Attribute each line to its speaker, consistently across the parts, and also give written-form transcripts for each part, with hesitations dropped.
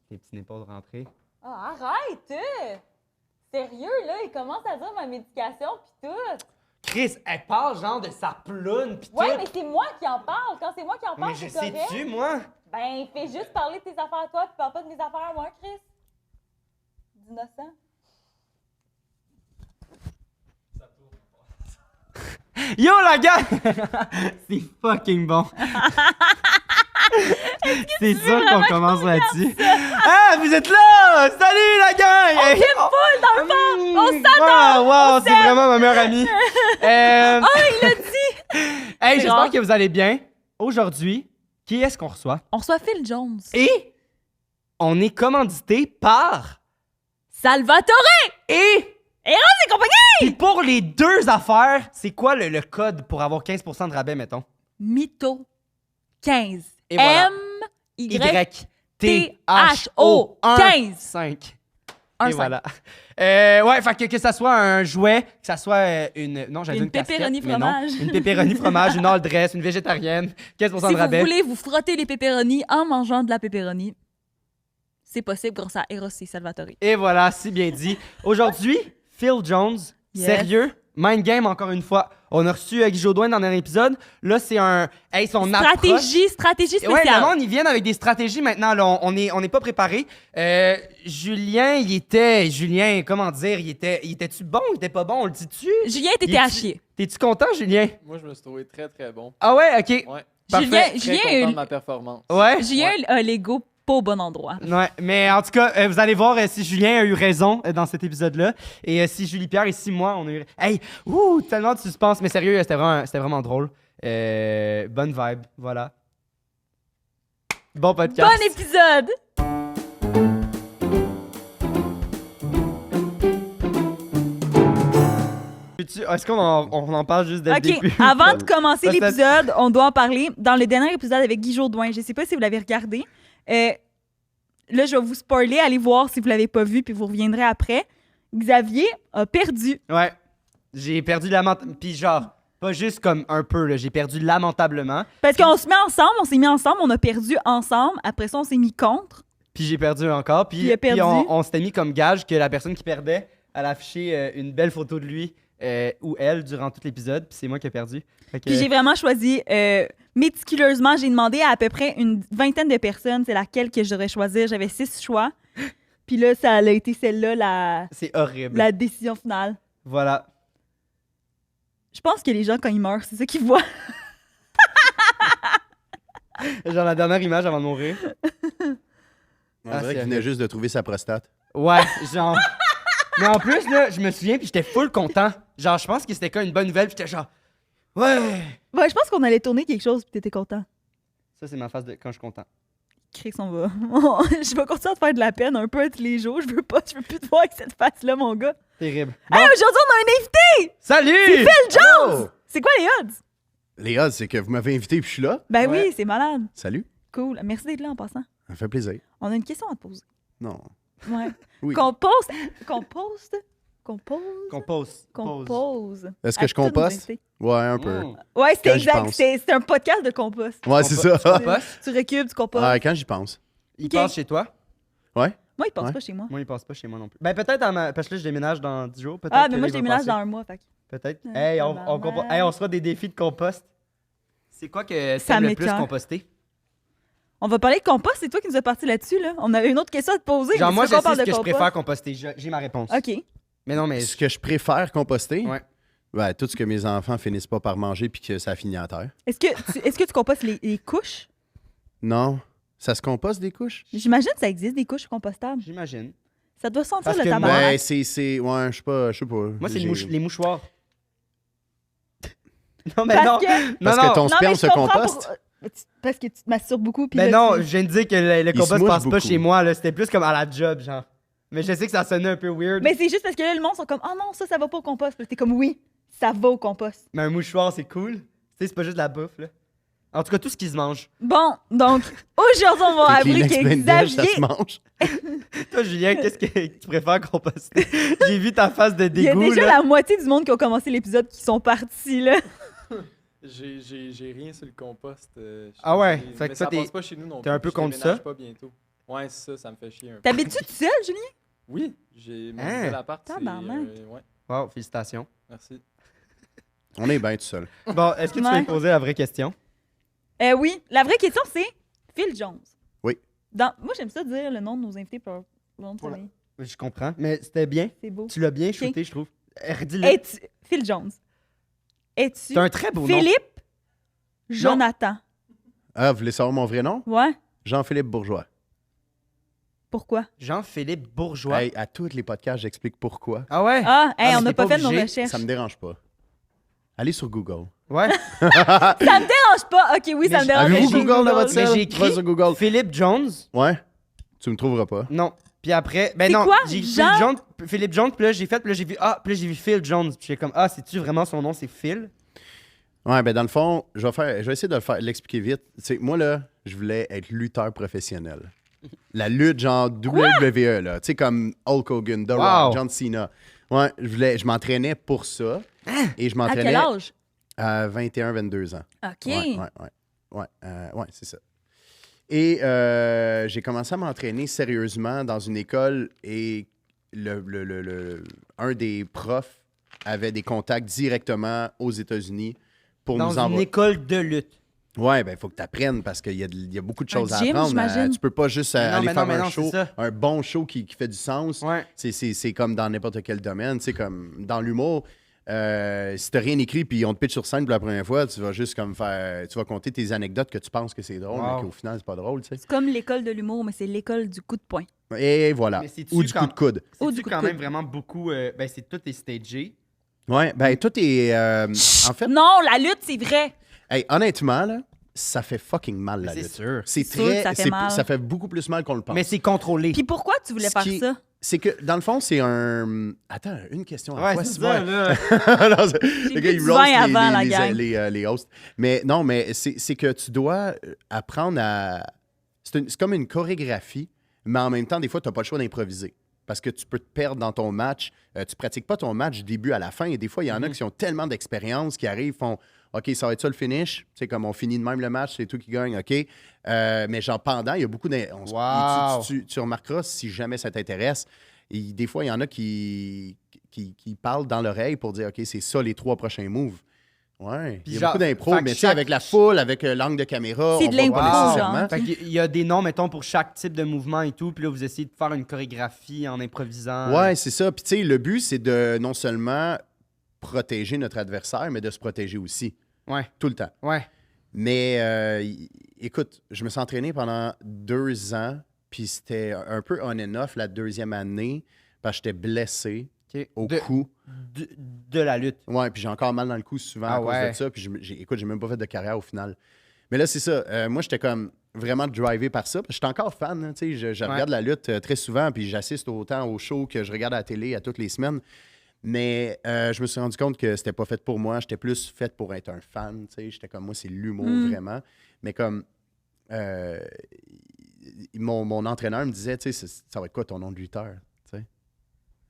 Speaker 1: Les petits épaules rentrées.
Speaker 2: Ah, arrête! Sérieux, là, il commence à dire ma médication pis tout.
Speaker 1: Chris, elle parle genre de sa ploune pis
Speaker 2: Ouais,
Speaker 1: tout.
Speaker 2: mais c'est moi qui en parle. Quand c'est moi qui en parle,
Speaker 1: Mais je
Speaker 2: c'est correct.
Speaker 1: sais-tu, moi?
Speaker 2: Ben, fais juste parler de tes affaires à toi pis parle pas de mes affaires à moi, Chris. D'innocent.
Speaker 1: Yo, la gang! C'est fucking bon. C'est sûr qu'on commence là-dessus. Ah, vous êtes là! Salut, la gang!
Speaker 2: On t'aime full dans le fond! On s'adore!
Speaker 1: Wow, c'est vraiment ma meilleure amie.
Speaker 2: Oh, il l'a dit!
Speaker 1: Hey, j'espère
Speaker 2: rare.
Speaker 1: que vous allez bien. Aujourd'hui, qui est-ce qu'on reçoit?
Speaker 2: On reçoit Phil Jones.
Speaker 1: Et on est commandité par...
Speaker 2: Salvatore!
Speaker 1: Et...
Speaker 2: Eros et compagnie!
Speaker 1: Puis pour les deux affaires, c'est quoi le code pour avoir 15% de rabais, mettons?
Speaker 2: Mytho 15.
Speaker 1: Et voilà.
Speaker 2: M-Y-T-H-O 15.
Speaker 1: 5.
Speaker 2: Un
Speaker 1: Et
Speaker 2: cinq.
Speaker 1: voilà. Ouais, fait que ça soit un jouet, que ça soit une... Non, j'allais dire
Speaker 2: Une
Speaker 1: une casquette,
Speaker 2: pepperoni
Speaker 1: mais non.
Speaker 2: fromage.
Speaker 1: Une pepperoni fromage, une all dress, une végétarienne, 15%
Speaker 2: Si
Speaker 1: de
Speaker 2: vous
Speaker 1: rabais.
Speaker 2: voulez vous frotter les pepperonis en mangeant de la pepperoni, c'est possible grâce à Eros et Salvatore.
Speaker 1: Et voilà, si bien dit. Aujourd'hui, Phil Jones,
Speaker 2: Yes.
Speaker 1: sérieux, Mind Game encore une fois. On a reçu Guy Jodoin dans le dernier épisode. Là, c'est un... Hey, son approche...
Speaker 2: Stratégie
Speaker 1: Ouais, le
Speaker 2: spéciale.
Speaker 1: monde, ils viennent avec des stratégies maintenant. Là, on est pas préparé. Julien, Julien, comment dire, il était-tu bon, il était pas bon, on le dit-tu?
Speaker 2: Julien,
Speaker 1: Il
Speaker 2: t'étais à
Speaker 1: est-tu-
Speaker 2: chier.
Speaker 1: T'es-tu content, Julien?
Speaker 3: Moi, je me suis trouvé très, très bon.
Speaker 1: Ah ouais, ok.
Speaker 3: Ouais.
Speaker 1: Parfait.
Speaker 3: Très
Speaker 2: Julien,
Speaker 3: content de ma performance.
Speaker 1: Ouais.
Speaker 2: Julien a l'ego pas au bon endroit.
Speaker 1: Ouais, mais en tout cas, vous allez voir si Julien a eu raison dans cet épisode-là. Et si Julie Pierre et si moi, on a eu... Hey, tellement de suspense. Mais sérieux, c'était vraiment drôle. Bonne vibe, voilà. Bon podcast.
Speaker 2: Bon épisode!
Speaker 1: Est-ce qu'on en parle juste dès le
Speaker 2: OK,
Speaker 1: début?
Speaker 2: avant de commencer
Speaker 1: Parce que-
Speaker 2: l'épisode, on doit en parler. Dans le dernier épisode avec Guy Jodoin, je sais pas si vous l'avez regardé. Là, je vais vous spoiler. Allez voir si vous l'avez pas vu, puis vous reviendrez après. Xavier a perdu.
Speaker 1: Ouais. J'ai perdu lamentablement. Puis genre, pas juste comme un peu, là. J'ai perdu lamentablement.
Speaker 2: Parce qu'on se met ensemble, on s'est mis ensemble, on a perdu ensemble. Après ça, on s'est mis contre.
Speaker 1: Puis j'ai perdu encore. Puis,
Speaker 2: Il a perdu.
Speaker 1: puis on s'était mis comme gage que la personne qui perdait, elle affichait une belle photo de lui ou elle durant tout l'épisode. Puis c'est moi qui ai perdu. Fait que-
Speaker 2: Puis j'ai vraiment choisi méticuleusement. J'ai demandé à peu près une vingtaine de personnes c'est laquelle que je devrais choisir. J'avais 6 choix. Puis là, ça a été celle-là
Speaker 1: C'est horrible.
Speaker 2: la décision finale.
Speaker 1: Voilà.
Speaker 2: Je pense que les gens, quand ils meurent, c'est ça qu'ils voient.
Speaker 1: Genre la dernière image avant de mourir.
Speaker 4: On
Speaker 1: Ah,
Speaker 4: dirait
Speaker 1: c'est
Speaker 4: qu'il venait juste de trouver sa prostate.
Speaker 1: Ouais, genre. Mais en plus, là, je me souviens, puis j'étais full content. Genre, je pense que c'était quoi une bonne nouvelle, puis j'étais genre. Ouais!
Speaker 2: Ouais, je pense qu'on allait tourner quelque chose, puis t'étais content.
Speaker 1: Ça, c'est ma phase de quand je suis content.
Speaker 2: Chris, on va. Je vais continuer à te faire de la peine un peu tous les jours. Je veux plus te voir avec cette face-là, mon gars.
Speaker 1: Terrible.
Speaker 2: Hey, aujourd'hui, on a un invité!
Speaker 1: Salut!
Speaker 2: Phil Jones!
Speaker 4: Oh!
Speaker 2: C'est quoi les odds?
Speaker 4: Les odds, c'est que vous m'avez invité et je suis là.
Speaker 2: Ben
Speaker 1: Ouais.
Speaker 2: oui, c'est malade.
Speaker 4: Salut.
Speaker 2: Cool. Merci d'être là en passant.
Speaker 4: Ça me fait plaisir.
Speaker 2: On a une question à te poser.
Speaker 4: Non.
Speaker 2: Ouais.
Speaker 4: Oui.
Speaker 2: Qu'on poste. Qu'on poste. Qu'on pose.
Speaker 1: Compose.
Speaker 2: Qu'on pose.
Speaker 4: Est-ce
Speaker 2: à
Speaker 4: que je
Speaker 2: tous nos
Speaker 4: composte?
Speaker 2: invités.
Speaker 4: Ouais, un peu.
Speaker 2: Ouais, c'était
Speaker 4: Quand j'y
Speaker 2: exact.
Speaker 4: pense.
Speaker 2: C'est un podcast de compost.
Speaker 4: Ouais, c'est ça.
Speaker 1: Compost?
Speaker 2: Tu recules, tu compostes.
Speaker 4: Ouais, quand j'y pense.
Speaker 1: Il
Speaker 2: Ok.
Speaker 1: passe chez toi?
Speaker 4: Ouais.
Speaker 2: Moi, il passe
Speaker 4: Ouais.
Speaker 2: pas chez moi.
Speaker 1: Moi, il passe pas chez moi non plus. Ben, peut-être parce que là, je déménage dans 10 jours. Peut-être
Speaker 2: Ah,
Speaker 1: que
Speaker 2: mais moi,
Speaker 1: là,
Speaker 2: je
Speaker 1: il va
Speaker 2: déménage
Speaker 1: passer.
Speaker 2: dans un mois. Fait. que-
Speaker 1: Peut-être.
Speaker 2: Ah,
Speaker 1: Hey,
Speaker 2: tabarnak.
Speaker 1: hey, on se fera des défis de compost. C'est quoi que
Speaker 2: Ça
Speaker 1: t'aimes le plus
Speaker 2: m'écoeure.
Speaker 1: composter?
Speaker 2: On va parler de compost. C'est toi qui nous as parti là-dessus. Là. On avait une autre question à te poser.
Speaker 1: Genre,
Speaker 2: mais
Speaker 1: moi,
Speaker 2: tu
Speaker 1: je
Speaker 2: veux qu'on
Speaker 1: sais
Speaker 2: parle
Speaker 1: ce
Speaker 2: de
Speaker 1: que je
Speaker 2: compost?
Speaker 1: préfère composter. J'ai ma réponse.
Speaker 2: OK.
Speaker 1: Mais non, mais...
Speaker 4: Ce que je préfère composter,
Speaker 1: Ouais.
Speaker 4: ben, tout ce que mes enfants finissent pas par manger puis que ça finit à terre.
Speaker 2: Est-ce que tu compostes les couches?
Speaker 4: Non. Ça se composte des couches?
Speaker 2: J'imagine que ça existe, des couches compostables.
Speaker 1: J'imagine.
Speaker 2: Ça doit sentir
Speaker 1: Parce
Speaker 2: le
Speaker 1: que
Speaker 2: tabac.
Speaker 4: Ben, c'est. Ouais, je sais pas.
Speaker 1: Moi, c'est
Speaker 4: J'ai-
Speaker 1: les mouchoirs. Non, mais
Speaker 2: Parce
Speaker 1: non.
Speaker 2: que...
Speaker 1: Non,
Speaker 4: Parce
Speaker 1: non.
Speaker 4: que ton
Speaker 2: Non, mais
Speaker 4: sperme
Speaker 2: je
Speaker 4: se
Speaker 2: comprends
Speaker 4: composte?
Speaker 2: Parce que tu te masturbes beaucoup. Puis
Speaker 1: Ben
Speaker 2: là,
Speaker 1: non,
Speaker 2: tu-
Speaker 1: je viens de dire que le
Speaker 4: Il se
Speaker 1: compost
Speaker 4: mouche
Speaker 1: passe pas
Speaker 4: beaucoup.
Speaker 1: chez moi, là. C'était plus comme à la job, genre. Mais je sais que ça sonnait un peu weird.
Speaker 2: Mais c'est juste parce que là, le monde sont comme « Ah non, ça va pas au compost. » Puis t'es comme « Oui, ça va au compost.
Speaker 1: Mais un mouchoir, c'est cool. Tu sais, c'est pas juste de la bouffe, là. En tout cas, tout ce qui se mange. »
Speaker 2: Bon, donc, aujourd'hui, on va
Speaker 4: Tes
Speaker 2: apprendre
Speaker 4: Kleenex
Speaker 2: que
Speaker 4: Bendel, ça
Speaker 2: Xavier...
Speaker 4: se mange.
Speaker 1: Toi, Julien, qu'est-ce que tu préfères composter? J'ai vu ta face de
Speaker 2: Il y a
Speaker 1: dégoût,
Speaker 2: déjà
Speaker 1: là.
Speaker 2: la moitié du monde qui ont commencé l'épisode qui sont partis, là.
Speaker 3: J'ai rien sur le compost.
Speaker 1: Ah ouais?
Speaker 3: Fait
Speaker 1: Fait que
Speaker 3: mais
Speaker 1: toi,
Speaker 3: ça passe pas chez nous non plus.
Speaker 1: t'es un peu
Speaker 3: puis
Speaker 1: contre
Speaker 3: je déménage
Speaker 1: ça?
Speaker 3: pas bientôt. Ouais, c'est ça me fait chier un peu.
Speaker 2: T'habites-tu tout seul, Julien?
Speaker 3: Oui, j'ai mon
Speaker 1: Hein?
Speaker 3: nouvel appart.
Speaker 2: Tabarnak.
Speaker 3: Ouais,
Speaker 1: Wow, félicitations.
Speaker 3: merci.
Speaker 4: On est bien tout seul.
Speaker 1: Bon, est-ce que tu veux
Speaker 2: Ouais.
Speaker 1: me poser la vraie question?
Speaker 2: Oui. La vraie question, c'est Phil Jones.
Speaker 4: Oui.
Speaker 2: Moi, j'aime ça dire le nom de nos invités par le nom de
Speaker 1: Pour la-
Speaker 2: famille.
Speaker 1: Je comprends, mais c'était bien.
Speaker 2: C'est beau.
Speaker 1: Tu l'as bien shooté, je trouve. Redis-le.
Speaker 2: Phil Jones. Es-tu
Speaker 1: C'est un très beau nom.
Speaker 2: Philippe Jonathan?
Speaker 4: Ah, vous voulez savoir mon vrai nom?
Speaker 2: Ouais.
Speaker 4: Jean-Philippe Bourgeois.
Speaker 2: Pourquoi?
Speaker 1: Jean-Philippe Bourgeois.
Speaker 4: Hey, à tous les podcasts, j'explique pourquoi.
Speaker 1: Ah ouais?
Speaker 2: Ah, hey,
Speaker 1: mais
Speaker 2: on
Speaker 1: t'es
Speaker 2: n'a pas
Speaker 1: pas
Speaker 2: fait nos
Speaker 1: obligé,
Speaker 2: recherches.
Speaker 4: Ça me dérange pas. Allez sur Google.
Speaker 1: Ouais.
Speaker 2: Ça me dérange pas. OK, oui,
Speaker 1: Mais
Speaker 2: ça me dérange.
Speaker 4: Avez-vous
Speaker 2: J'ai
Speaker 4: Google dans votre
Speaker 1: Mais
Speaker 4: cell?
Speaker 1: j'ai écrit
Speaker 4: Va sur Google.
Speaker 1: Philippe Jones.
Speaker 4: Ouais. Tu me trouveras pas.
Speaker 1: Non. Puis après, ben
Speaker 2: C'est
Speaker 1: non,
Speaker 2: quoi?
Speaker 1: j'ai écrit
Speaker 2: Jean?
Speaker 1: Philippe Jones, puis là j'ai fait, puis là j'ai vu j'ai vu Phil Jones, puis j'ai comme c'est-tu vraiment son nom, c'est Phil?
Speaker 4: Ouais, ben dans le fond, je vais essayer de l'expliquer vite. Tu sais, moi là, je voulais être lutteur professionnel. La lutte genre WWE là, tu sais comme Hulk Hogan, The
Speaker 1: Wow.
Speaker 4: Rock, John Cena. Ouais, je m'entraînais pour ça et je
Speaker 2: À quel
Speaker 4: m'entraînais
Speaker 2: âge?
Speaker 4: à 21-22 ans.
Speaker 2: OK.
Speaker 4: Ouais, c'est ça. Et j'ai commencé à m'entraîner sérieusement dans une école et un des profs avait des contacts directement aux États-Unis pour nous
Speaker 1: Dans une
Speaker 4: envoyer.
Speaker 1: école de lutte.
Speaker 4: Ouais, ben il faut que tu apprennes parce qu'il y a beaucoup de choses à
Speaker 2: gym,
Speaker 4: apprendre.
Speaker 2: j'imagine.
Speaker 4: Tu peux pas juste
Speaker 1: Mais non,
Speaker 4: aller
Speaker 1: mais
Speaker 4: faire
Speaker 1: non, mais
Speaker 4: un
Speaker 1: non,
Speaker 4: show,
Speaker 1: c'est ça.
Speaker 4: un bon show qui fait du sens.
Speaker 1: Ouais.
Speaker 4: C'est comme dans n'importe quel domaine. C'est comme dans l'humour. Si t'as rien écrit puis on te pitch sur scène pour la première fois, tu vas juste comme faire. Tu vas compter tes anecdotes que tu penses que c'est drôle,
Speaker 1: Wow.
Speaker 4: mais qu'au final, c'est pas drôle, tu sais.
Speaker 2: C'est comme l'école de l'humour, mais c'est l'école du coup de poing.
Speaker 4: Et voilà.
Speaker 1: Mais c'est-tu
Speaker 4: Ou du
Speaker 1: quand-
Speaker 4: coup de coude.
Speaker 2: Oh, du
Speaker 1: C'est
Speaker 2: coup
Speaker 1: quand
Speaker 2: de
Speaker 1: même
Speaker 2: coude.
Speaker 1: vraiment beaucoup. Ben c'est tout est stagé.
Speaker 4: Ouais, ben tout est. En fait,
Speaker 2: Non, la lutte, c'est vrai.
Speaker 4: hey, honnêtement, là, ça fait fucking mal la
Speaker 1: C'est
Speaker 4: lutte.
Speaker 1: sûr.
Speaker 4: C'est
Speaker 2: C'est sûr que ça fait mal.
Speaker 4: ça fait beaucoup plus mal qu'on le pense.
Speaker 1: Mais c'est contrôlé.
Speaker 2: Puis pourquoi tu voulais
Speaker 4: Ce
Speaker 2: faire
Speaker 4: qui-
Speaker 2: ça?
Speaker 4: C'est que, dans le fond, c'est un. Attends, une question à la
Speaker 1: Ouais,
Speaker 4: fois.
Speaker 1: c'est
Speaker 4: c'est
Speaker 1: ça,
Speaker 4: bon.
Speaker 1: là.
Speaker 4: Non, c'est- le gars,
Speaker 2: bu
Speaker 4: il
Speaker 2: du
Speaker 4: roast
Speaker 2: vin avant, la gang.
Speaker 4: les hosts. Mais non, mais c'est que tu dois apprendre à. C'est comme une chorégraphie, mais en même temps, des fois, tu n'as pas le choix d'improviser. Parce que tu peux te perdre dans ton match. Tu pratiques pas ton match du début à la fin. Et des fois, il y en a qui ont tellement d'expérience qui arrivent, font OK, ça va être ça le finish. Tu sais, comme on finit de même le match, c'est toi qui gagne, OK. Mais genre, pendant, il y a beaucoup de.
Speaker 1: Wow.
Speaker 4: Tu remarqueras, si jamais ça t'intéresse, des fois, il y en a qui parlent dans l'oreille pour dire OK, c'est ça les 3 prochains moves. Ouais.
Speaker 1: Puis
Speaker 4: Il y a
Speaker 1: genre,
Speaker 4: beaucoup d'impro,
Speaker 1: fait que
Speaker 4: mais tu sais,
Speaker 1: chaque-
Speaker 4: avec la foule, avec l'angle de caméra,
Speaker 2: C'est
Speaker 4: on
Speaker 2: de
Speaker 4: voit
Speaker 2: l'impro,
Speaker 4: pas
Speaker 2: genre.
Speaker 4: nécessairement.
Speaker 1: Fait qu'il y a des noms, mettons, pour chaque type de mouvement et tout, puis là, vous essayez de faire une chorégraphie en improvisant.
Speaker 4: Ouais, c'est ça. Puis tu sais, le but, c'est de non seulement protéger notre adversaire, mais de se protéger aussi,
Speaker 1: Ouais,
Speaker 4: tout le temps.
Speaker 1: ouais.
Speaker 4: Mais écoute, je me suis entraîné pendant 2 ans, puis c'était un peu on and off la 2e année, parce que j'étais blessé
Speaker 1: OK.
Speaker 4: au
Speaker 1: de,
Speaker 4: cou.
Speaker 1: de la lutte.
Speaker 4: Ouais, puis j'ai encore mal dans le cou souvent
Speaker 1: Ah
Speaker 4: à cause
Speaker 1: ouais.
Speaker 4: de ça. Puis écoute, j'ai même pas fait de carrière au final. Mais là, c'est ça. Moi, j'étais comme vraiment drivé par ça. J'étais encore fan. Hein, tu sais, je
Speaker 1: Ouais.
Speaker 4: regarde la lutte très souvent, puis j'assiste autant aux shows que je regarde à la télé à toutes les semaines. Mais je me suis rendu compte que c'était pas fait pour moi. J'étais plus fait pour être un fan. Tu sais, j'étais comme moi, c'est l'humour vraiment. Mais comme mon entraîneur me disait, tu sais, ça va être quoi ton nom de lutteur? Tu sais?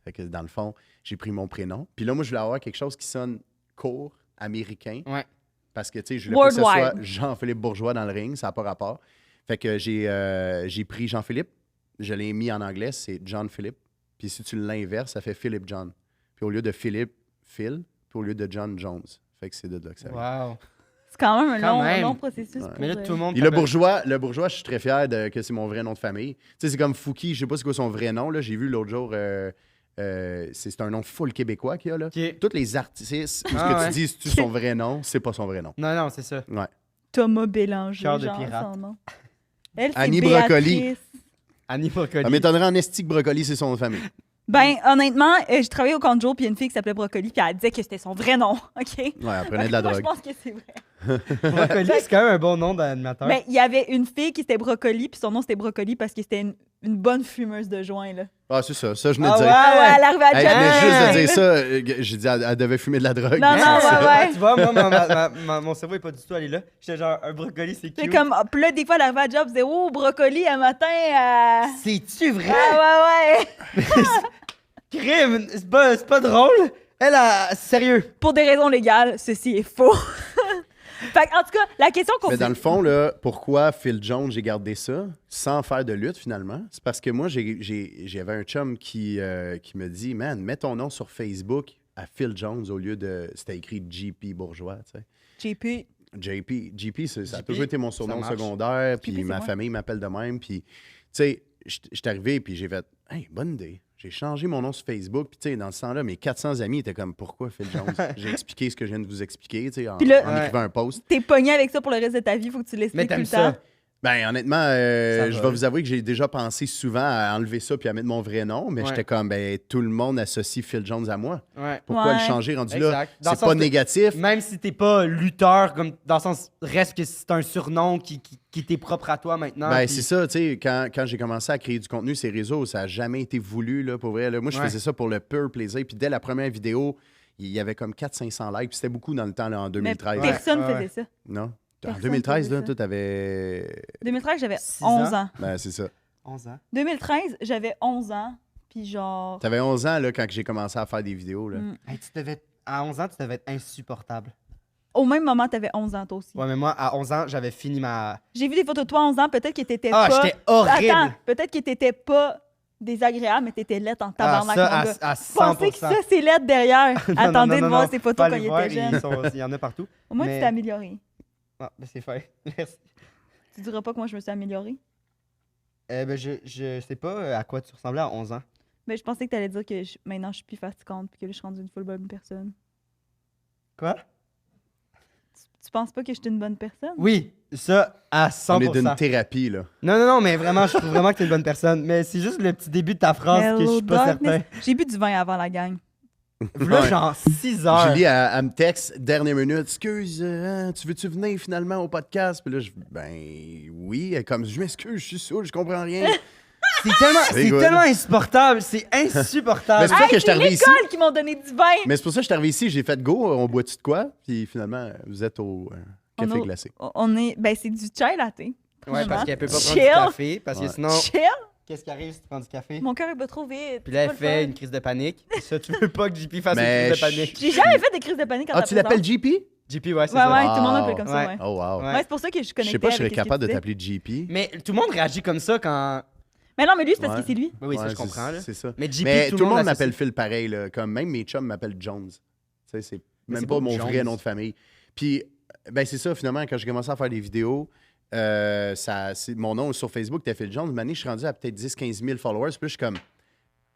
Speaker 4: Fait que dans le fond, j'ai pris mon prénom. Puis là, moi, je voulais avoir quelque chose qui sonne court, américain.
Speaker 1: Ouais.
Speaker 4: Parce que, tu sais, je voulais pas que ce soit
Speaker 2: Worldwide.
Speaker 4: Jean-Philippe Bourgeois dans le ring, ça n'a pas rapport. Fait que j'ai pris Jean-Philippe, je l'ai mis en anglais, c'est John Philippe. Puis si tu l'inverses, ça fait Philip John. Puis au lieu de Philippe, Phil, puis au lieu de John, Jones. Fait que c'est de là que ça vient.
Speaker 1: Wow.
Speaker 2: C'est quand même un
Speaker 1: Quand
Speaker 2: long,
Speaker 1: même.
Speaker 2: long processus.
Speaker 4: Ouais.
Speaker 1: Mais là, tout le monde.
Speaker 4: Et le bourgeois, je suis très fier que c'est mon vrai nom de famille. Tu sais, c'est comme Fouki, je sais pas c'est quoi son vrai nom, là. J'ai vu l'autre jour, c'est un nom full québécois qu'il y a, là.
Speaker 1: OK.
Speaker 4: Tous les artistes, où ce
Speaker 1: Ah
Speaker 4: que
Speaker 1: ouais.
Speaker 4: tu dis, c'est-tu son vrai nom, c'est pas son vrai nom.
Speaker 1: Non, non, c'est ça.
Speaker 4: Ouais.
Speaker 2: Thomas Bélanger,
Speaker 1: Cœur de
Speaker 2: genre,
Speaker 1: pirate.
Speaker 2: son nom. Elle, c'est
Speaker 4: Annie
Speaker 2: Béatrice.
Speaker 4: Brocoli.
Speaker 1: Annie Brocoli.
Speaker 4: Ça m'étonnerait en esti que Brocoli, c'est son nom de famille.
Speaker 2: Ben, honnêtement, je travaillais au Conjo, puis il y a une fille qui s'appelait Brocoli, puis elle disait que c'était son vrai nom, OK?
Speaker 4: Ouais, elle prenait de la
Speaker 2: Moi,
Speaker 4: drogue.
Speaker 2: je pense que c'est vrai.
Speaker 1: Brocoli, c'est quand même un bon nom d'animateur.
Speaker 2: Ben, il y avait une fille qui était Brocoli, puis son nom c'était Brocoli parce que c'était une bonne fumeuse de joint, là.
Speaker 4: Ah, c'est ça. Ça, je venais
Speaker 1: Ah
Speaker 4: de dire.
Speaker 1: ouais?
Speaker 2: Ah ouais, elle arrivait à
Speaker 4: Hey, je venais
Speaker 2: Jack.
Speaker 4: juste de dire ça. J'ai dit, elle devait fumer de la drogue.
Speaker 2: Non, non,
Speaker 4: C'est ça.
Speaker 2: ouais, ouais.
Speaker 1: Tu vois, moi, mon cerveau est pas du tout allé là. J'étais genre, un brocoli, c'est
Speaker 2: C'est
Speaker 1: cute.
Speaker 2: comme, puis là, des fois, elle arrivait à job, elle disait, oh, Brocoli, un matin,
Speaker 1: C'est-tu vrai?
Speaker 2: Ah ouais, ouais.
Speaker 1: Crime! C'est pas drôle. Elle a. Sérieux.
Speaker 2: Pour des raisons légales, ceci est faux. Fait que, en tout cas, la question qu'on
Speaker 4: Mais dans le fond, là, pourquoi Phil Jones, j'ai gardé ça sans faire de lutte finalement? C'est parce que moi, j'avais un chum qui me dit, man, mets ton nom sur Facebook à Phil Jones au lieu de. C'était écrit JP Bourgeois, tu sais.
Speaker 2: JP.
Speaker 4: JP, ça a
Speaker 1: JP,
Speaker 4: toujours été mon surnom
Speaker 1: ça marche.
Speaker 4: secondaire, puis
Speaker 2: JP, c'est
Speaker 4: ma
Speaker 2: moi.
Speaker 4: famille m'appelle de même. Puis, tu sais, j'étais arrivé, puis j'ai fait, hey, bonne idée. J'ai changé mon nom sur Facebook, puis tu sais, dans ce temps-là, mes 400 amis étaient comme, pourquoi Phil Jones? J'ai expliqué ce que je viens de vous expliquer, tu sais, en
Speaker 2: Puis là-
Speaker 4: en écrivant un post.
Speaker 2: T'es pogné avec ça pour le reste de ta vie, faut que tu
Speaker 1: Mais
Speaker 2: l'expliques tout
Speaker 1: t'aimes
Speaker 2: le
Speaker 1: ça.
Speaker 2: temps.
Speaker 4: Ben, honnêtement,
Speaker 1: Ça
Speaker 4: je
Speaker 1: va.
Speaker 4: vais vous avouer que j'ai déjà pensé souvent à enlever ça puis à mettre mon vrai nom, mais
Speaker 1: Ouais.
Speaker 4: j'étais comme, ben, tout le monde associe Phil Jones à moi.
Speaker 1: Ouais.
Speaker 4: Pourquoi le
Speaker 2: Ouais.
Speaker 4: changer rendu là?
Speaker 1: Exact. Dans le
Speaker 4: C'est
Speaker 1: sens
Speaker 4: pas
Speaker 1: que-
Speaker 4: négatif.
Speaker 1: Même si t'es pas lutteur, comme dans le sens, reste que c'est un surnom qui t'est propre à toi maintenant.
Speaker 4: Ben,
Speaker 1: puis-
Speaker 4: c'est ça, tu sais, quand j'ai commencé à créer du contenu, ces réseaux, ça n'a jamais été voulu, là, pour vrai. Là. Moi, je
Speaker 1: Ouais.
Speaker 4: faisais ça pour le pur plaisir. Puis dès la première vidéo, il y avait comme 400-500 likes. Puis c'était beaucoup dans le temps, là, en 2013.
Speaker 2: Mais personne
Speaker 1: Ouais.
Speaker 2: faisait ça.
Speaker 4: Non? En
Speaker 2: Personne
Speaker 4: 2013,
Speaker 2: faisait
Speaker 4: là,
Speaker 2: ça.
Speaker 4: toi, t'avais...
Speaker 2: 2013, j'avais
Speaker 1: 6
Speaker 2: 11
Speaker 1: ans.
Speaker 2: ans.
Speaker 4: Ben, c'est ça.
Speaker 1: 11 ans.
Speaker 2: 2013, j'avais 11 ans. Puis genre...
Speaker 4: T'avais 11 ans, là, quand j'ai commencé à faire des vidéos, là.
Speaker 2: Mm.
Speaker 1: Hey, à 11 ans, tu devais être insupportable.
Speaker 2: Au même moment, t'avais 11 ans, toi aussi.
Speaker 1: Ouais, mais moi, à 11 ans, j'avais fini ma.
Speaker 2: J'ai vu des photos de toi à 11 ans, peut-être que t'étais
Speaker 1: Ah,
Speaker 2: pas...
Speaker 1: j'étais horrible!
Speaker 2: Attends, peut-être que t'étais pas désagréable, mais t'étais laide en
Speaker 1: Ah,
Speaker 2: tabarnak,
Speaker 1: ça,
Speaker 2: mon gars.
Speaker 1: à
Speaker 2: Pensez
Speaker 1: 100%.
Speaker 2: que ça, c'est laide derrière.
Speaker 1: Non,
Speaker 2: Attendez
Speaker 1: non, non,
Speaker 2: de voir
Speaker 1: non,
Speaker 2: ces
Speaker 1: faut
Speaker 2: photos
Speaker 1: aller
Speaker 2: quand il
Speaker 1: voir,
Speaker 2: était jeune.
Speaker 1: Il y en a partout.
Speaker 2: Au moins,
Speaker 1: mais-
Speaker 2: tu t'es amélioré.
Speaker 1: Ah, ben c'est fait. Merci.
Speaker 2: Tu diras pas que moi, je me suis améliorée?
Speaker 1: Ben, je sais pas à quoi tu ressemblais à 11 ans.
Speaker 2: Mais je pensais que t'allais dire que maintenant, je suis plus fatigante puis que là, je suis rendue une full bonne personne.
Speaker 1: Quoi?
Speaker 2: Tu penses pas que je suis une bonne personne?
Speaker 1: Oui, ça, à 100%.
Speaker 4: On est d'une thérapie, là.
Speaker 1: Non, mais vraiment, je trouve vraiment que t'es une bonne personne. Mais c'est juste le petit début de ta phrase que je suis pas
Speaker 2: Darkness.
Speaker 1: certain.
Speaker 2: J'ai bu du vin avant la gang.
Speaker 1: Là,
Speaker 4: Ouais.
Speaker 1: genre 6 heures.
Speaker 4: Julie, elle me texte, dernière minute, excuse, tu veux-tu venir finalement au podcast? Puis là, ben oui. Elle est comme, je m'excuse, je suis saoul, je comprends rien.
Speaker 1: C'est
Speaker 4: good.
Speaker 1: tellement insupportable. C'est
Speaker 4: Mais
Speaker 1: insupportable.
Speaker 4: c'est pour ça que je suis
Speaker 2: c'est
Speaker 4: arrivé ici.
Speaker 2: l'école qui m'ont donné du vin!
Speaker 4: Mais c'est pour ça que je suis arrivé ici, j'ai fait go, on boit-tu de quoi? Puis finalement, vous êtes au café
Speaker 2: On a-
Speaker 4: glacé.
Speaker 2: On est... Ben, c'est du chai latte.
Speaker 1: Ouais, parce qu'elle peut pas prendre
Speaker 2: Chill.
Speaker 1: du café. Parce que
Speaker 4: Ouais.
Speaker 1: sinon,
Speaker 2: Chill!
Speaker 1: qu'est-ce qui arrive si tu prends du café?
Speaker 2: Mon cœur est pas trop vite.
Speaker 1: Puis là, elle
Speaker 2: C'est pas
Speaker 1: fait
Speaker 2: le
Speaker 1: une
Speaker 2: fun.
Speaker 1: crise de panique. Ça, tu veux pas que JP fasse
Speaker 4: Mais
Speaker 1: une crise de panique.
Speaker 2: J'ai jamais fait de crise de panique quand
Speaker 4: Ah, tu l'appelles JP?
Speaker 1: JP, ouais, c'est
Speaker 2: Ouais,
Speaker 1: ça.
Speaker 2: ouais, tout le monde
Speaker 4: Wow.
Speaker 2: m'appelle comme ça,
Speaker 1: Ouais.
Speaker 2: ouais.
Speaker 4: Oh wow.
Speaker 1: Ouais.
Speaker 2: Ouais, c'est pour ça que je
Speaker 4: Je
Speaker 2: connectais
Speaker 4: sais pas si je serais
Speaker 2: avec ce que
Speaker 4: capable de
Speaker 2: tu disais.
Speaker 4: t'appeler JP.
Speaker 1: Mais tout le monde réagit comme ça quand.
Speaker 2: Mais non, mais lui, c'est parce
Speaker 4: Ouais.
Speaker 2: que c'est lui.
Speaker 1: Oui, ça,
Speaker 4: Ouais,
Speaker 1: je comprends. Là.
Speaker 4: C'est ça.
Speaker 1: Mais JP,
Speaker 4: Mais tout le monde
Speaker 1: l'associe.
Speaker 4: m'appelle Phil pareil, là. Comme même mes chums m'appellent Jones. Tu sais, c'est
Speaker 1: Mais
Speaker 4: même
Speaker 1: c'est
Speaker 4: pas
Speaker 1: pas
Speaker 4: mon
Speaker 1: Jones.
Speaker 4: vrai nom de famille. Puis, ben c'est ça, finalement, quand j'ai commencé à faire des vidéos, mon nom sur Facebook était Phil Jones. Une année, je suis rendu à peut-être 10-15 000 followers. Puis là, je suis comme,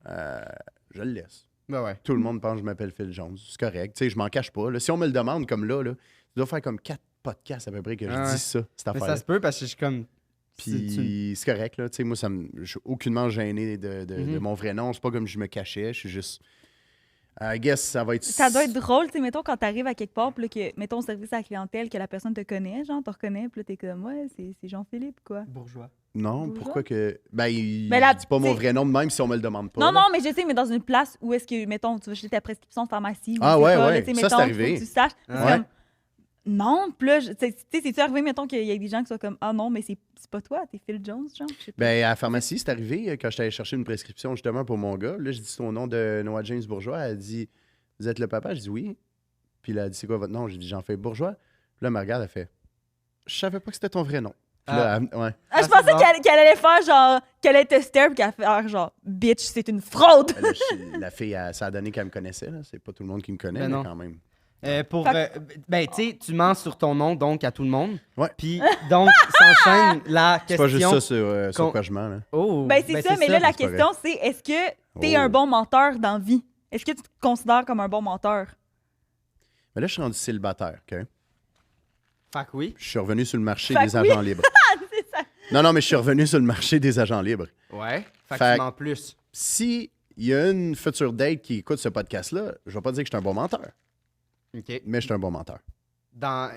Speaker 4: je le laisse.
Speaker 1: Ben ouais.
Speaker 4: Tout le monde pense que je m'appelle Phil Jones. C'est correct. Tu sais, je m'en cache pas. Là. Si on me le demande comme là, tu dois faire comme 4 podcasts à peu près que je
Speaker 1: Ah ouais.
Speaker 4: dis ça, cette
Speaker 1: Mais
Speaker 4: affaire-là.
Speaker 1: ça se peut parce que je suis comme.
Speaker 4: Puis c'est correct, là. Tu sais, moi, je suis aucunement gêné de
Speaker 1: Mhm.
Speaker 4: mon vrai nom. C'est pas comme je me cachais. Je suis juste. I guess ça va être.
Speaker 2: Ça doit être drôle, tu sais, mettons, quand t'arrives à quelque part, puis là, que, mettons, au service à la clientèle, que la personne te connaît, genre, te reconnaît, puis là, t'es comme, ouais, c'est Jean-Philippe, quoi.
Speaker 1: Bourgeois.
Speaker 4: Non,
Speaker 2: Bourgeois?
Speaker 4: pourquoi que. Ben,
Speaker 2: Mais là,
Speaker 4: je dis pas mon
Speaker 2: t'sais-
Speaker 4: vrai nom de même si on me le demande pas.
Speaker 2: Non,
Speaker 4: là.
Speaker 2: non, mais je sais, mais dans une place où est-ce que, mettons, tu vas chercher ta prescription de pharmacie. Ou
Speaker 4: Ah,
Speaker 2: je sais
Speaker 4: ouais,
Speaker 2: pas,
Speaker 4: ouais.
Speaker 2: là, tu sais,
Speaker 4: Ça,
Speaker 2: mettons,
Speaker 4: c'est
Speaker 2: il faut
Speaker 4: arrivé.
Speaker 2: que tu saches. C'est
Speaker 1: Ouais.
Speaker 2: comme, non, puis là, tu sais, c'est-tu arrivé, mettons, qu'il y a des gens qui sont comme, ah non, mais c'est pas toi, t'es Phil Jones, genre, je sais pas.
Speaker 4: Ben, à la pharmacie, c'est arrivé quand j'étais allé chercher une prescription justement pour mon gars. Là, je dis son nom de Noah James Bourgeois. Elle dit, vous êtes le papa? Je dis oui. Puis là, elle dit, c'est quoi votre nom? J'ai dit, Jean-Philippe Bourgeois. Puis là, elle me regarde, elle fait, je savais pas que c'était ton vrai nom. Puis là, ouais.
Speaker 2: Ah, je
Speaker 1: c'est
Speaker 2: pensais
Speaker 1: bon.
Speaker 2: qu'elle allait faire genre, qu'elle allait te stare, puis qu'elle allait faire genre, bitch, c'est une fraude.
Speaker 4: Là, la fille, ça a donné qu'elle me connaissait. Là. C'est pas tout le monde qui me connaît,
Speaker 1: Ben
Speaker 4: mais
Speaker 1: non.
Speaker 4: quand même.
Speaker 1: Ben, tu sais, tu mens sur ton nom, donc à tout le monde.
Speaker 4: Ouais.
Speaker 1: Puis, donc, s'enchaîne la
Speaker 4: C'est
Speaker 1: question.
Speaker 4: pas juste ça sur
Speaker 1: qu'on-
Speaker 4: quoi je mens. Là.
Speaker 1: Oh,
Speaker 2: Ben, c'est ça, mais là, la
Speaker 4: c'est pas
Speaker 2: question, c'est est-ce que t'es
Speaker 4: Oh.
Speaker 2: un bon menteur dans la vie? Est-ce que tu te considères comme un bon menteur?
Speaker 4: Mais là, je suis rendu célibataire. OK?
Speaker 1: Fait que oui.
Speaker 4: Je suis revenu sur le marché
Speaker 2: Fait
Speaker 4: des
Speaker 2: que oui.
Speaker 4: agents libres.
Speaker 2: C'est ça.
Speaker 4: Non, mais je suis revenu sur le marché des agents libres.
Speaker 1: Ouais. Fait que
Speaker 4: Fait-
Speaker 1: tu mens plus.
Speaker 4: Si il y a une future date qui écoute ce podcast-là, je vais pas dire que je suis un bon menteur,
Speaker 1: OK.
Speaker 4: mais je suis un bon menteur.
Speaker 1: Dans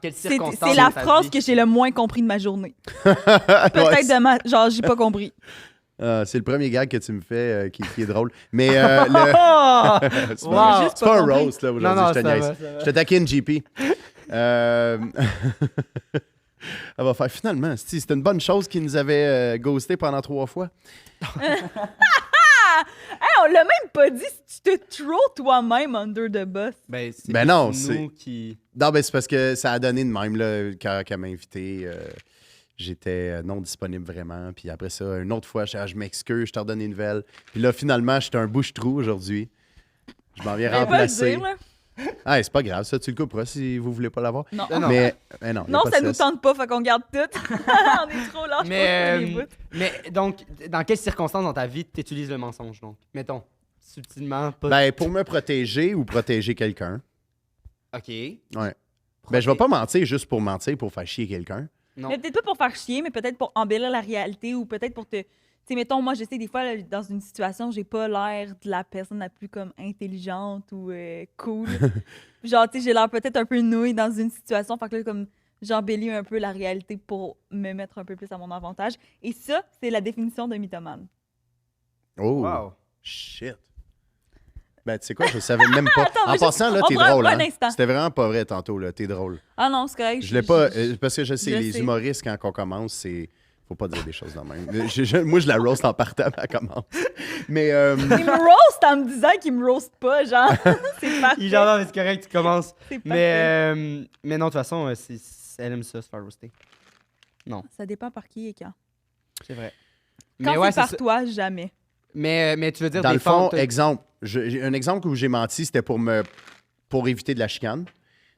Speaker 1: quelles
Speaker 2: C'est
Speaker 1: circonstances?
Speaker 2: c'est la
Speaker 1: dans ta
Speaker 2: phrase
Speaker 1: vie?
Speaker 2: que j'ai le moins compris de ma journée.
Speaker 4: Ouais,
Speaker 2: Peut-être de ma... Genre, j'ai pas compris.
Speaker 4: c'est le premier gag que tu me fais qui est drôle. Mais
Speaker 1: Oh!
Speaker 4: c'est
Speaker 1: Wow.
Speaker 4: pas,
Speaker 2: Juste
Speaker 4: c'est pas
Speaker 2: pas
Speaker 4: un
Speaker 2: compris.
Speaker 4: roast, là,
Speaker 1: Non,
Speaker 4: aujourd'hui,
Speaker 1: non,
Speaker 4: je te
Speaker 1: ça
Speaker 4: niaise.
Speaker 1: va, ça va.
Speaker 4: Je te taquine, JP. Elle va faire finalement. C'est une bonne chose qu'ils nous avait ghosté pendant 3 fois.
Speaker 2: Hey, on l'a même pas dit si tu te throw toi-même under the bus.
Speaker 1: Ben, c'est
Speaker 4: Ben non,
Speaker 1: nous
Speaker 4: c'est-
Speaker 1: qui...
Speaker 4: Non, ben c'est parce que ça a donné de même, là, quand elle m'a invité. J'étais non disponible vraiment. Puis après ça, une autre fois, je m'excuse, je t'ai redonné une nouvelle. Puis là, finalement, j'étais un bouche-trou aujourd'hui. Je m'en viens
Speaker 2: Ben, va le
Speaker 4: remplacer.
Speaker 2: dire, là.
Speaker 4: Ah, c'est pas grave, ça, tu le couperas si vous voulez pas l'avoir.
Speaker 2: Non.
Speaker 1: Non.
Speaker 4: Mais non, y a
Speaker 2: Non,
Speaker 4: pas de
Speaker 2: ça nous
Speaker 4: stress.
Speaker 2: tente pas, fait qu'on garde tout. On est trop lâche
Speaker 1: Mais,
Speaker 2: pour les bouts.
Speaker 1: mais donc, dans quelles circonstances dans ta vie tu utilises le mensonge, donc? Mettons, subtilement, pas...
Speaker 4: Ben, pour me protéger ou protéger quelqu'un.
Speaker 1: OK.
Speaker 4: Ouais. Ben, je vais pas mentir juste pour mentir, pour faire chier quelqu'un.
Speaker 1: Non.
Speaker 2: Mais peut-être pas pour faire chier, mais peut-être pour embellir la réalité ou peut-être pour te... Tu sais, mettons, moi, je sais, des fois, là, dans une situation, j'ai pas l'air de la personne la plus, comme, intelligente ou cool. Genre, tu sais, j'ai l'air peut-être un peu nouille dans une situation. Fait que là, comme, j'embellis un peu la réalité pour me mettre un peu plus à mon avantage. Et ça, c'est la définition de mythomane.
Speaker 4: Oh,
Speaker 1: Wow.
Speaker 4: shit. Ben, tu sais quoi, je savais même pas.
Speaker 2: Attends,
Speaker 4: En
Speaker 2: mais
Speaker 4: passant, là,
Speaker 2: on
Speaker 4: t'es
Speaker 2: prend
Speaker 4: drôle,
Speaker 2: un
Speaker 4: hein?
Speaker 2: instant.
Speaker 4: C'était vraiment pas vrai tantôt, là. T'es drôle.
Speaker 2: Ah non, c'est correct.
Speaker 4: Je l'ai pas, parce que je
Speaker 2: je
Speaker 4: sais, les
Speaker 2: sais.
Speaker 4: humoristes, quand on commence, c'est... Faut pas dire des choses de même. Moi, je la roast en partant, mais elle commence. Mais,
Speaker 2: Il me roast en me disant qu'il me roast pas, genre. C'est parfait.
Speaker 1: Il genre, non, mais c'est correct, tu commences.
Speaker 2: C'est parfait.
Speaker 1: Mais non, de toute façon, elle aime ça, se faire roaster.
Speaker 2: Ça dépend par qui et quand.
Speaker 1: C'est vrai.
Speaker 2: Quand
Speaker 1: Mais ouais,
Speaker 2: c'est par
Speaker 1: ça.
Speaker 2: toi, jamais.
Speaker 1: Mais tu veux dire
Speaker 4: dans
Speaker 1: des
Speaker 4: le fond,
Speaker 1: fentes-
Speaker 4: exemple, un exemple où j'ai menti, c'était pour éviter de la chicane. Tu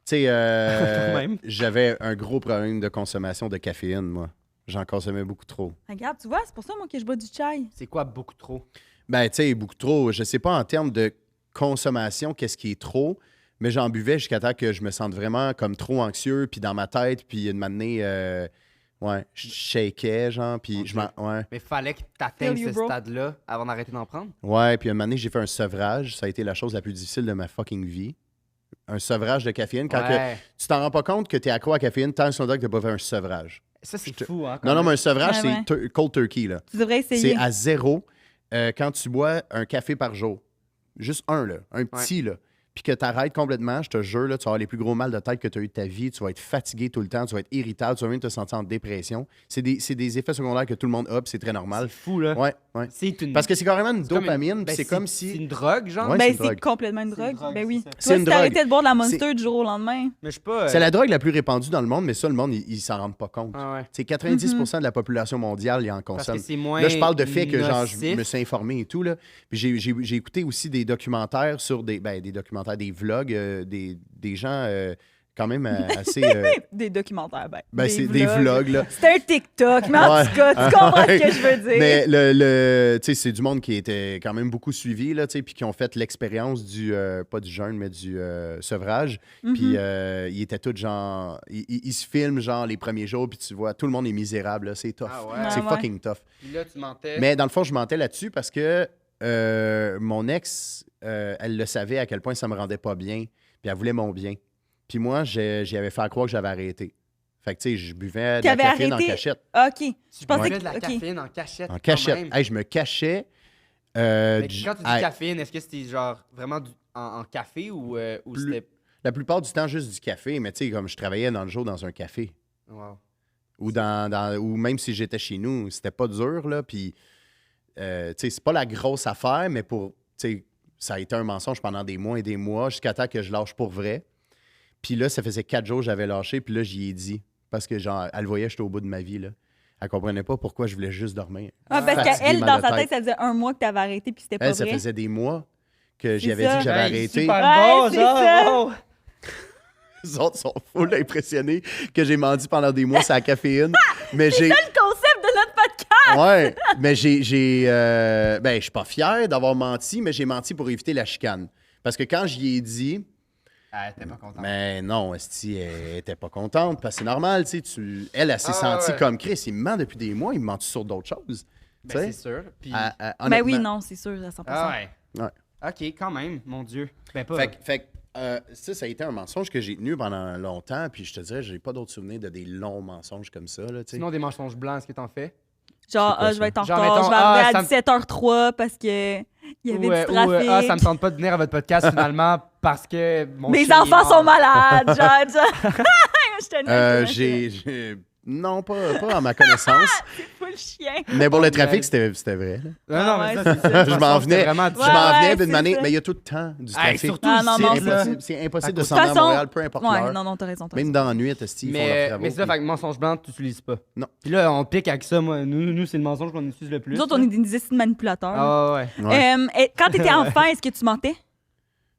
Speaker 4: sais,
Speaker 1: Toi-même.
Speaker 4: j'avais un gros problème de consommation de caféine, moi. J'en consommais beaucoup trop.
Speaker 2: Regarde, tu vois, c'est pour ça, moi, que je bois du chai.
Speaker 1: C'est quoi beaucoup trop?
Speaker 4: Ben, tu sais, beaucoup trop. Je sais pas en termes de consommation, qu'est-ce qui est trop, mais j'en buvais jusqu'à temps que je me sente vraiment comme trop anxieux, puis dans ma tête, puis une matinée, ouais, je shakais, genre, puis
Speaker 1: Ok.
Speaker 4: je m'en... Ouais.
Speaker 1: Mais fallait que t'atteignes
Speaker 2: Feel you,
Speaker 1: ce
Speaker 2: bro.
Speaker 1: stade-là avant d'arrêter d'en prendre?
Speaker 4: Ouais, puis une matinée, j'ai fait un sevrage. Ça a été la chose la plus difficile de ma fucking vie. Un sevrage de caféine. Quand que
Speaker 1: Ouais.
Speaker 4: tu t'en rends pas compte que t'es accro à la caféine tant que tu t'as pas fait un sevrage.
Speaker 1: Ça, c'est
Speaker 4: Je te-
Speaker 1: fou, hein? quand
Speaker 4: Non, non,
Speaker 1: même.
Speaker 4: mais un sevrage,
Speaker 2: Ouais,
Speaker 4: c'est cold turkey, là.
Speaker 2: Tu devrais
Speaker 4: C'est
Speaker 2: essayer.
Speaker 4: à 0 quand tu bois un café par jour. Juste un, là. Un petit, là. Puis que tu arrêtes complètement, je te jure, là, tu vas avoir les plus gros mal de tête que tu as eu de ta vie. Tu vas être fatigué tout le temps, tu vas être irritable, tu vas même te sentir en dépression. C'est des effets secondaires que tout le monde a, puis c'est très normal.
Speaker 1: C'est fou, là.
Speaker 4: Ouais, ouais.
Speaker 1: C'est une...
Speaker 4: Parce que c'est carrément une
Speaker 1: c'est comme
Speaker 4: dopamine,
Speaker 1: ben,
Speaker 4: puis c'est comme
Speaker 1: C'est
Speaker 4: si...
Speaker 1: une drogue, genre?
Speaker 4: Ouais,
Speaker 2: Ben,
Speaker 4: c'est une
Speaker 2: c'est
Speaker 4: drogue.
Speaker 2: complètement une
Speaker 1: C'est
Speaker 2: drogue.
Speaker 1: une drogue,
Speaker 2: Ben oui.
Speaker 1: c'est ça.
Speaker 4: C'est
Speaker 2: Toi,
Speaker 4: une
Speaker 2: si
Speaker 4: drogue.
Speaker 2: t'arrêtais de boire de la Monster du jour au lendemain.
Speaker 1: Mais je suis pas...
Speaker 4: C'est la drogue la plus répandue dans le monde, mais ça, le monde, ils s'en rendent pas compte.
Speaker 1: Ah ouais.
Speaker 4: C'est 90% de la population mondiale, ils en
Speaker 1: Parce
Speaker 4: consomment.
Speaker 1: que c'est moins
Speaker 4: Là, je parle de fait que genre, je
Speaker 1: nocif.
Speaker 4: me suis informé et tout. Là. Puis j'ai écouté aussi des documentaires sur des documentaires, des vlogs, des gens quand même assez.
Speaker 2: Des documentaires,
Speaker 4: Ben, c'est des vlogs, là.
Speaker 2: C'est un TikTok, mais en
Speaker 4: Ouais.
Speaker 2: tout cas, tu comprends
Speaker 4: Ouais.
Speaker 2: ce que je veux dire.
Speaker 4: Mais tu sais, c'est du monde qui était quand même beaucoup suivi, là, tu sais, puis qui ont fait l'expérience du, pas du jeûne, mais du sevrage. Puis ils étaient tous genre, ils se filment genre les premiers jours, puis tu vois, tout le monde est misérable, là, c'est tough.
Speaker 1: Ah ouais.
Speaker 4: C'est
Speaker 2: Ouais.
Speaker 4: fucking tough.
Speaker 1: Puis là, tu mentais.
Speaker 4: Mais dans le fond, je mentais là-dessus parce que mon ex, elle le savait à quel point ça me rendait pas bien, puis elle voulait mon bien. Puis moi, j'y avais fait croire que j'avais arrêté. Fait que, tu sais, je buvais de la
Speaker 2: T'avais
Speaker 4: caféine
Speaker 2: arrêté?
Speaker 4: en cachette.
Speaker 2: OK.
Speaker 1: Tu
Speaker 2: Je pensais
Speaker 1: buvais
Speaker 2: que...
Speaker 1: de la
Speaker 2: OK.
Speaker 1: caféine en cachette.
Speaker 4: En
Speaker 1: quand
Speaker 4: cachette.
Speaker 1: même.
Speaker 4: Hey, je me cachais.
Speaker 1: Mais
Speaker 4: du-
Speaker 1: quand tu dis
Speaker 4: hey,
Speaker 1: caféine, est-ce que c'était genre vraiment en café ou c'était...
Speaker 4: La plupart du temps, juste du café, mais tu sais, comme je travaillais dans le jour dans un café.
Speaker 1: Wow.
Speaker 4: Ou ou même si j'étais chez nous, c'était pas dur, là. Puis, tu sais, c'est pas la grosse affaire, mais tu sais, ça a été un mensonge pendant des mois et des mois, jusqu'à temps que je lâche pour vrai. Puis là, ça faisait 4 jours que j'avais lâché, puis là, j'y ai dit. Parce que, genre, elle voyait que j'étais au bout de ma vie, là. Elle comprenait pas pourquoi je voulais juste dormir.
Speaker 2: Ah, parce
Speaker 4: Fatigué,
Speaker 2: qu'elle,
Speaker 4: mal
Speaker 2: dans
Speaker 4: de
Speaker 2: sa tête,
Speaker 4: tête.
Speaker 2: ça faisait un mois que t'avais arrêté, puis c'était pas
Speaker 4: Elle, ça
Speaker 2: vrai.
Speaker 4: faisait des mois que j'y
Speaker 2: C'est
Speaker 4: avais
Speaker 2: ça.
Speaker 4: dit que j'avais
Speaker 1: Hey,
Speaker 4: arrêté.
Speaker 1: super
Speaker 2: Ouais,
Speaker 1: bon,
Speaker 2: c'est
Speaker 1: genre,
Speaker 2: ça.
Speaker 1: wow.
Speaker 4: Les autres sont full impressionnés que j'ai menti pendant des mois sur la caféine. Mais j'ai.
Speaker 2: C'est le concept de notre podcast!
Speaker 4: Ouais, mais ben, je suis pas fier d'avoir menti, mais j'ai menti pour éviter la chicane. Parce que quand j'y ai dit,
Speaker 1: Ah, t'es pas content.
Speaker 4: mais non, Esti, elle était pas contente, parce que c'est normal, tu sais, elle s'est
Speaker 1: Ah,
Speaker 4: sentie
Speaker 1: ouais.
Speaker 4: comme Chris, il me ment depuis des mois, il me ment sur d'autres choses. Tu
Speaker 1: Ben, c'est
Speaker 4: sais?
Speaker 1: sûr. Puis...
Speaker 2: Ben oui,
Speaker 4: Honnêtement.
Speaker 2: non, c'est sûr, à 100%.
Speaker 1: Ah ouais.
Speaker 4: Ouais.
Speaker 1: OK, quand même, mon Dieu. Ben pas...
Speaker 4: Fait que, ça a été un mensonge que j'ai tenu pendant longtemps, puis je te dirais, j'ai pas d'autres souvenirs de des longs mensonges comme ça, là, tu sais.
Speaker 1: Sinon, des mensonges blancs, est-ce que t'en fais?
Speaker 2: Genre,
Speaker 4: C'est quoi
Speaker 2: je vais être en
Speaker 1: Genre,
Speaker 2: retard,
Speaker 1: mettons,
Speaker 2: je vais arriver
Speaker 1: ça
Speaker 2: à
Speaker 1: me-
Speaker 2: 17h03 parce que il y avait du trafic.
Speaker 1: ça me tente pas de venir à votre podcast finalement parce que mon
Speaker 2: Mes
Speaker 1: chien est
Speaker 2: enfants
Speaker 1: mort.
Speaker 2: sont malades, genre. Je te niaise, je te niaise.
Speaker 4: Non, pas à ma connaissance.
Speaker 2: Full le chien.
Speaker 4: Mais pour le
Speaker 1: Ouais.
Speaker 4: trafic, c'était vrai. Là.
Speaker 1: Non,
Speaker 2: Ouais,
Speaker 1: mais ça,
Speaker 2: c'est
Speaker 1: c'est
Speaker 2: ça.
Speaker 4: Je m'en venais.
Speaker 1: Vraiment
Speaker 4: Je
Speaker 2: Ouais,
Speaker 4: m'en
Speaker 2: ouais,
Speaker 4: venais,
Speaker 2: c'est
Speaker 4: puis une année,
Speaker 2: ça.
Speaker 4: mais il y a tout le temps du
Speaker 1: Hey,
Speaker 4: trafic.
Speaker 1: surtout
Speaker 2: Ah, non,
Speaker 1: ici,
Speaker 2: non,
Speaker 1: là.
Speaker 2: c'est
Speaker 4: Impossible- c'est impossible de
Speaker 2: De
Speaker 4: s'en aller à
Speaker 2: toute façon-
Speaker 4: Montréal, peu importe
Speaker 2: Ouais,
Speaker 4: l'heure.
Speaker 2: non, t'as raison.
Speaker 4: Même dans la nuit, Steve, ils font leurs
Speaker 1: Mais
Speaker 4: travaux.
Speaker 1: c'est ça, fait que mensonge blanc, tu l'utilises pas.
Speaker 4: Non.
Speaker 1: Puis là, on pique avec ça, moi. Nous c'est le mensonge qu'on utilise le plus.
Speaker 2: Nous autres, on
Speaker 1: là.
Speaker 2: est des estis de manipulateurs.
Speaker 1: Ah ouais.
Speaker 4: Ouais.
Speaker 2: Quand t'étais enfant, est-ce que tu mentais?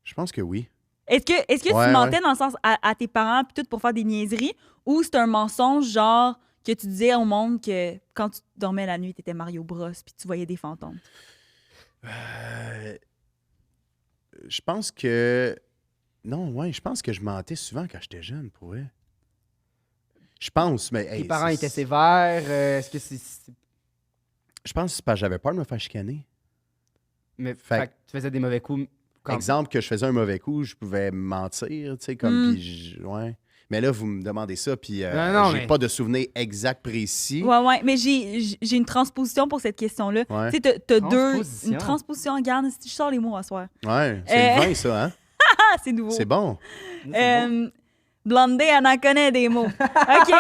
Speaker 4: Je pense que oui.
Speaker 2: Est-ce que
Speaker 4: Ouais,
Speaker 2: tu mentais dans le sens à tes parents puis tout pour faire des niaiseries ou c'est un mensonge genre que tu disais au monde que quand tu dormais la nuit, t'étais Mario Bros puis tu voyais des fantômes?
Speaker 4: Je pense que. Non, ouais, je pense que je mentais souvent quand j'étais jeune, pour vrai. Je pense, mais.
Speaker 1: Tes
Speaker 4: hey,
Speaker 1: parents
Speaker 4: c'est-
Speaker 1: étaient sévères. Est-ce que c'est.
Speaker 4: Je pense que c'est parce que j'avais peur de me faire chicaner.
Speaker 1: Mais
Speaker 4: Fait-
Speaker 1: fait que tu faisais des mauvais coups. Quand...
Speaker 4: Exemple, que je faisais un mauvais coup, je pouvais mentir, tu sais, comme.
Speaker 2: Mm.
Speaker 4: Puis ouais. Mais là, vous me demandez ça, puis
Speaker 1: Non,
Speaker 4: j'ai
Speaker 1: mais-
Speaker 4: pas de souvenir exact précis.
Speaker 2: Ouais, mais j'ai une transposition pour cette question-là.
Speaker 4: Ouais.
Speaker 2: Tu sais, t'as
Speaker 1: Transposition.
Speaker 2: une transposition, regarde, si je sors les mots à soir.
Speaker 4: Ouais, c'est le vin, ça, hein?
Speaker 2: Ah, c'est nouveau.
Speaker 4: C'est bon.
Speaker 2: Blondé, elle en connaît des mots. OK.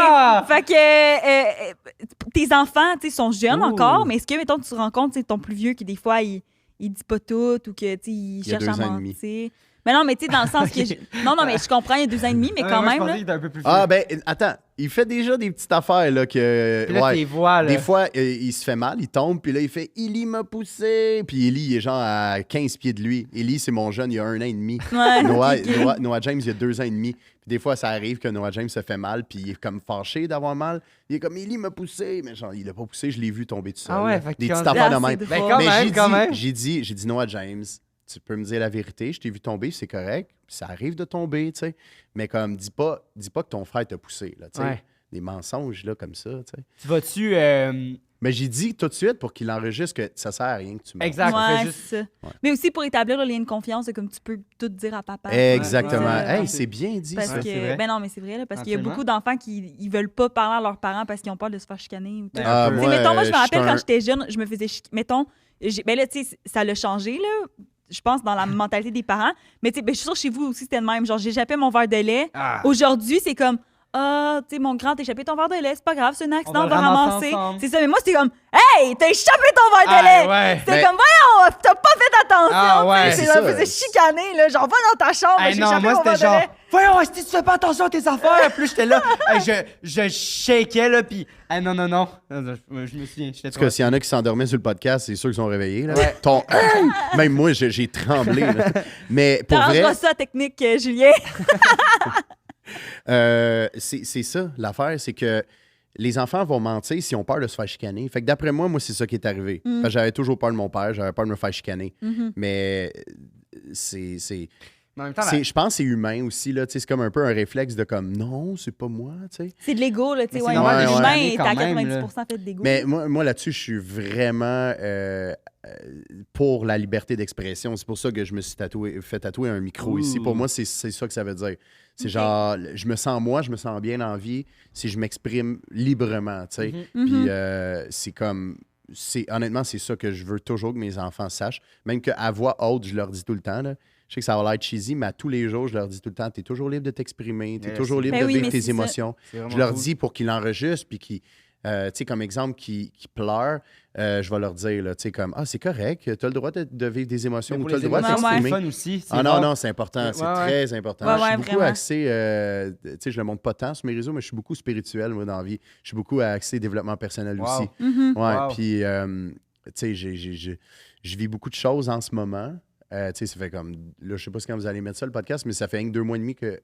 Speaker 2: Fait que tes enfants, tu sais, sont jeunes
Speaker 1: Ouh.
Speaker 2: encore, mais est-ce que, mettons, tu te rends compte, tu sais, ton plus vieux, qui des fois, il dit pas tout ou que, tu sais, il
Speaker 4: Il y a
Speaker 2: cherche à
Speaker 4: 2 ans et demi.
Speaker 2: mentir? Mais non, mais tu sais, dans le sens que... Non, mais je comprends, il y a 2 ans et demi, mais
Speaker 1: Ouais,
Speaker 2: quand
Speaker 1: moi, je
Speaker 2: même,
Speaker 1: pensais
Speaker 2: là...
Speaker 1: qu'il était un peu plus
Speaker 4: Ah, ben, attends, il fait déjà des petites affaires, là, que.
Speaker 1: Puis là,
Speaker 4: ouais.
Speaker 1: tes voix, là.
Speaker 4: Des fois, il se fait mal, il tombe, puis là, il fait Élie m'a poussé. Puis Élie, il est genre à 15 pieds de lui. Élie, c'est mon jeune, il y a 1 an et demi.
Speaker 2: Ouais,
Speaker 4: Noah,
Speaker 2: ok.
Speaker 4: Noah James, il y a 2 ans et demi. Puis des fois, ça arrive que Noah James se fait mal, puis il est comme fâché d'avoir mal. Il est comme Élie m'a poussé. Mais genre, il l'a pas poussé, je l'ai vu tomber tout seul.
Speaker 1: Ah ouais,
Speaker 4: là.
Speaker 1: fait que
Speaker 4: Des
Speaker 1: quand-
Speaker 4: petites affaires de
Speaker 2: Ah,
Speaker 4: même.
Speaker 2: c'est
Speaker 1: Ben,
Speaker 2: drôle.
Speaker 1: quand
Speaker 4: Mais
Speaker 1: même, quand même.
Speaker 4: j'ai dit, Noah James, tu peux me dire la vérité, je t'ai vu tomber, c'est correct. Puis ça arrive de tomber, tu sais. Mais comme, dis pas que ton frère t'a poussé, là, tu sais.
Speaker 1: Ouais.
Speaker 4: Des mensonges, là, comme ça, tu sais.
Speaker 1: Tu vas-tu.
Speaker 4: Mais j'ai dit tout de suite pour qu'il enregistre que ça sert à rien que tu mens.
Speaker 1: Exact. on
Speaker 2: Ouais,
Speaker 1: fait juste-
Speaker 2: c'est ça. Mais aussi pour établir le lien de confiance, c'est comme tu peux tout dire à papa.
Speaker 4: Exactement.
Speaker 2: Ouais,
Speaker 4: Hey, c'est bien dit,
Speaker 2: Parce
Speaker 4: ça.
Speaker 1: Ouais, c'est
Speaker 2: que,
Speaker 1: vrai.
Speaker 2: ben non, mais c'est vrai, là, parce qu'il y a
Speaker 1: Absolument.
Speaker 2: beaucoup d'enfants qui ils veulent pas parler à leurs parents parce qu'ils ont peur de se faire chicaner. Ou tout.
Speaker 1: Ben,
Speaker 4: Ah,
Speaker 1: un peu.
Speaker 2: Tu sais, mettons, moi, je me
Speaker 4: suis
Speaker 2: rappelle
Speaker 4: un-
Speaker 2: quand j'étais jeune, je me faisais mettons, ben là, tu sais, ça l'a changé, là, je pense, dans la mentalité des parents. Mais tu sais, ben, je suis sûre chez vous aussi, c'était le même. Genre, j'échappais mon verre de lait.
Speaker 1: Ah.
Speaker 2: Aujourd'hui, c'est comme, ah, tu sais, mon grand, t'as échappé ton verre de lait, c'est pas grave, c'est un accident, on
Speaker 1: On
Speaker 2: va
Speaker 1: va le ramasser
Speaker 2: ramasser.
Speaker 1: ensemble.
Speaker 2: C'est ça, mais moi, c'était comme, hey, t'as échappé ton verre de lait.
Speaker 1: Ah, ouais.
Speaker 2: C'était
Speaker 4: Mais-
Speaker 2: comme, voyons, t'as pas fait attention.
Speaker 1: Ah, ouais.
Speaker 2: tu sais,
Speaker 4: C'est
Speaker 2: ça me
Speaker 4: ça.
Speaker 2: faisait chicaner, là. Genre, va dans ta chambre,
Speaker 1: Hey,
Speaker 2: j'ai
Speaker 1: non,
Speaker 2: échappé
Speaker 1: moi
Speaker 2: mon
Speaker 1: c'était
Speaker 2: verre de
Speaker 1: genre,
Speaker 2: lait.
Speaker 1: voyons, est-ce que tu fais pas attention à tes affaires? Puis j'étais là, hey, je shakeais là, puis ah non. Je me souviens, j'étais
Speaker 4: En tout cas, s'il y en a qui s'endormaient sur le podcast, c'est sûr qu'ils sont réveillés. Là.
Speaker 1: Ouais.
Speaker 4: Même moi, j'ai tremblé. là. Mais pour
Speaker 2: T'arrangeras
Speaker 4: vrai,
Speaker 2: ça, technique, Julien.
Speaker 4: c'est ça l'affaire, c'est que les enfants vont mentir s'ils ont peur de se faire chicaner. Fait que d'après moi, c'est ça qui est arrivé. Fait que j'avais toujours peur de mon père, j'avais peur de me faire chicaner. Mais c'est
Speaker 1: Mais en même temps,
Speaker 4: je pense que c'est humain aussi. Là, tu sais, c'est comme un peu un réflexe de comme non, c'est pas moi. Tu sais.
Speaker 2: C'est de l'ego, là, tu sais.
Speaker 1: Mais
Speaker 2: Ouais,
Speaker 1: c'est normal
Speaker 4: de
Speaker 2: l'humain
Speaker 1: chicaner
Speaker 2: est
Speaker 1: quand
Speaker 2: à
Speaker 1: même,
Speaker 2: 90% fait d'ego.
Speaker 4: Mais moi là-dessus, je suis vraiment pour la liberté d'expression. C'est pour ça que je me suis fait tatouer un micro
Speaker 1: Ouh.
Speaker 4: ici. Pour moi, c'est ça que ça veut dire. C'est
Speaker 2: Ok.
Speaker 4: genre, je me sens bien en vie si je m'exprime librement, tu sais.
Speaker 2: Mhm.
Speaker 4: Puis c'est comme... Honnêtement, c'est ça que je veux toujours que mes enfants sachent. Même qu'à voix haute, je leur dis tout le temps, là. Je sais que ça va l'air cheesy, mais à tous les jours, je leur dis tout le temps, t'es toujours libre de t'exprimer, t'es
Speaker 1: Yes.
Speaker 4: toujours libre
Speaker 2: Ben
Speaker 4: de
Speaker 2: oui,
Speaker 4: vivre
Speaker 2: mais
Speaker 4: tes
Speaker 2: c'est ça.
Speaker 4: émotions.
Speaker 1: c'est vraiment
Speaker 4: Je leur
Speaker 1: cool.
Speaker 4: dis pour qu'ils l'enregistrent, puis qu'ils, tu sais, comme exemple, qu'ils pleurent, je vais leur dire, là, tu sais, comme, ah, c'est correct, tu as le droit de vivre des émotions,
Speaker 1: Mais
Speaker 4: ou
Speaker 1: pour
Speaker 4: tu as le
Speaker 1: les
Speaker 4: droit de
Speaker 1: émotions, c'est
Speaker 4: t'exprimer.
Speaker 1: fun aussi. c'est
Speaker 4: Ah non,
Speaker 1: rare.
Speaker 4: non, c'est important, c'est
Speaker 1: Ouais, ouais.
Speaker 4: très important.
Speaker 2: Ouais,
Speaker 4: je suis
Speaker 2: ouais,
Speaker 4: beaucoup
Speaker 2: vraiment.
Speaker 4: axé, tu sais, je le montre pas tant sur mes réseaux, mais je suis beaucoup spirituel, moi, dans la vie. Je suis beaucoup axé développement personnel
Speaker 1: Wow.
Speaker 4: aussi.
Speaker 2: Mhm.
Speaker 4: Ouais,
Speaker 1: Wow.
Speaker 4: puis, tu sais, je vis beaucoup de choses en ce moment. Tu sais, ça fait comme, là, je sais pas quand vous allez mettre ça, le podcast, mais ça fait 2 mois et demi que,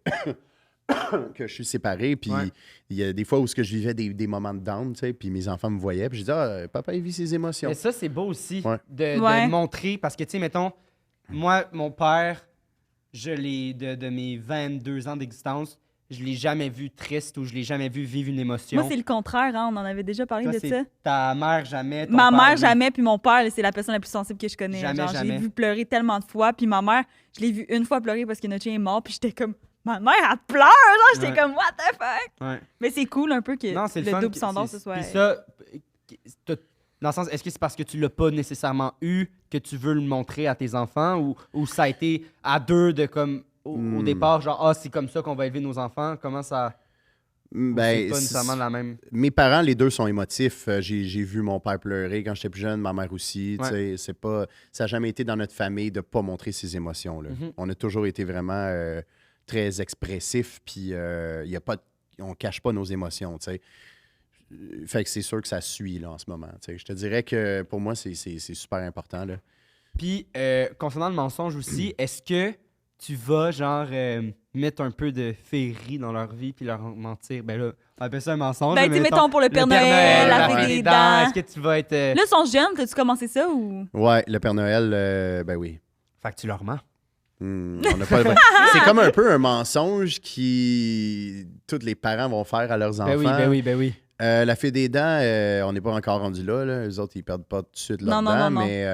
Speaker 4: que je suis séparé. Puis
Speaker 1: Ouais.
Speaker 4: il y a des fois où ce que je vivais des moments de down, tu sais, puis mes enfants me voyaient. Puis je disais, ah, papa, il vit ses émotions.
Speaker 1: Mais ça, c'est beau aussi
Speaker 4: Ouais.
Speaker 1: de
Speaker 2: Ouais.
Speaker 1: montrer. Parce que, tu sais, mettons, moi, mon père, je l'ai, de mes 22 ans d'existence, je l'ai jamais vu triste ou je l'ai jamais vu vivre une émotion.
Speaker 2: Moi, c'est le contraire, hein, on en avait déjà parlé
Speaker 1: Toi,
Speaker 2: de
Speaker 1: c'est
Speaker 2: ça.
Speaker 1: ta mère jamais. ton
Speaker 2: Ma
Speaker 1: père,
Speaker 2: mère,
Speaker 1: lui.
Speaker 2: jamais, puis mon père, c'est la personne la plus sensible que je connais.
Speaker 1: Jamais,
Speaker 2: Genre, je l'ai
Speaker 1: jamais.
Speaker 2: vu pleurer tellement de fois, puis ma mère, je l'ai vu une fois pleurer parce que notre chien est mort, puis j'étais comme, ma mère, elle pleure! Genre, j'étais
Speaker 1: Ouais.
Speaker 2: comme, what the fuck?
Speaker 1: Ouais.
Speaker 2: Mais c'est cool un peu que
Speaker 1: Non, c'est
Speaker 2: le
Speaker 1: fun
Speaker 2: double
Speaker 1: que-
Speaker 2: standard,
Speaker 1: c'est-
Speaker 2: ce soit.
Speaker 1: Puis ça, dans le sens, est-ce que c'est parce que tu l'as pas nécessairement eu que tu veux le montrer à tes enfants ou ça a été à deux de comme au départ, genre, ah, c'est comme ça qu'on va élever nos enfants? Comment ça.
Speaker 4: Ben,
Speaker 1: c'est pas nécessairement la même.
Speaker 4: Mes parents, les deux sont émotifs. J'ai vu mon père pleurer quand j'étais plus jeune, ma mère aussi.
Speaker 1: Ouais.
Speaker 4: Tu sais, ça n'a jamais été dans notre famille de ne pas montrer ses émotions. Là.
Speaker 1: Mhm.
Speaker 4: On a toujours été vraiment très expressifs, puis on ne cache pas nos émotions. Tu sais. Fait que c'est sûr que ça suit là, en ce moment. Tu sais. Je te dirais que pour moi, c'est super important. Là.
Speaker 1: Puis, concernant le mensonge aussi, est-ce que tu vas, genre, mettre un peu de féerie dans leur vie puis leur mentir? Ben là, on appelle ça un mensonge.
Speaker 2: Ben,
Speaker 1: mais
Speaker 2: tu sais, mettons pour le Père Noël, la fée des dents.
Speaker 1: Est-ce que tu vas être...
Speaker 2: Là, ils sont jeunes. T'as-tu commencé ça ou.
Speaker 4: Ouais, le Père Noël, ben oui.
Speaker 1: Fait que tu leur mens.
Speaker 4: On n'a pas c'est comme un peu un mensonge qui tous les parents vont faire à leurs enfants.
Speaker 1: Ben oui.
Speaker 4: La fée des dents, on n'est pas encore rendu là. Eux autres, ils perdent pas tout de suite leurs
Speaker 2: Non,
Speaker 4: dents,
Speaker 2: non.
Speaker 4: mais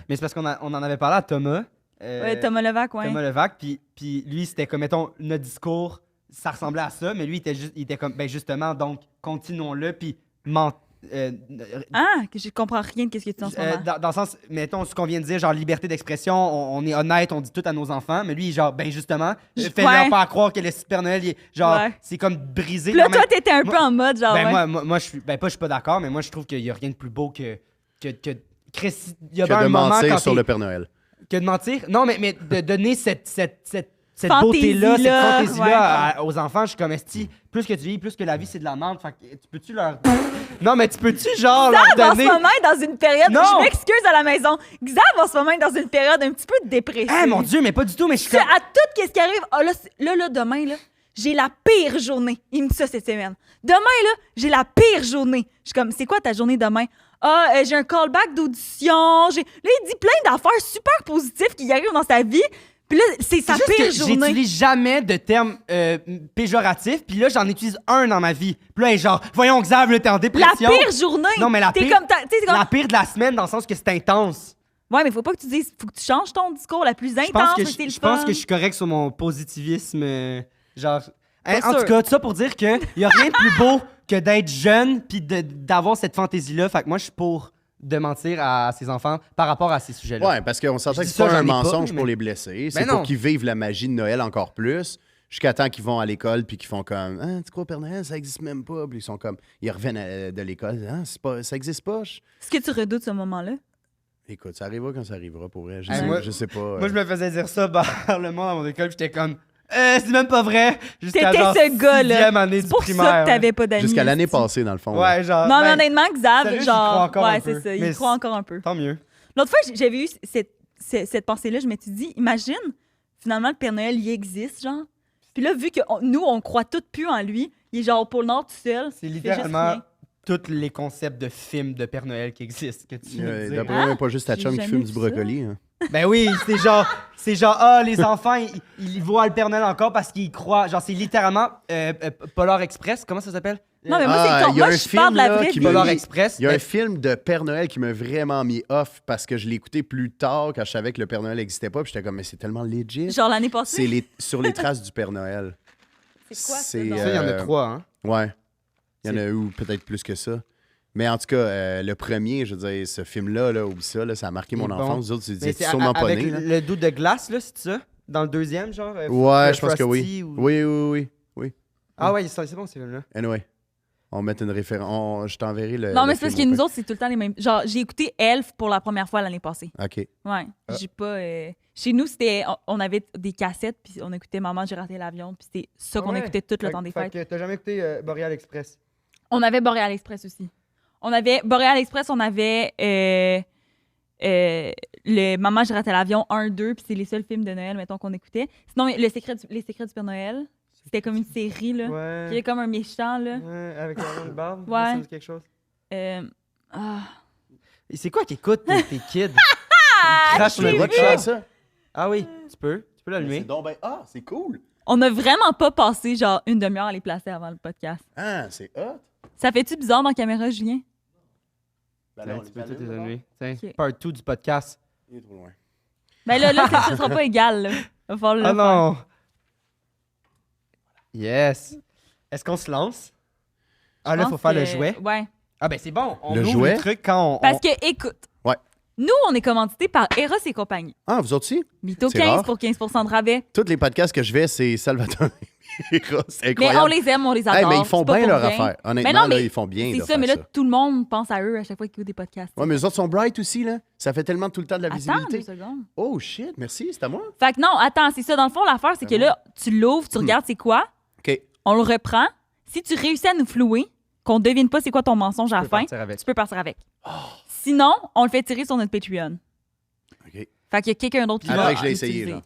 Speaker 1: Mais c'est parce qu'on en avait parlé à Thomas.
Speaker 2: Ouais, Thomas Levac, ouais.
Speaker 1: Thomas Levac, puis lui, c'était comme, mettons, notre discours, ça ressemblait à ça, mais lui, il était comme, ben justement, donc, continuons-le, puis
Speaker 2: Ah, que je comprends rien de ce que tu dis en ce moment.
Speaker 1: dans le sens, mettons, ce qu'on vient de dire, genre, liberté d'expression, on est honnête, on dit tout à nos enfants, mais lui, genre, ben justement, fais-leur
Speaker 2: Ouais.
Speaker 1: pas croire que le Père Noël, genre,
Speaker 2: Ouais.
Speaker 1: c'est comme brisé.
Speaker 2: Puis là,
Speaker 1: Non, mais-
Speaker 2: toi, t'étais un peu
Speaker 1: moi-
Speaker 2: en mode, genre,
Speaker 1: ben
Speaker 2: ouais.
Speaker 1: moi, je suis, ben pas, je suis pas d'accord, mais moi, je trouve qu'il y a rien de plus beau que Chris, il y a
Speaker 4: que
Speaker 1: bien
Speaker 4: de
Speaker 1: un moment
Speaker 4: mentir
Speaker 1: quand
Speaker 4: sur
Speaker 1: t'es-
Speaker 4: le Père Noël.
Speaker 1: que de mentir. Non, mais de donner cette
Speaker 2: Fantaisie-là,
Speaker 1: beauté-là, cette fantaisie-là
Speaker 2: ouais.
Speaker 1: aux enfants. Je suis comme, esti, plus que tu vis, plus que la vie, c'est de la merde. Fait que tu peux-tu leur... Non, mais tu peux-tu, genre, leur
Speaker 2: Xav, en ce
Speaker 1: donner...
Speaker 2: moment, est dans une période.
Speaker 1: Non!
Speaker 2: Je m'excuse à la maison. Xav, en ce moment, est dans une période un petit peu de dépression.
Speaker 1: Ah, mon Dieu, mais pas du tout, mais je suis
Speaker 2: Tu sais,
Speaker 1: comme...
Speaker 2: à tout ce qui arrive, ah, là, demain, là, j'ai la pire journée. Il me dit ça cette semaine. Demain, là, j'ai la pire journée. Je suis comme, c'est quoi ta journée demain? Ah, j'ai un callback d'audition. Là, il dit plein d'affaires super positives qui arrivent dans sa vie. Puis là, c'est sa
Speaker 1: C'est juste
Speaker 2: pire
Speaker 1: que
Speaker 2: journée.
Speaker 1: j'utilise jamais de termes péjoratifs, puis là, j'en utilise un dans ma vie. Puis là, elle est genre, voyons, Xav, là, t'es en
Speaker 2: La
Speaker 1: dépression.
Speaker 2: pire journée.
Speaker 1: Non, mais la
Speaker 2: T'es
Speaker 1: pire-
Speaker 2: comme, tu sais, c'est comme...
Speaker 1: La pire de la semaine, dans le sens que c'est intense.
Speaker 2: Ouais, mais faut pas que tu dises, faut que tu changes ton discours la plus intense.
Speaker 1: Je pense que
Speaker 2: mais c'est le
Speaker 1: je pense
Speaker 2: fun.
Speaker 1: que je suis correct sur mon positivisme. Genre.
Speaker 2: Pas
Speaker 1: En tout
Speaker 2: sûr.
Speaker 1: cas, tout ça pour dire qu'il n'y a rien de plus beau que d'être jeune puis d'avoir cette fantaisie-là. Fait que moi, je suis pour de mentir à ses enfants par rapport à ces sujets-là.
Speaker 4: Ouais, parce qu'on s'entend
Speaker 1: Je
Speaker 4: que
Speaker 1: dis
Speaker 4: c'est pas
Speaker 1: ça,
Speaker 4: un
Speaker 1: j'en ai pas,
Speaker 4: mensonge
Speaker 1: mais-
Speaker 4: pour les blessés. C'est
Speaker 1: Ben
Speaker 4: pour
Speaker 1: non.
Speaker 4: qu'ils vivent la magie de Noël encore plus. Jusqu'à temps qu'ils vont à l'école puis qu'ils font comme ah, tu crois au Père Noël, ça existe même pas. Puis ils sont comme ils reviennent de l'école, ah, c'est pas, ça existe pas.
Speaker 2: Est-ce que tu redoutes ce moment-là?
Speaker 4: Écoute, ça arrivera quand ça arrivera pour vrai. Je,
Speaker 1: Hey,
Speaker 4: sais,
Speaker 1: moi-
Speaker 4: je sais pas.
Speaker 1: Moi, je me faisais dire ça par le monde à mon école, puis j'étais comme, c'est même pas vrai. Jusqu'à
Speaker 2: T'étais
Speaker 1: genre
Speaker 2: ce gars-là.
Speaker 1: 6e année
Speaker 2: C'est
Speaker 1: du
Speaker 2: pour
Speaker 1: primaire.
Speaker 2: ça que t'avais pas d'amis.
Speaker 4: Jusqu'à l'année
Speaker 2: esti.
Speaker 4: passée, dans le fond.
Speaker 1: Ouais, genre.
Speaker 2: Non, mais
Speaker 1: ben,
Speaker 2: honnêtement, Xav,
Speaker 1: sérieux, j'y crois
Speaker 2: genre.
Speaker 1: encore
Speaker 2: Ouais,
Speaker 1: un peu.
Speaker 2: c'est ça.
Speaker 1: Mais
Speaker 2: Il croit encore un peu.
Speaker 1: Tant mieux.
Speaker 2: L'autre fois, j'avais eu cette pensée-là. Je m'étais dit, imagine, finalement, le Père Noël, il existe, genre. Puis là, vu que nous, on croit toutes plus en lui, il est genre au pôle Nord tout seul.
Speaker 1: C'est
Speaker 2: il fait juste
Speaker 1: littéralement
Speaker 2: rien.
Speaker 1: tous les concepts de films de Père Noël qui existent que tu viens de dire.
Speaker 4: D'après moi,
Speaker 2: Ah,
Speaker 4: pas juste ta
Speaker 2: j'ai
Speaker 4: chum qui
Speaker 2: jamais
Speaker 4: fume
Speaker 2: vu
Speaker 4: du
Speaker 2: ça.
Speaker 4: brocoli. Hein.
Speaker 1: Ben oui, c'est genre, ah, les enfants, ils voient le Père Noël encore parce qu'ils croient. Genre, c'est littéralement Polar Express. Comment ça s'appelle?
Speaker 2: Non, mais moi,
Speaker 4: Ah,
Speaker 2: c'est con.
Speaker 4: il y a
Speaker 2: Moi,
Speaker 4: un
Speaker 2: je parle de la
Speaker 4: film, là,
Speaker 2: vraie
Speaker 4: qui
Speaker 2: vie.
Speaker 4: me-
Speaker 1: Polar Express.
Speaker 4: Il y a
Speaker 1: Ben,
Speaker 4: un film de Père Noël qui m'a vraiment mis off parce que je l'ai écouté plus tard quand je savais que le Père Noël n'existait pas. Puis j'étais comme, mais c'est tellement legit.
Speaker 2: Genre l'année
Speaker 4: C'est
Speaker 2: passée.
Speaker 4: sur les traces du Père Noël.
Speaker 2: C'est quoi ça?
Speaker 4: c'est,
Speaker 2: donc?
Speaker 1: ça, il y en a 3, hein?
Speaker 4: Ouais. Il y en a eu peut-être plus que ça. Mais en tout cas, le premier, je veux dire, ce film-là, là, oublie ça, là, ça a marqué mon
Speaker 1: Il est bon.
Speaker 4: enfance. Vous autres,
Speaker 1: Mais
Speaker 4: c'est sûrement pas
Speaker 1: avec
Speaker 4: né. là.
Speaker 1: le doute de glace, là, c'est ça? Dans le deuxième, genre?
Speaker 4: Ouais, je pense que
Speaker 1: Frosty
Speaker 4: oui.
Speaker 1: ou-
Speaker 4: Oui.
Speaker 1: Ah ouais, c'est bon, ces films-là.
Speaker 4: Anyway, on met une référence. Je t'enverrai le.
Speaker 2: Non,
Speaker 4: le
Speaker 2: mais c'est parce que
Speaker 4: film au
Speaker 2: nous autres, c'est tout le temps les mêmes. Genre, j'ai écouté Elf pour la première fois l'année passée.
Speaker 4: pire. OK.
Speaker 2: Ouais.
Speaker 1: Ah.
Speaker 2: J'ai pas. Chez nous, c'était. On avait des cassettes, puis on écoutait Maman, j'ai raté l'avion, puis c'était ça qu'on
Speaker 1: Ah ouais.
Speaker 2: écoutait tout le temps des fêtes.
Speaker 1: Fait que t'as jamais écouté Boreal Express?
Speaker 2: On avait Boreal Express aussi. On avait Boreal Express, on avait le Maman, j'ai raté l'avion 1, 2, puis c'est les seuls films de Noël, mettons, qu'on écoutait. Sinon, Les Secrets du Père Noël, c'était comme une série, là.
Speaker 1: Ouais.
Speaker 2: Il y avait comme un méchant, là.
Speaker 1: Ouais, avec la longue barbe.
Speaker 2: Ouais.
Speaker 1: Ça me dit quelque chose.
Speaker 2: Ah.
Speaker 1: Et c'est quoi qui écoute tes kids? Ils crachent sur le
Speaker 2: j'ai
Speaker 1: bas
Speaker 4: Tu
Speaker 1: de
Speaker 4: fais
Speaker 1: char.
Speaker 4: ça?
Speaker 1: Ah oui, tu peux
Speaker 4: C'est
Speaker 1: l'allumer.
Speaker 4: donc ben. Ah, c'est cool.
Speaker 2: On a vraiment pas passé, genre, une demi-heure à les placer avant le podcast.
Speaker 4: Ah, c'est hot.
Speaker 2: Ça fait-tu bizarre dans la caméra, Julien?
Speaker 4: Ben
Speaker 1: Ouais,
Speaker 4: là, on
Speaker 1: tu
Speaker 4: les
Speaker 1: peux tout
Speaker 4: allume,
Speaker 1: les
Speaker 4: d'abord.
Speaker 1: allumer. Tiens,
Speaker 2: Ok.
Speaker 1: part 2 du podcast.
Speaker 4: Il est trop loin.
Speaker 2: Ben là, ça sera pas égal, là. Va falloir le
Speaker 1: Ah
Speaker 2: faire.
Speaker 1: non! Yes! Est-ce qu'on se lance? Ah
Speaker 2: Je
Speaker 1: là,
Speaker 2: pense
Speaker 1: faut faire le
Speaker 2: que-
Speaker 1: jouet.
Speaker 2: Ouais.
Speaker 1: Ah ben c'est bon, on
Speaker 4: Le
Speaker 1: ouvre
Speaker 4: jouet?
Speaker 1: le truc quand on...
Speaker 2: Parce que, écoute, Nous, on est commandité par Eros et compagnie.
Speaker 4: Ah, vous autres aussi?
Speaker 2: Mytho
Speaker 4: C'est
Speaker 2: 15
Speaker 4: rare.
Speaker 2: pour 15% de rabais.
Speaker 4: Tous les podcasts que je vais, c'est Salvatore. C'est
Speaker 2: Mais
Speaker 4: incroyable.
Speaker 2: on les aime, on les adore.
Speaker 4: Hey, mais ils font
Speaker 2: c'est pas
Speaker 4: bien
Speaker 2: pour
Speaker 4: leur
Speaker 2: rien.
Speaker 4: affaire. Honnêtement,
Speaker 2: Mais non,
Speaker 4: là,
Speaker 2: mais
Speaker 4: ils font bien.
Speaker 2: C'est
Speaker 4: là,
Speaker 2: ça, mais
Speaker 4: faire
Speaker 2: là, tout le monde pense à eux à chaque fois qu'ils écoutent des podcasts.
Speaker 4: Ouais, mais eux autres sont bright aussi, là. Ça fait tellement tout le temps de la
Speaker 2: Attends
Speaker 4: visibilité.
Speaker 2: 2 secondes.
Speaker 4: Oh shit, merci, c'est à moi.
Speaker 2: Fait que non, attends, c'est ça. Dans le fond, l'affaire, c'est que là, tu l'ouvres, tu regardes c'est quoi,
Speaker 4: OK.
Speaker 2: on le reprend. Si tu réussis à nous flouer, qu'on devine pas c'est quoi ton mensonge à la
Speaker 1: peux
Speaker 2: fin,
Speaker 1: partir avec.
Speaker 2: tu peux partir avec. Sinon, on le fait tirer sur notre Patreon.
Speaker 4: OK.
Speaker 2: Fait qu'il y a quelqu'un d'autre qui
Speaker 4: Après
Speaker 2: va
Speaker 4: que je l'ai essayé,
Speaker 2: l'utiliser.
Speaker 4: là.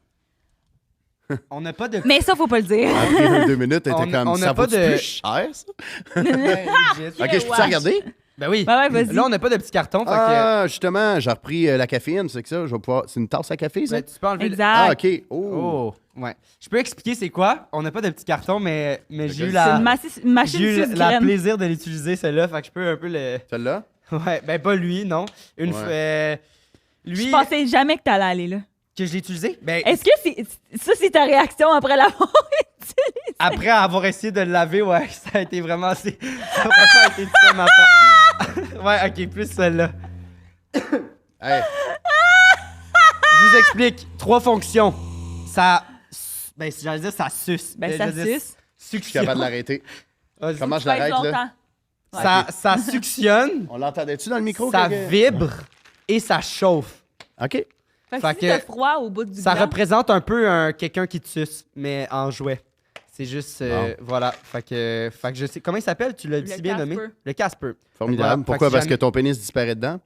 Speaker 1: On n'a pas de.
Speaker 2: Mais ça, faut pas le dire.
Speaker 4: Après 2 minutes, elle était
Speaker 1: On
Speaker 4: comme,
Speaker 1: n'a
Speaker 4: ça
Speaker 1: pas
Speaker 4: vaut-tu
Speaker 1: de-
Speaker 4: plus cher, ça?
Speaker 1: Legit.
Speaker 4: OK, je peux-tu regarder?
Speaker 1: Ben oui.
Speaker 2: Ouais, ouais, vas-y.
Speaker 1: Là, on n'a pas de petit carton. Fait que,
Speaker 4: Ah, justement, j'ai repris la caféine, c'est que ça, je vais pouvoir... C'est une tasse à café, ça?
Speaker 1: ben, tu peux enlever.
Speaker 2: Exact.
Speaker 4: Ah, OK. Oh.
Speaker 1: Oh, ouais. Je peux expliquer c'est quoi. On n'a pas de petit carton, mais j'ai eu
Speaker 4: C'est
Speaker 2: C'est une
Speaker 1: la.
Speaker 2: machine
Speaker 1: J'ai eu
Speaker 2: sous
Speaker 1: la
Speaker 2: graine.
Speaker 1: plaisir de l'utiliser, celle-là. Fait que je peux un peu le.
Speaker 4: Celle-là?
Speaker 1: Ouais, ben pas lui, non. Une
Speaker 4: Ouais.
Speaker 1: fois. Lui.
Speaker 2: Je pensais jamais que t'allais aller là.
Speaker 1: Que je l'ai utilisé. Ben,
Speaker 2: Est-ce que c'est ta réaction après l'avoir utilisé?
Speaker 1: après avoir essayé de le laver, ouais, ça a été vraiment assez. Ça a vraiment été ça, ma part. Ouais, ok, plus celle-là.
Speaker 4: Hey,
Speaker 1: Je vous explique. 3 fonctions. Ça. Ben, si j'allais dire, ça suce.
Speaker 2: Ben,
Speaker 1: Je
Speaker 2: ça
Speaker 1: veux dire,
Speaker 2: suce.
Speaker 4: je suis
Speaker 1: Succion.
Speaker 4: capable de l'arrêter.
Speaker 1: Vas-y.
Speaker 4: Comment je
Speaker 2: Ça fait
Speaker 4: l'arrête, là?
Speaker 2: longtemps. Ouais.
Speaker 1: Ça suctionne,
Speaker 4: On l'entendait-tu dans le micro?
Speaker 1: ça
Speaker 4: que-
Speaker 1: vibre et ça chauffe.
Speaker 4: OK.
Speaker 2: Fait que
Speaker 1: Fait
Speaker 2: si
Speaker 1: que
Speaker 2: t'as froid au bout du
Speaker 1: Ça
Speaker 2: gland,
Speaker 1: représente un peu quelqu'un qui te suce, mais en jouet. C'est juste. Voilà. Fait que je sais. Comment il s'appelle? Tu l'as
Speaker 2: Le
Speaker 1: si bien nommé?
Speaker 2: Casper.
Speaker 1: Le Casper.
Speaker 4: Formidable.
Speaker 1: Voilà.
Speaker 4: Pourquoi?
Speaker 1: Fait que
Speaker 4: Parce
Speaker 1: si
Speaker 4: que ton pénis disparaît dedans?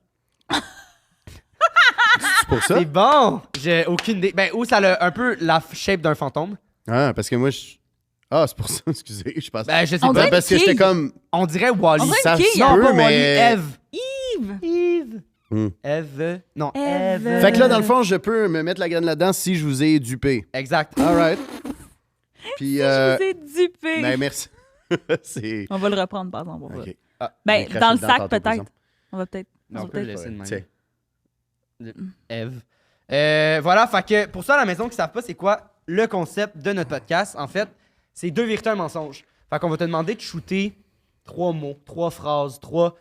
Speaker 4: C'est pour ça?
Speaker 1: C'est bon! J'ai aucune idée. Ben, ou ça a un peu la shape d'un fantôme.
Speaker 4: Ah, parce que moi, je... Ah, c'est pour ça, excusez, je pense.
Speaker 1: Ben, je sais
Speaker 2: On
Speaker 1: pas.
Speaker 2: dirait
Speaker 4: Parce que
Speaker 2: une
Speaker 4: j'étais
Speaker 2: quille.
Speaker 4: comme...
Speaker 1: On dirait Wally.
Speaker 2: On dirait
Speaker 4: Ça
Speaker 2: une quille,
Speaker 4: se
Speaker 2: hein?
Speaker 1: Non,
Speaker 4: peut,
Speaker 1: pas Wally,
Speaker 4: mais...
Speaker 1: Eve.
Speaker 2: Yves!
Speaker 1: Yves.
Speaker 4: Hmm.
Speaker 1: Eve. Non,
Speaker 2: Eve.
Speaker 1: Eve.
Speaker 4: Fait que là, dans le fond, je peux me mettre la graine là-dedans si je vous ai dupé.
Speaker 1: Exact.
Speaker 4: All right. Puis,
Speaker 2: Je vous ai dupé.
Speaker 4: ben, merci. C'est...
Speaker 2: On va le reprendre, par exemple. on va-
Speaker 4: OK.
Speaker 2: Ben,
Speaker 4: craché
Speaker 2: dans le
Speaker 4: dedans
Speaker 2: sac,
Speaker 4: tantôt, par
Speaker 2: peut-être.
Speaker 4: exemple.
Speaker 2: On va peut-être.
Speaker 1: Non,
Speaker 2: on
Speaker 1: on
Speaker 2: va
Speaker 1: peut le
Speaker 2: peut-être-
Speaker 1: laisser de même.
Speaker 4: Tiens.
Speaker 1: Eve. Voilà, fait que pour ça, à la maison qui ne savent pas c'est quoi le concept de notre podcast, en fait, c'est 2 vérités, un mensonge. Fait qu'on va te demander de shooter 3 mots, 3 phrases, 3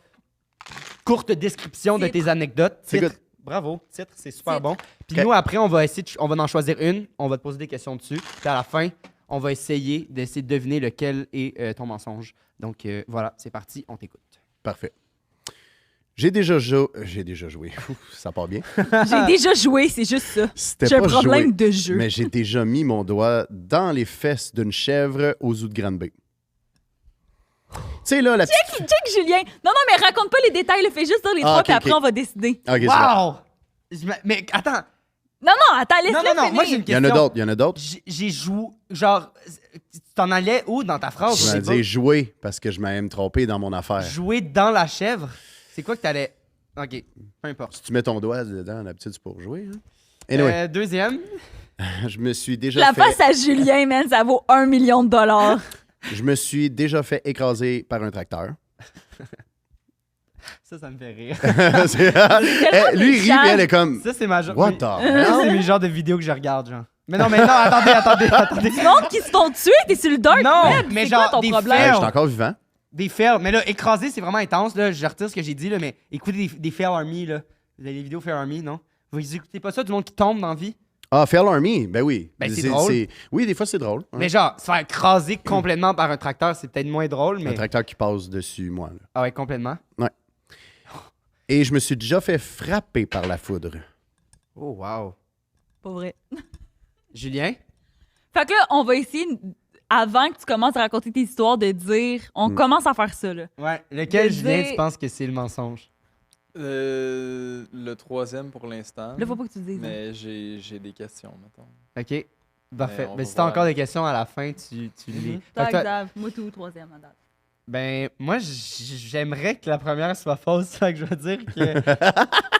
Speaker 1: courtes descriptions de
Speaker 2: Titre.
Speaker 1: tes anecdotes.
Speaker 4: C'est
Speaker 1: Titre.
Speaker 4: good.
Speaker 1: Bravo, titre, c'est super
Speaker 2: Titre.
Speaker 1: bon. Puis
Speaker 4: Ok.
Speaker 1: nous, après, on va essayer, on va en choisir une, on va te poser des questions dessus. Puis à la fin, on va essayer d'essayer de deviner lequel est ton mensonge. Donc voilà, c'est parti, on t'écoute.
Speaker 4: Parfait. J'ai déjà joué... Ouf, ça part bien.
Speaker 2: J'ai déjà joué, c'est juste ça.
Speaker 4: C'était
Speaker 2: J'ai un
Speaker 4: pas
Speaker 2: problème
Speaker 4: joué,
Speaker 2: de jeu.
Speaker 4: mais j'ai déjà mis mon doigt dans les fesses d'une chèvre aux zoo de Granby. Tu sais, là, la petite...
Speaker 2: Check, Julien. Non, mais raconte pas les détails, le fais juste dire les trois,
Speaker 4: ok,
Speaker 2: puis après,
Speaker 4: ok.
Speaker 2: on va décider.
Speaker 4: OK, c'est vrai.
Speaker 1: Wow! Mais attends,
Speaker 2: Non, attends, laisse-le
Speaker 1: non, moi j'ai
Speaker 2: finir.
Speaker 1: une
Speaker 4: Il y en
Speaker 1: question.
Speaker 4: a d'autres, il y en a d'autres.
Speaker 1: J'ai joué, genre, tu t'en allais où dans ta phrase?
Speaker 4: Je
Speaker 1: sais
Speaker 4: vais
Speaker 1: pas.
Speaker 4: dire jouer parce que je m'aime tromper dans mon affaire.
Speaker 1: Jouer dans la chèvre? C'est quoi que t'allais... Ok, peu importe.
Speaker 4: Si tu mets ton doigt dedans, d'habitude, c'est pour jouer. Hein? Anyway,
Speaker 1: Deuxième,
Speaker 4: je me suis déjà
Speaker 2: La
Speaker 4: fait...
Speaker 2: face à Julien, man, ça vaut 1 million de dollars.
Speaker 4: Je me suis déjà fait écraser par un tracteur.
Speaker 1: ça me fait rire.
Speaker 4: C'est-
Speaker 2: tellement
Speaker 4: lui, il rit,
Speaker 2: méchant.
Speaker 4: mais elle est comme...
Speaker 1: Ça, c'est ma genre...
Speaker 4: What the
Speaker 1: Ça,
Speaker 4: hell?
Speaker 1: c'est mes genres de vidéos que je regarde, genre. Mais non, attendez.
Speaker 2: Du monde qui se font tuer, t'es sur le dark
Speaker 1: Non,
Speaker 2: web.
Speaker 1: mais
Speaker 2: C'est quoi
Speaker 1: genre
Speaker 2: ton
Speaker 1: des
Speaker 2: problème?
Speaker 1: faits.
Speaker 4: Je suis encore vivant.
Speaker 1: Des fails. Mais là, écraser, c'est vraiment intense, là. Je retire ce que j'ai dit, là, mais écoutez des fail army, là. Vous avez les vidéos fail army, non? Vous écoutez pas ça, du monde qui tombe dans la vie?
Speaker 4: Ah, Fail Army, ben oui.
Speaker 1: Ben, c'est drôle.
Speaker 4: Oui, des fois, c'est drôle. hein.
Speaker 1: Mais genre, se faire écraser complètement par un tracteur, c'est peut-être moins drôle,
Speaker 4: Un
Speaker 1: mais...
Speaker 4: tracteur qui passe dessus, moi. Là.
Speaker 1: Ah ouais, complètement.
Speaker 4: Et je me suis déjà fait frapper par la foudre.
Speaker 1: Oh, wow.
Speaker 2: Pas vrai.
Speaker 1: Julien?
Speaker 2: Fait que là, on va essayer, avant que tu commences à raconter tes histoires, de dire, on commence à faire ça, là.
Speaker 1: Ouais. Lequel,
Speaker 2: De
Speaker 1: Julien,
Speaker 2: dire-
Speaker 1: tu penses que c'est le mensonge?
Speaker 3: Le troisième pour l'instant.
Speaker 2: Là, faut pas que tu le dises. hein.
Speaker 3: Mais j'ai des questions, mettons.
Speaker 1: OK. Parfait.
Speaker 3: on
Speaker 1: Mais
Speaker 3: va
Speaker 1: si t'as
Speaker 3: voir.
Speaker 1: encore des questions à la fin, tu lis. Fait que toi-
Speaker 2: Exact. Moi, tout, troisième, à date.
Speaker 1: ben, moi, j'aimerais que la première soit fausse. Fait que je vais dire que...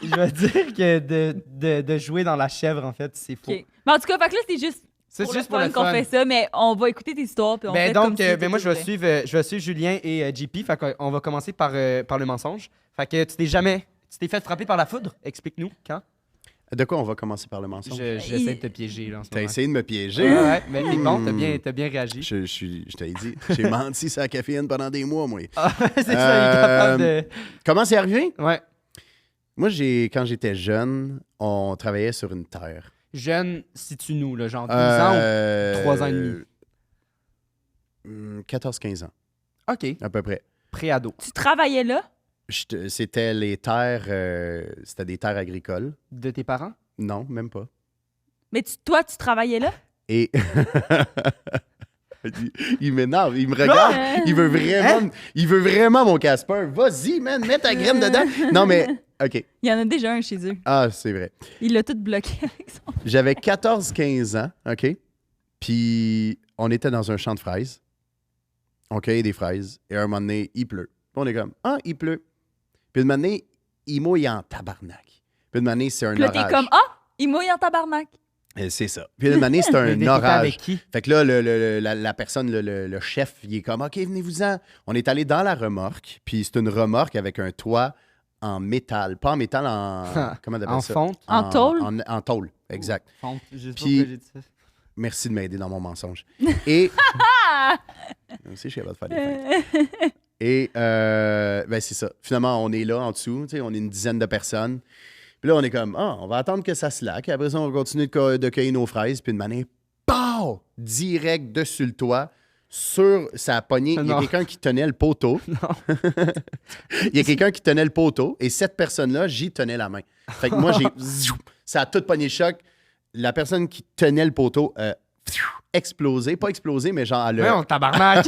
Speaker 1: je vais dire que de jouer dans la chèvre, en fait, c'est faux.
Speaker 2: OK. Mais en tout cas, fait que là, c'est juste
Speaker 1: C'est
Speaker 2: pour
Speaker 1: juste
Speaker 2: le
Speaker 1: pour le
Speaker 2: fun qu'on
Speaker 1: fun.
Speaker 2: fait ça, mais on va écouter tes histoires, puis on
Speaker 1: Ben
Speaker 2: fait
Speaker 1: donc,
Speaker 2: comme si
Speaker 1: ben
Speaker 2: c'était
Speaker 1: moi, je
Speaker 2: vrai.
Speaker 1: vais suivre Julien et JP. Fait qu'on va commencer par le mensonge. Fait que tu t'es fait frapper par la foudre? Explique-nous, quand?
Speaker 4: De quoi on va commencer par le mensonge?
Speaker 1: J'essaie de te piéger, là, en ce
Speaker 4: T'as
Speaker 1: moment.
Speaker 4: essayé de me piéger.
Speaker 1: Ouais, mais t'es bon, t'as bien réagi.
Speaker 4: Je t'ai dit, j'ai menti sur la caféine pendant des mois, moi.
Speaker 1: Ah, c'est ça, il est capable de...
Speaker 4: Comment c'est arrivé?
Speaker 1: Ouais.
Speaker 4: Moi, quand j'étais jeune, on travaillait sur une terre.
Speaker 1: Jeune, situe-nous, là, genre 12 ans ou 3 ans et demi?
Speaker 4: 14-15 ans,
Speaker 1: OK.
Speaker 4: à peu près.
Speaker 1: Pré-ado.
Speaker 2: Tu travaillais là?
Speaker 4: C'était les terres, c'était des terres agricoles.
Speaker 1: De tes parents?
Speaker 4: Non, même pas.
Speaker 2: Mais toi, tu travaillais là?
Speaker 4: Et il m'énerve, il me regarde, il veut vraiment mon Casper. Vas-y, man, mets ta graine dedans. Non, mais, OK.
Speaker 2: Il y en a déjà un chez eux.
Speaker 4: Ah, c'est vrai.
Speaker 2: Il l'a tout bloqué avec son...
Speaker 4: J'avais 14-15 ans, OK? Puis on était dans un champ de fraises. On cueillait des fraises. Et à un moment donné, il pleut. Puis on est comme, ah, il pleut. Puis un moment donné, il mouille en tabarnak. Puis un moment donné, c'est un
Speaker 2: Puis là,
Speaker 4: orage.
Speaker 2: t'es comme, ah, il mouille en tabarnak.
Speaker 4: C'est ça. Puis un moment donné, c'est
Speaker 1: Mais
Speaker 4: un
Speaker 1: t'étais
Speaker 4: orage.
Speaker 1: avec qui?
Speaker 4: Fait que là, la personne, le chef, il est comme, OK, venez-vous-en. On est allé dans la remorque. Puis c'est une remorque avec un toit en métal. Pas en métal, comment on appelle
Speaker 1: En
Speaker 4: ça?
Speaker 1: fonte?
Speaker 2: En tôle?
Speaker 4: En tôle, exact.
Speaker 1: Fonte. Juste
Speaker 4: Puis-
Speaker 1: pour que j'ai dit ça.
Speaker 4: Merci de m'aider dans mon mensonge. Et. Moi aussi, je suis capable de faire des feintes. Et, ben, c'est ça. Finalement, on est là en dessous. Tu sais, on est une dizaine de personnes. Puis là, on est comme, ah, on va attendre que ça slack. Après ça, on va continuer de cueillir nos fraises. Puis de manière, pow! Direct dessus le toit. Sur sa poignée, il y a
Speaker 1: Non.
Speaker 4: quelqu'un qui tenait le poteau. Il y a quelqu'un qui tenait le poteau. Et cette personne-là, j'y tenais la main. Fait que moi, ça a tout pogné le choc. La personne qui tenait le poteau a explosé. Pas explosé, mais genre, elle
Speaker 1: Ouais,
Speaker 4: a...
Speaker 1: on tabarnak.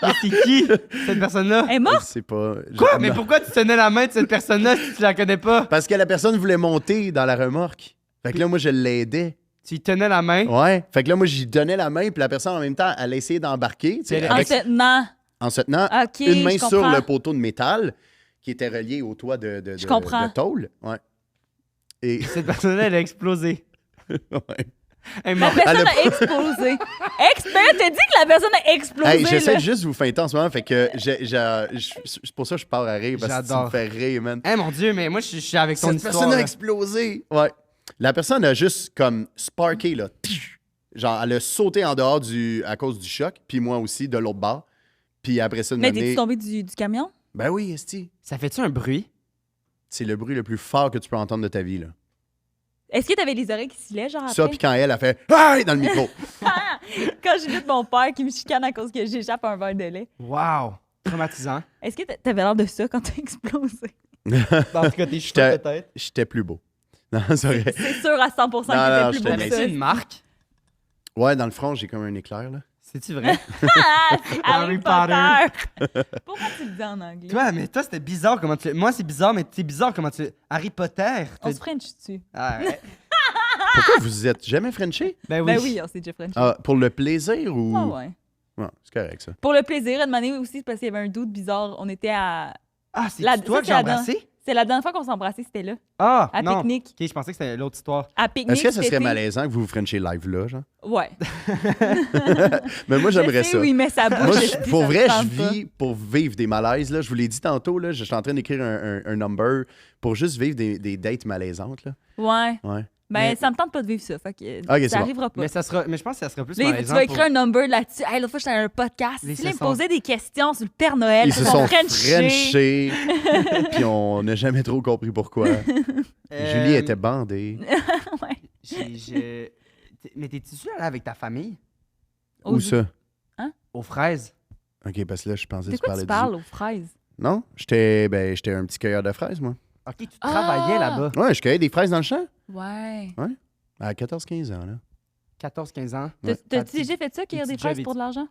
Speaker 1: Mais c'est qui, cette personne-là?
Speaker 2: Elle est morte?
Speaker 4: C'est pas...
Speaker 1: Quoi?
Speaker 4: je-
Speaker 1: Mais
Speaker 4: non.
Speaker 1: pourquoi tu tenais la main de cette personne-là si tu la connais pas?
Speaker 4: Parce que la personne voulait monter dans la remorque. Fait que là, moi, je l'aidais.
Speaker 1: Tu lui tenais la main?
Speaker 4: Ouais. Fait que là, moi, j'y donnais la main, puis la personne, en même temps, elle a essayé d'embarquer, tu sais,
Speaker 1: Elle-
Speaker 2: En
Speaker 4: avec-
Speaker 2: se tenant.
Speaker 4: en se tenant
Speaker 2: OK,
Speaker 4: une main
Speaker 2: je
Speaker 4: sur
Speaker 2: comprends.
Speaker 4: le poteau de métal qui était relié au toit de
Speaker 2: Je comprends.
Speaker 4: de tôle. Ouais. Et...
Speaker 1: Cette personne-là, elle a explosé.
Speaker 4: ouais.
Speaker 1: Elle est
Speaker 2: La
Speaker 1: morte.
Speaker 2: personne
Speaker 4: Elle a-
Speaker 2: a explosé. Mais t'as dit que la personne a explosé,
Speaker 4: Hey, j'essaie
Speaker 2: là.
Speaker 4: juste de vous feinter en ce moment, fait que c'est pour ça que je pars à rire, parce que tu me
Speaker 1: J'adore.
Speaker 4: fais rire, man.
Speaker 1: Eh mon Dieu, mais moi, je suis avec ton
Speaker 4: Cette
Speaker 1: histoire.
Speaker 4: personne a
Speaker 1: là.
Speaker 4: explosé. Ouais. La personne a juste comme sparké, là. Genre, elle a sauté en dehors à cause du choc, puis moi aussi, de l'autre bord. Puis après ça, de
Speaker 2: Mais
Speaker 4: m'amener-
Speaker 2: t'es-tu tombé du camion?
Speaker 4: Ben oui, esti.
Speaker 1: Ça fait-tu un bruit?
Speaker 4: C'est le bruit le plus fort que tu peux entendre de ta vie, là.
Speaker 2: Est-ce que t'avais les oreilles qui silaient, genre
Speaker 4: Ça,
Speaker 2: après?
Speaker 4: puis quand elle a fait « Aïe! » dans le micro.
Speaker 2: Quand j'ai vu de mon père qui me chicane à cause que j'échappe un verre de lait.
Speaker 1: Wow! Traumatisant.
Speaker 2: Est-ce que t'avais l'air de ça quand t'as explosé?
Speaker 1: En tout cas, tes cheveux,
Speaker 4: J'étais-
Speaker 1: peut-être.
Speaker 4: J'étais plus beau. Non, c'est vrai.
Speaker 2: C'est sûr à 100%
Speaker 4: Non,
Speaker 2: que t'étais
Speaker 4: non,
Speaker 2: plus
Speaker 4: j'étais
Speaker 2: beau
Speaker 4: nice.
Speaker 2: que ça.
Speaker 1: T'avais-tu une marque?
Speaker 4: Ouais, dans le front, j'ai comme un éclair, là.
Speaker 1: C'est-tu vrai?
Speaker 2: Ah, c'est Harry
Speaker 1: Harry
Speaker 2: Potter! Pourquoi tu le dis en anglais?
Speaker 1: Toi, mais toi, c'était bizarre comment tu... Moi, c'est bizarre, mais c'est bizarre comment tu... Harry Potter?
Speaker 2: On se French dessus.
Speaker 1: Ah, ouais.
Speaker 4: Pourquoi vous êtes jamais Frenché?
Speaker 1: Ben oui.
Speaker 2: Ben oui, on s'est déjà French.
Speaker 4: Ah, pour le plaisir ou...
Speaker 2: Ah ouais.
Speaker 4: Ouais, c'est correct, ça.
Speaker 2: Pour le plaisir, une année aussi, parce qu'il y avait un doute bizarre. On était à...
Speaker 1: Ah, c'est
Speaker 2: La-
Speaker 1: toi
Speaker 2: ça,
Speaker 1: que
Speaker 2: c'est
Speaker 1: j'ai
Speaker 2: la
Speaker 1: embrassé?
Speaker 2: C'est la dernière fois qu'on s'est embrassés, c'était là.
Speaker 1: Ah,
Speaker 2: À
Speaker 1: non.
Speaker 2: pique-nique.
Speaker 1: OK, je pensais que c'était l'autre histoire.
Speaker 2: À pique-nique.
Speaker 4: Est-ce que ça
Speaker 2: cet
Speaker 4: serait
Speaker 2: été.
Speaker 4: malaisant que vous vous Frenchiez live là, genre?
Speaker 2: Ouais.
Speaker 4: Mais moi, j'aimerais
Speaker 2: Je sais
Speaker 4: ça.
Speaker 2: où il met sa bouche.
Speaker 4: Moi,
Speaker 2: je dis,
Speaker 4: pour
Speaker 2: ça
Speaker 4: vrai,
Speaker 2: me tente
Speaker 4: je
Speaker 2: pas.
Speaker 4: vis pour vivre des malaises. Là. Je vous l'ai dit tantôt, là, je suis en train d'écrire un number pour juste vivre des dates malaisantes. Là.
Speaker 2: Ouais.
Speaker 4: Ouais.
Speaker 2: Ben,
Speaker 1: Mais-
Speaker 2: ça me tente pas de vivre ça. Fait que
Speaker 4: Ok,
Speaker 2: ça
Speaker 4: c'est bon.
Speaker 2: arrivera pas.
Speaker 1: Mais je pense que ça serait plus
Speaker 2: Là, tu
Speaker 1: malaisant
Speaker 2: vas écrire
Speaker 1: pour-
Speaker 2: un number là-dessus. Hey, l'autre fois, j'étais à un podcast.
Speaker 1: Les
Speaker 2: Tu sais, là, ils me
Speaker 1: sessons.
Speaker 2: posaient des questions sur le Père Noël.
Speaker 4: Ils se
Speaker 2: sur
Speaker 4: sont
Speaker 2: mon Frenché.
Speaker 4: Frenchés, puis on n'a jamais trop compris pourquoi. Julie était bandée.
Speaker 2: Ouais.
Speaker 1: Mais t'es-tu allé avec ta famille
Speaker 2: Aux-
Speaker 4: Où ça?
Speaker 1: aux fraises?
Speaker 4: OK, parce que là, je pensais
Speaker 2: De
Speaker 4: que tu
Speaker 2: quoi
Speaker 4: parlais
Speaker 2: tu
Speaker 4: du...
Speaker 2: parles aux fraises?
Speaker 4: Non? J'étais un petit cueilleur de fraises, moi.
Speaker 1: OK, tu
Speaker 2: Ah!
Speaker 1: travaillais là-bas.
Speaker 4: Ouais, je cueillais des fraises dans le champ.
Speaker 2: Ouais.
Speaker 4: À 14-15 ans, là.
Speaker 1: 14-15 ans.
Speaker 4: Ouais.
Speaker 2: T'as-tu déjà fait ça, cueillir
Speaker 1: T'as-tu
Speaker 2: des
Speaker 1: déjà
Speaker 2: fraises pour de l'argent?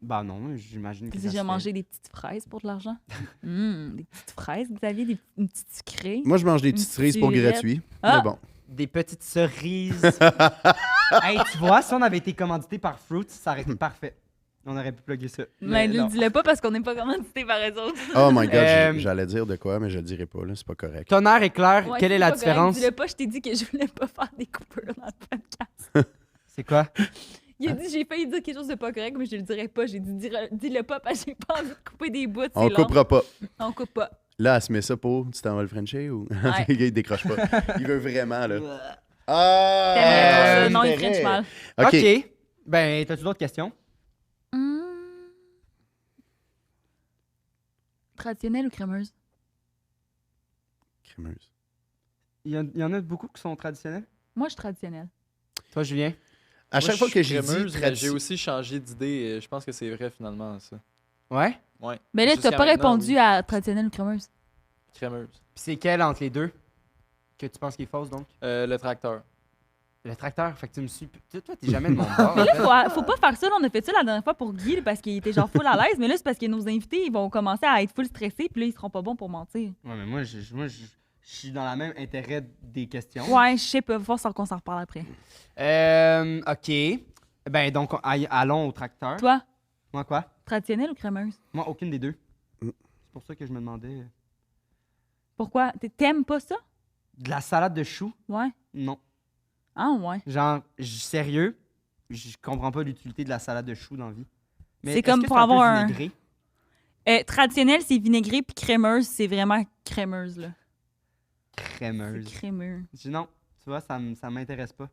Speaker 1: Bah non, j'imagine que
Speaker 2: T'as
Speaker 1: ça
Speaker 2: déjà
Speaker 1: se
Speaker 2: mangé des petites fraises pour de l'argent? Des petites fraises, Xavier, une petite sucrée.
Speaker 4: Moi, je mange des
Speaker 2: Une
Speaker 4: petites cerises pour
Speaker 2: surette.
Speaker 4: gratuit.
Speaker 2: Ah!
Speaker 4: Mais bon.
Speaker 1: fait. Des petites cerises. Hey, tu vois, si on avait été commandité par Fruits, ça aurait été parfait. On aurait pu plugger ça.
Speaker 2: Mais
Speaker 1: non.
Speaker 2: dis-le pas parce qu'on n'est pas commandité par eux autres.
Speaker 4: Oh my God,
Speaker 1: Euh,
Speaker 4: j'allais dire de quoi, mais je le dirai pas, là. C'est pas correct.
Speaker 1: Tonnerre éclair,
Speaker 2: Ouais,
Speaker 1: quelle est
Speaker 2: c'est
Speaker 1: la
Speaker 2: pas correct,
Speaker 1: différence?
Speaker 2: Dis-le pas, je t'ai dit que je voulais pas faire des coupures dans le podcast.
Speaker 1: C'est quoi?
Speaker 2: Il a dit, j'ai failli dire quelque chose de pas correct, mais je le dirais pas. J'ai dit, dis-le pas parce que j'ai pas envie de couper des bouts.
Speaker 4: On
Speaker 2: c'est long.
Speaker 4: coupera pas.
Speaker 2: On coupe pas.
Speaker 4: Là, elle se met ça pour tu t'en vas le Frencher ou.
Speaker 2: Ouais.
Speaker 4: Le gars, il décroche pas. Il veut vraiment, là.
Speaker 2: T'aimerais
Speaker 4: Ah!
Speaker 2: ça? Non, il
Speaker 4: intérêt.
Speaker 2: French mal.
Speaker 1: OK.
Speaker 4: OK.
Speaker 1: Ben, t'as-tu d'autres questions?
Speaker 2: Traditionnelle ou crémeuse?
Speaker 4: crémeuse.
Speaker 1: Il y en a beaucoup qui sont traditionnels.
Speaker 2: Moi, je suis traditionnelle.
Speaker 1: Toi, Julien?
Speaker 4: À chaque fois que j'ai dit
Speaker 3: crémeuse, mais j'ai
Speaker 4: tradi-
Speaker 3: aussi changé d'idée. Je pense que c'est vrai finalement, ça.
Speaker 1: Ouais?
Speaker 3: Ouais.
Speaker 2: Mais là, tu
Speaker 3: Jusqu'à
Speaker 2: n'as pas
Speaker 3: maintenant,
Speaker 2: répondu
Speaker 3: oui.
Speaker 2: à traditionnelle ou crémeuse.
Speaker 3: Crémeuse.
Speaker 1: Puis c'est quelle entre les deux que tu penses qui est fausse, donc?
Speaker 3: Le tracteur.
Speaker 1: Le tracteur, fait que tu me suis... Toi, t'es jamais de mon bord, en
Speaker 2: Mais
Speaker 1: fait.
Speaker 2: là, faut pas faire ça. Là, on a fait ça la dernière fois pour Guy là, parce qu'il était genre full à l'aise. Mais là, c'est parce que nos invités, ils vont commencer à être full stressés. Puis là, ils seront pas bons pour mentir.
Speaker 1: Ouais, mais moi, je suis dans la même intérêt des questions.
Speaker 2: Ouais, je sais pas. Faut voir qu'on s'en reparle après.
Speaker 1: OK. Ben, donc, allons au tracteur.
Speaker 2: Toi,
Speaker 1: Moi, quoi?
Speaker 2: traditionnelle ou crémeuse?
Speaker 1: Moi, aucune des deux.
Speaker 4: Mm.
Speaker 1: C'est pour ça que je me demandais...
Speaker 2: Pourquoi? T'aimes pas ça?
Speaker 1: De la salade de choux?
Speaker 2: Ouais.
Speaker 1: Non.
Speaker 2: Ah, ouais.
Speaker 1: Genre, sérieux, je comprends pas l'utilité de la salade de choux dans la vie. Mais
Speaker 2: C'est
Speaker 1: est-ce
Speaker 2: comme
Speaker 1: que
Speaker 2: pour
Speaker 1: un peu
Speaker 2: avoir un-
Speaker 1: vinaigré?
Speaker 2: Traditionnelle, c'est vinaigré. Puis crémeuse, c'est vraiment crémeuse. Là. C'est
Speaker 1: Crémeuse.
Speaker 2: crémeux.
Speaker 1: Je dis non, tu vois, ça m'intéresse pas.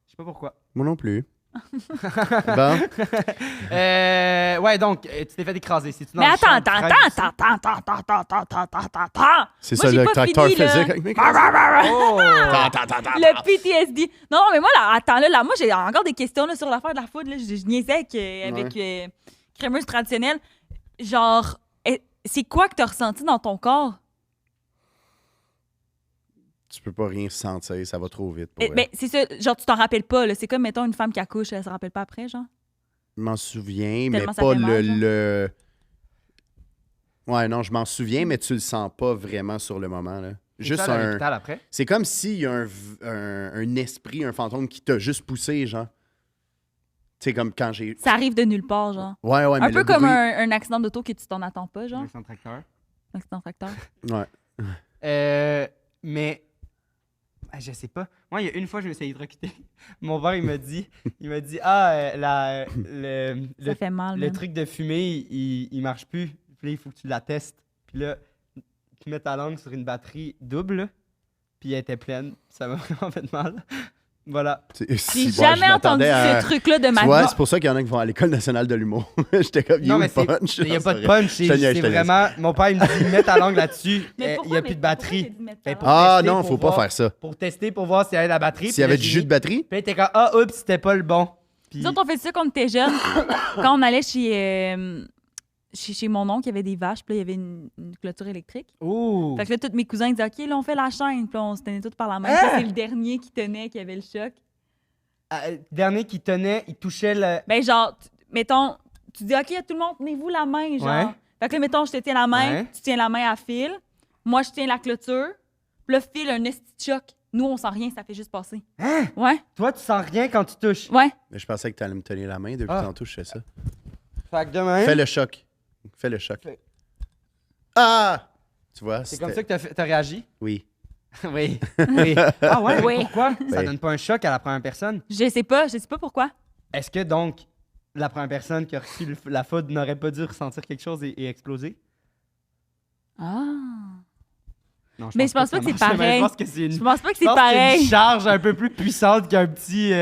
Speaker 1: Je sais pas pourquoi.
Speaker 4: Moi non plus. Bon,
Speaker 1: Ouais, donc, tu t'es fait écraser. C'est-tu dans
Speaker 2: Mais
Speaker 1: le
Speaker 2: attends,
Speaker 1: champ
Speaker 2: attends,
Speaker 1: de
Speaker 2: attends,
Speaker 1: fraise
Speaker 2: attends, attends, attends, attends, attends, attends, attends.
Speaker 4: c'est
Speaker 2: Moi,
Speaker 4: ça
Speaker 2: j'ai
Speaker 4: le
Speaker 2: pas
Speaker 4: tracteur
Speaker 2: fini, là.
Speaker 4: physique avec mes
Speaker 1: aussi? Oh!
Speaker 2: Le PTSD. Non, mais moi, là, attends, là, moi, j'ai encore des questions là, sur l'affaire de la foudre. Là. Je niaisais avec crémeuse traditionnelle. Genre, c'est quoi que t'as ressenti dans ton corps?
Speaker 4: Tu peux pas rien sentir, ça va trop vite. Pour
Speaker 2: Ben,
Speaker 4: vrai.
Speaker 2: c'est ça, genre, tu t'en rappelles pas. Là. C'est comme, mettons, une femme qui accouche, elle se rappelle pas après, genre.
Speaker 4: Je m'en souviens, mais
Speaker 2: Tellement ça
Speaker 4: pas
Speaker 2: fait mal, genre.
Speaker 4: le... Ouais, non, je m'en souviens, mais tu le sens pas vraiment sur le moment. Là. Juste
Speaker 1: Ça, à
Speaker 4: un...
Speaker 1: l'hôpital après.
Speaker 4: C'est comme s'il y a un esprit, un fantôme qui t'a juste poussé, genre. Tu sais, comme quand j'ai...
Speaker 2: Ça arrive de nulle part, genre.
Speaker 4: Ouais, ouais, mais
Speaker 2: Un peu
Speaker 4: le
Speaker 2: comme
Speaker 4: bruit-
Speaker 2: un accident d'auto que tu t'en attends pas, genre.
Speaker 1: Sans tracteur.
Speaker 2: Un accident tracteur.
Speaker 4: Ouais.
Speaker 1: Mais je sais pas. Moi, il y a une fois, je me suis électrocuté. Mon père, il m'a dit,
Speaker 2: Ça fait mal,
Speaker 1: le
Speaker 2: man.
Speaker 1: truc de fumée, il marche plus. Puis là, il faut que tu la testes. Puis là, tu mets ta langue sur une batterie double, là, puis elle était pleine. Ça m'a vraiment fait mal. Voilà.
Speaker 2: J'ai jamais entendu ce truc-là de ma
Speaker 4: Tu vois,
Speaker 2: vie.
Speaker 4: c'est pour ça qu'il y en a qui vont à l'École nationale de l'humour. J'étais comme,
Speaker 1: Non, mais
Speaker 4: punch.
Speaker 1: il n'y a
Speaker 4: Non,
Speaker 1: pas
Speaker 4: c'est
Speaker 1: de
Speaker 4: vrai.
Speaker 1: punch.
Speaker 4: Je te niaise,
Speaker 1: C'est
Speaker 4: je te niaise.
Speaker 1: vraiment... Mon père, il me dit, mets ta langue là-dessus.
Speaker 2: Mais
Speaker 1: Il
Speaker 2: pourquoi,
Speaker 1: n'y a plus de batterie.
Speaker 2: Mais
Speaker 1: pour
Speaker 4: Ah
Speaker 1: tester,
Speaker 4: non,
Speaker 1: pour
Speaker 4: faut pas
Speaker 1: voir.
Speaker 4: faire ça.
Speaker 1: Pour tester, pour voir s'il y avait la batterie.
Speaker 4: S'il y avait du jus de batterie,
Speaker 1: Puis là, il était comme, ah, oups, c'était pas le bon. Puis...
Speaker 2: Nous autres, on fait ça quand on était jeunes. Quand on allait chez mon oncle, il y avait des vaches, puis là, il y avait une clôture électrique.
Speaker 1: Ouh!
Speaker 2: Fait que là, tous mes cousins disaient, OK, là, on fait la chaîne. Puis là, on se tenait tous par la main.
Speaker 1: Hein?
Speaker 2: Puis c'est le dernier qui tenait, qui avait le choc.
Speaker 1: Dernier qui tenait, il touchait le...
Speaker 2: Ben, genre, mettons, tu dis, OK, tout le monde, tenez-vous la main, genre.
Speaker 1: Ouais.
Speaker 2: Fait que là, mettons, je te tiens la main,
Speaker 1: Ouais.
Speaker 2: tu tiens la main à Phil. Moi, je tiens la clôture. Puis là, Phil, un esti de choc. Nous, on sent rien, ça fait juste passer.
Speaker 1: Hein?
Speaker 2: Ouais,
Speaker 1: Toi, tu sens rien quand tu touches.
Speaker 2: ouais.
Speaker 4: je pensais que tu allais me tenir la main depuis
Speaker 1: Ah.
Speaker 4: tantôt, je fais ça.
Speaker 1: Fait que demain...
Speaker 4: Fais le choc. Fais le choc.
Speaker 1: Fais.
Speaker 4: Ah! Tu vois,
Speaker 1: C'est comme ça que t'as réagi?
Speaker 4: Oui.
Speaker 1: Oui. Oui. Ah ouais?
Speaker 2: Oui.
Speaker 1: Pourquoi? Ça
Speaker 4: Oui.
Speaker 1: donne pas un choc à la première personne?
Speaker 2: Je sais pas pourquoi.
Speaker 1: Est-ce que donc la première personne qui a reçu la foudre n'aurait pas dû ressentir quelque chose et exploser?
Speaker 2: Ah.
Speaker 1: Non,
Speaker 2: Mais je pense pas que c'est
Speaker 1: ça marche, mais
Speaker 2: pareil.
Speaker 1: Je pense que c'est une,
Speaker 2: Je pense pas que
Speaker 1: je
Speaker 2: c'est
Speaker 1: pense que c'est
Speaker 2: pareil.
Speaker 1: une charge un peu plus puissante qu'un petit...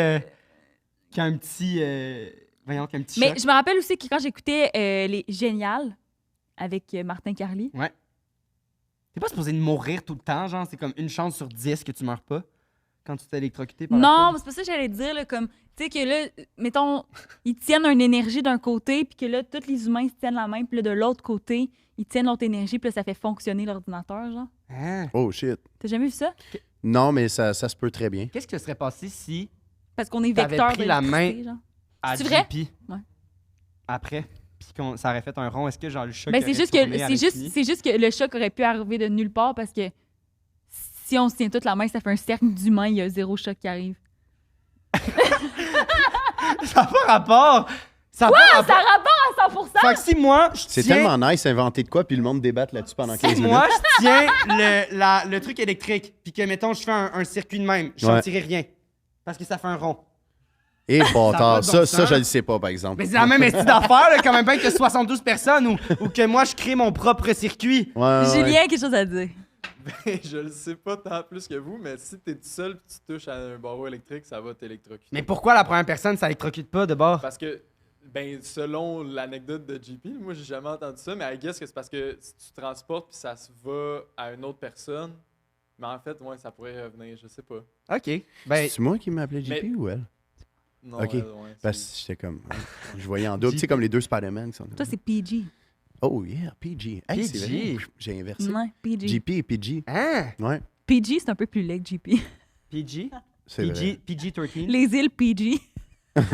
Speaker 1: voyons, qu'un petit
Speaker 2: Mais
Speaker 1: choc.
Speaker 2: je me rappelle aussi que quand j'écoutais les Génial avec Martin Carly,
Speaker 1: T'es pas supposé de mourir tout le temps, genre, c'est comme une chance sur 10 que tu meurs pas quand tu t'es électrocuté par la
Speaker 2: non,
Speaker 1: foudre.
Speaker 2: c'est pas ça que j'allais dire, là, comme, tu sais, que là, mettons, ils tiennent une énergie d'un côté, puis que là, tous les humains se tiennent la main, puis là, de l'autre côté, ils tiennent l'autre énergie, puis là, ça fait fonctionner l'ordinateur, genre.
Speaker 1: Hein?
Speaker 4: Oh shit.
Speaker 2: T'as jamais vu ça?
Speaker 4: Non, mais ça se peut très bien.
Speaker 1: Qu'est-ce qui serait passé si
Speaker 2: Parce qu'on est
Speaker 1: T'avais
Speaker 2: vecteur
Speaker 1: pris la
Speaker 2: d'électricité, genre.
Speaker 1: à
Speaker 2: C'est vrai?
Speaker 1: JP,
Speaker 2: Ouais.
Speaker 1: après, puis ça aurait fait un rond, est-ce que genre le choc
Speaker 2: Ben,
Speaker 1: aurait
Speaker 2: c'est juste
Speaker 1: tourné
Speaker 2: que
Speaker 1: à
Speaker 2: c'est juste,
Speaker 1: l'infini?
Speaker 2: c'est juste que le choc aurait pu arriver de nulle part parce que si on se tient toute la main, ça fait un cercle d'humains, il y a zéro choc qui arrive.
Speaker 1: Ça n'a pas rapport! Ça a pas
Speaker 2: Ah,
Speaker 1: rapport!
Speaker 2: ça rapporte à 100%!
Speaker 1: Fait que si moi, je
Speaker 4: C'est
Speaker 1: tiens...
Speaker 4: tellement nice inventer de quoi, puis le monde débatte là-dessus pendant 15
Speaker 1: Si
Speaker 4: minutes.
Speaker 1: moi, je tiens le truc électrique, puis que, mettons, je fais un circuit de même, je
Speaker 4: Ouais.
Speaker 1: sentirai rien. Parce que ça fait un rond.
Speaker 4: Et
Speaker 1: Ça a pas
Speaker 4: bâtard,
Speaker 1: de
Speaker 4: ça,
Speaker 1: bon
Speaker 4: ça,
Speaker 1: sens.
Speaker 4: je le sais pas, par exemple.
Speaker 1: Mais c'est la même estime d'affaires, là, quand même bien que 72 personnes ou que moi, je crée mon propre circuit.
Speaker 4: Ouais, ouais, ouais.
Speaker 2: Julien, quelque chose à dire.
Speaker 3: Je le sais pas tant plus que vous, mais si t'es tout seul et tu touches à un barreau électrique, ça va t'électrocuter.
Speaker 1: Mais pourquoi la première personne, ça électrocute pas de bord?
Speaker 3: Parce que, ben, selon l'anecdote de JP, moi j'ai jamais entendu ça, mais I guess que c'est parce que si tu transportes puis ça se va à une autre personne, Mais en fait, ouais, ça pourrait revenir, je sais pas.
Speaker 1: OK. Ben,
Speaker 4: C'est moi qui m'ai appelé JP
Speaker 3: Mais-
Speaker 4: ou elle?
Speaker 3: Non,
Speaker 4: Ok.
Speaker 3: ouais,
Speaker 4: Parce que j'étais comme. Je voyais en double. Tu sais, comme les deux Spider-Man qui sont.
Speaker 2: Toi, c'est PG.
Speaker 4: Oh, yeah, PG. Hey, c'est
Speaker 1: PG.
Speaker 4: vrai. J'ai inversé.
Speaker 2: Ouais, PG.
Speaker 4: JP et PG.
Speaker 1: hein?
Speaker 4: Ouais,
Speaker 2: PG, c'est un peu plus laid que JP.
Speaker 1: PG?
Speaker 4: c'est vrai.
Speaker 1: PG-13?
Speaker 2: Les îles PG.
Speaker 1: C'est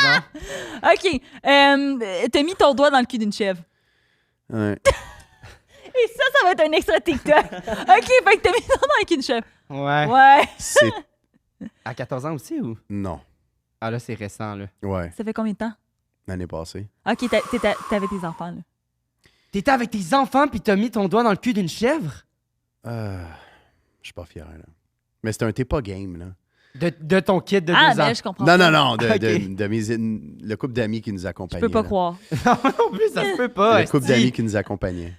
Speaker 1: bon.
Speaker 2: OK. T'as mis ton doigt dans le cul d'une chèvre.
Speaker 4: Ouais.
Speaker 2: Et ça va être un extra TikTok. OK, fait que t'as mis ton doigt dans le cul d'une chèvre.
Speaker 1: Ouais.
Speaker 2: Ouais.
Speaker 4: C'est.
Speaker 1: À 14 ans aussi, ou?
Speaker 4: Non.
Speaker 1: Ah, là, c'est récent, là.
Speaker 4: Ouais,
Speaker 2: Ça fait combien de temps?
Speaker 4: l'année passée.
Speaker 2: OK, t'avais tes enfants, là.
Speaker 1: T'étais avec tes enfants puis t'as mis ton doigt dans le cul d'une chèvre?
Speaker 4: Je suis pas fier, là. Mais c'était un t'es pas game, là.
Speaker 1: De ton kid de 2
Speaker 2: Ah,
Speaker 1: ans.
Speaker 2: mais je comprends
Speaker 4: Non,
Speaker 2: pas.
Speaker 4: non, non,
Speaker 1: Ok.
Speaker 4: le couple d'amis qui nous
Speaker 2: Je
Speaker 4: accompagnait.
Speaker 2: peux pas
Speaker 4: là.
Speaker 2: croire.
Speaker 1: Non plus, ça se peut pas.
Speaker 4: Le couple
Speaker 1: esti.
Speaker 4: d'amis qui nous accompagnait.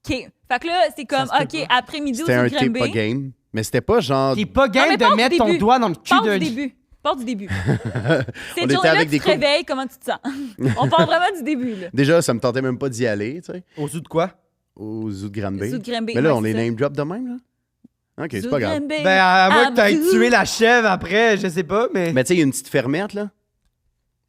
Speaker 2: OK. Fait que là, c'est comme,
Speaker 1: Ça se peut
Speaker 2: OK,
Speaker 1: pas.
Speaker 2: après-midi,
Speaker 4: C'était un
Speaker 2: au
Speaker 4: t'es pas
Speaker 2: Granby.
Speaker 4: game, mais c'était pas genre.
Speaker 1: T'es pas
Speaker 2: Non,
Speaker 1: game
Speaker 2: mais
Speaker 1: de
Speaker 2: pars du
Speaker 1: mettre ton
Speaker 2: début.
Speaker 1: doigt dans le cul
Speaker 2: Pars
Speaker 1: d'un...
Speaker 2: du début. Pars du début. Cette
Speaker 4: était
Speaker 2: journée-là,
Speaker 4: avec
Speaker 2: tu
Speaker 4: des
Speaker 2: te
Speaker 4: couples-
Speaker 2: réveilles, comment tu te sens? On part vraiment du début, là.
Speaker 4: Déjà, ça me tentait même pas d'y aller, tu sais,
Speaker 1: Au zoo de quoi?
Speaker 4: au zoo de Granby.
Speaker 2: Zoo de Granby,
Speaker 4: Mais là,
Speaker 2: ouais,
Speaker 4: on les
Speaker 2: c'est ça.
Speaker 4: name drop de même, là. Ok, c'est
Speaker 2: Zoo
Speaker 4: pas
Speaker 2: de
Speaker 4: grave.
Speaker 2: Granby.
Speaker 1: Ben, à moins que t'aies
Speaker 2: Abdou.
Speaker 1: tué la chèvre après, je sais pas, mais...
Speaker 4: Mais tu sais, il y a une petite fermette, là.